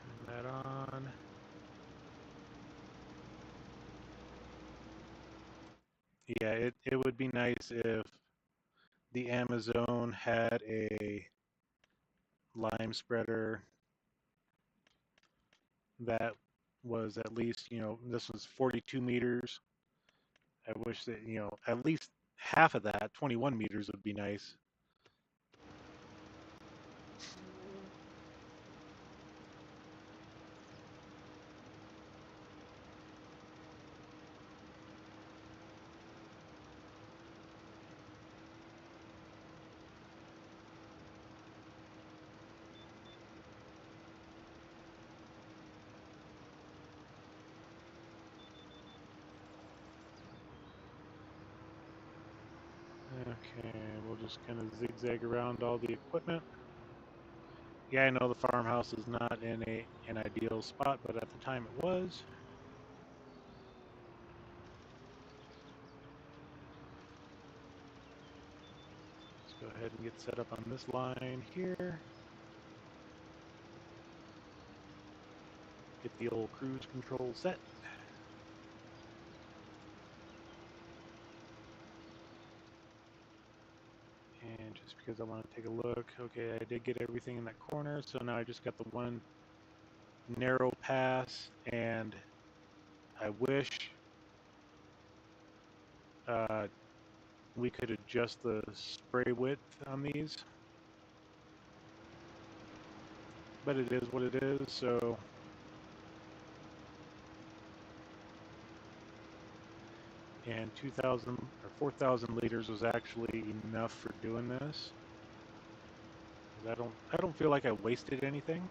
Turn that on. Yeah, it would be nice if the Amazon had a lime spreader that was at least, this was 42 meters. I wish that, at least half of that, 21 meters, would be nice. Okay, we'll just kind of zigzag around all the equipment. Yeah, I know the farmhouse is not in an ideal spot, but at the time it was. Let's go ahead and get set up on this line here. Get the old cruise control set. And just because I want to take a look, okay, I did get everything in that corner, so now I just got the one narrow pass, and I wish we could adjust the spray width on these, but it is what it is. So and 2,000 or 4,000 liters was actually enough for doing this. I don't feel like I wasted anything.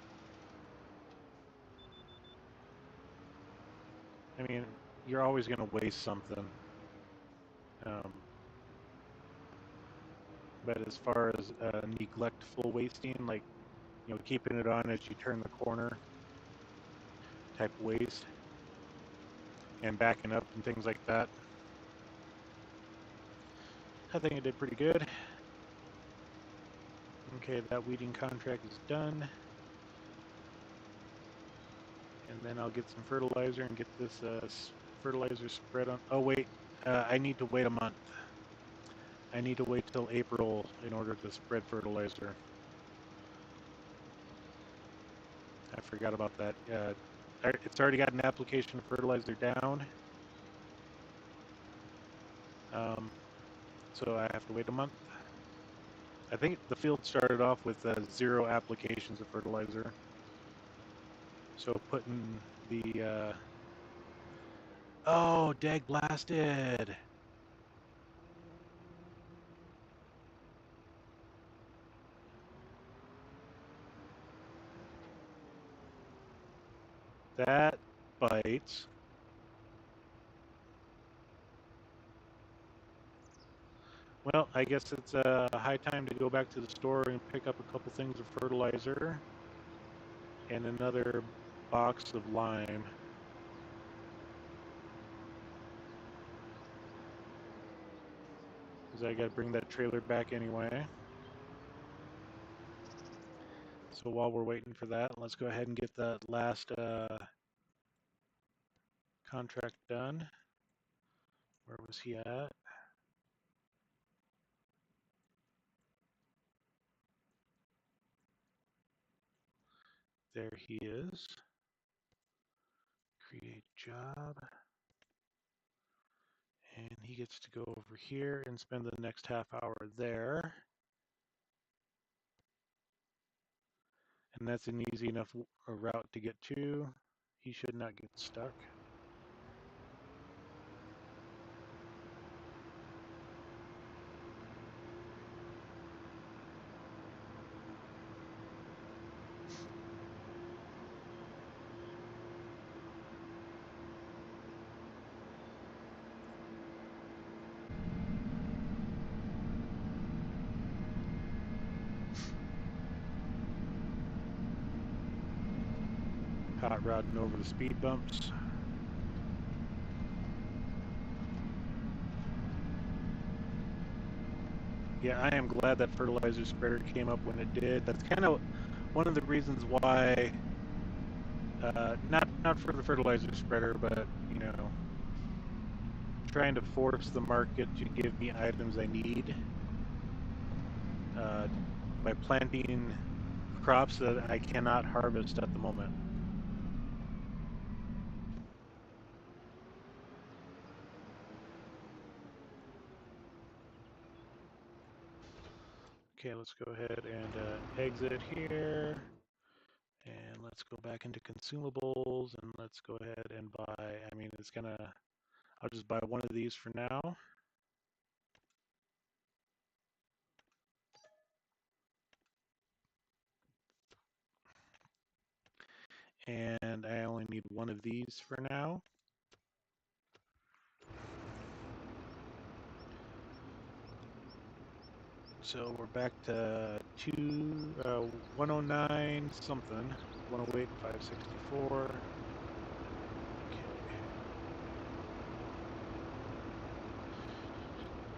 I mean, you're always going to waste something. But as far as neglectful wasting, like, keeping it on as you turn the corner type waste and backing up and things like that, I think it did pretty good. Okay, that weeding contract is done. And then I'll get some fertilizer and get this fertilizer spread on. Oh wait, I need to wait a month. I need to wait till April in order to spread fertilizer. I forgot about that. It's already got an application of fertilizer down. So I have to wait a month. I think the field started off with 0 applications of fertilizer. So putting the oh, dag blasted. That bites. Well, I guess it's high time to go back to the store and pick up a couple things of fertilizer and another box of lime. because I got to bring that trailer back anyway. So while we're waiting for that, let's go ahead and get that last contract done. Where was he at? There he is. Create job. And he gets to go over here and spend the next half hour there. And that's an easy enough route to get to. He should not get stuck. Hot rodding over the speed bumps. Yeah, I am glad that fertilizer spreader came up when it did. That's kind of one of the reasons why, not for the fertilizer spreader, but, you know, trying to force the market to give me items I need by planting crops that I cannot harvest at the moment. Okay, let's go ahead and exit here. And let's go back into consumables and let's go ahead and buy, I mean, I'll just buy one of these for now. And I only need one of these for now. So we're back to 109 something, 108, 564. Okay.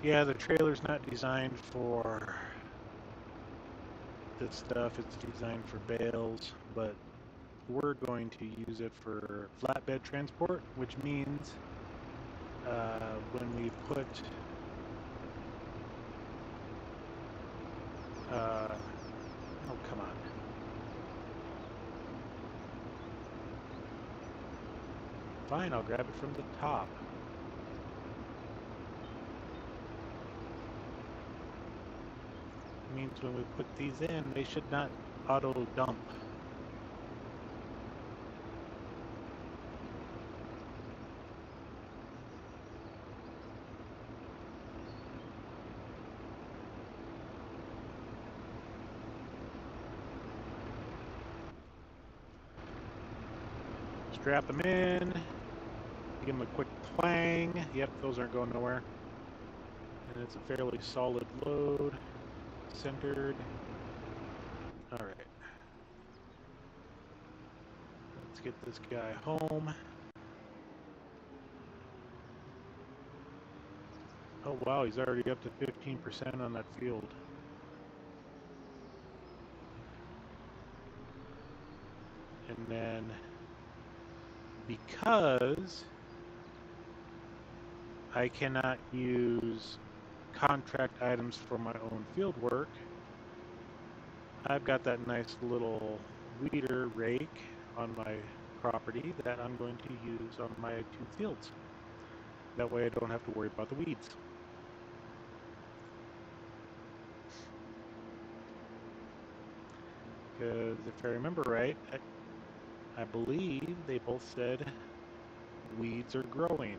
Yeah, the trailer's not designed for this stuff. It's designed for bales, but we're going to use it for flatbed transport, which means when we put oh, come on. Fine, I'll grab it from the top. It means when we put these in, they should not auto dump. Strap them in, give them a quick twang. Yep, those aren't going nowhere. And it's a fairly solid load, centered. All right. Let's get this guy home. Oh wow, he's already up to 15% on that field. And then, because I cannot use contract items for my own field work, I've got that nice little weeder rake on my property that I'm going to use on my 2 fields. That way I don't have to worry about the weeds. Because if I remember right, I believe they both said weeds are growing.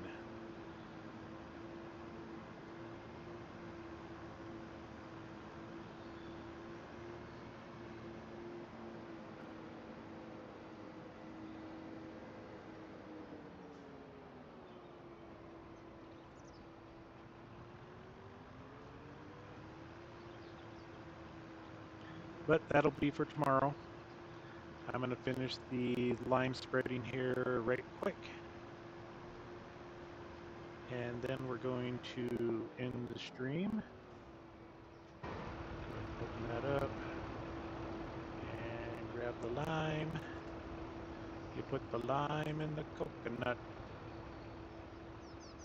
But that'll be for tomorrow. I'm going to finish the lime spreading here right quick. And then we're going to end the stream. Open that up and grab the lime. You put the lime in the coconut.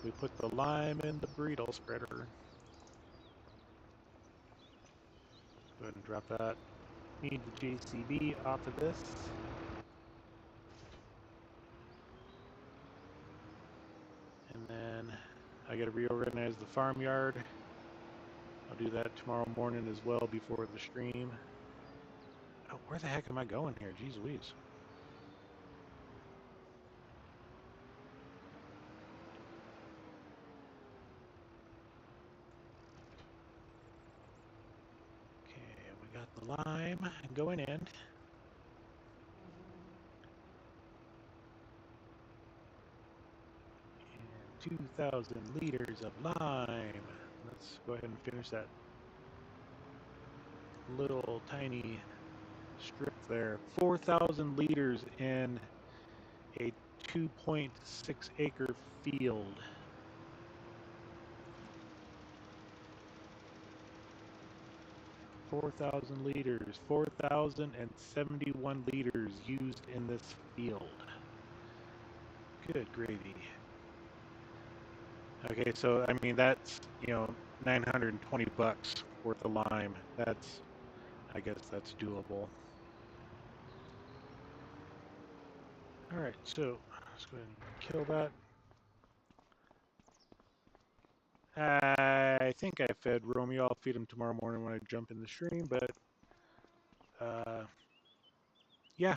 We put the lime in the burrito spreader. Go ahead and drop that. Need the JCB off of this. And then I got to reorganize the farmyard. I'll do that tomorrow morning as well before the stream. Oh, where the heck am I going here? Jeez Louise. Okay, we got the lime going in. And 2,000 liters of lime. Let's go ahead and finish that little tiny strip there. 4,000 liters in a 2.6 acre field. 4,000 liters, 4,071 liters used in this field. Good gravy. Okay, so I mean that's, 920 bucks worth of lime. I guess that's doable. All right, so let's go ahead and kill that. I think I fed Romeo. I'll feed him tomorrow morning when I jump in the stream, but yeah.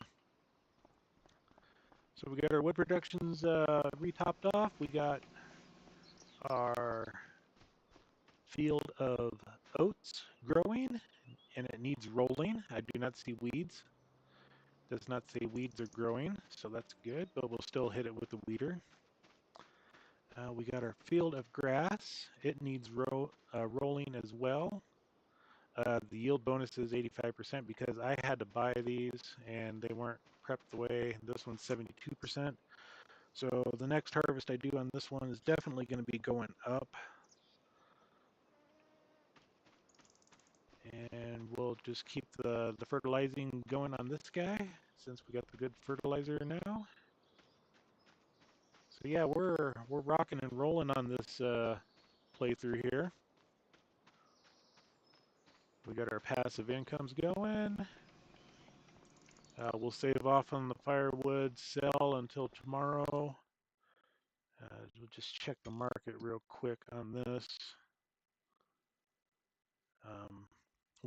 So we got our wood productions re-topped off. We got our field of oats growing, and it needs rolling. I do not see weeds. Does not say weeds are growing, so that's good, but we'll still hit it with the weeder. We got our field of grass. It needs rolling as well. The yield bonus is 85% because I had to buy these and they weren't prepped the way. This one's 72%. So the next harvest I do on this one is definitely going to be going up. And we'll just keep the fertilizing going on this guy since we got the good fertilizer now. So yeah, we're rocking and rolling on this playthrough here. We got our passive incomes going. We'll save off on the firewood sell until tomorrow. We'll just check the market real quick on this.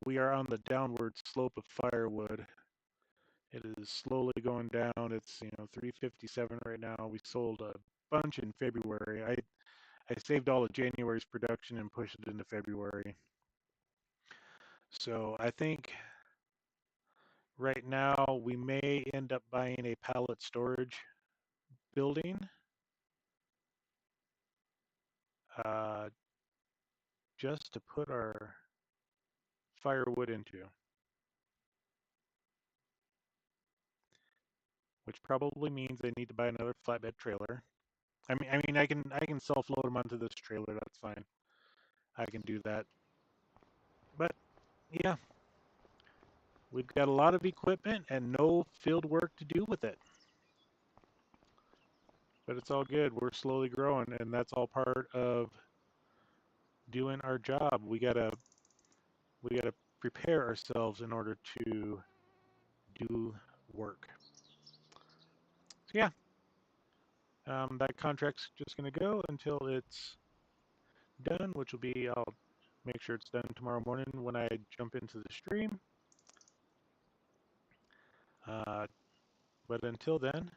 We are on the downward slope of firewood. It is slowly going down. It's 357 right now. We sold a bunch in February. I saved all of January's production and pushed it into February. So I think right now we may end up buying a pallet storage building. Just to put our firewood into, which probably means I need to buy another flatbed trailer. I can self-load them onto this trailer. That's fine. I can do that. But yeah, we've got a lot of equipment and no field work to do with it. But it's all good. We're slowly growing, and that's all part of doing our job. We gotta prepare ourselves in order to do work. So yeah, that contract's just gonna go until it's done, which will be, I'll make sure it's done tomorrow morning when I jump into the stream. But until then,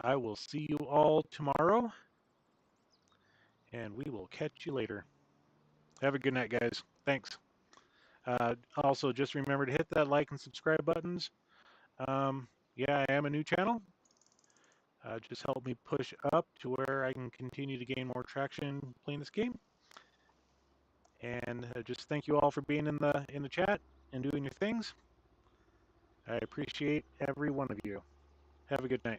I will see you all tomorrow, and we will catch you later. Have a good night, guys. Thanks. Also, just remember to hit that like and subscribe buttons. Yeah, I am a new channel. Just help me push up to where I can continue to gain more traction playing this game. And just thank you all for being in the chat and doing your things. I appreciate every one of you. Have a good night.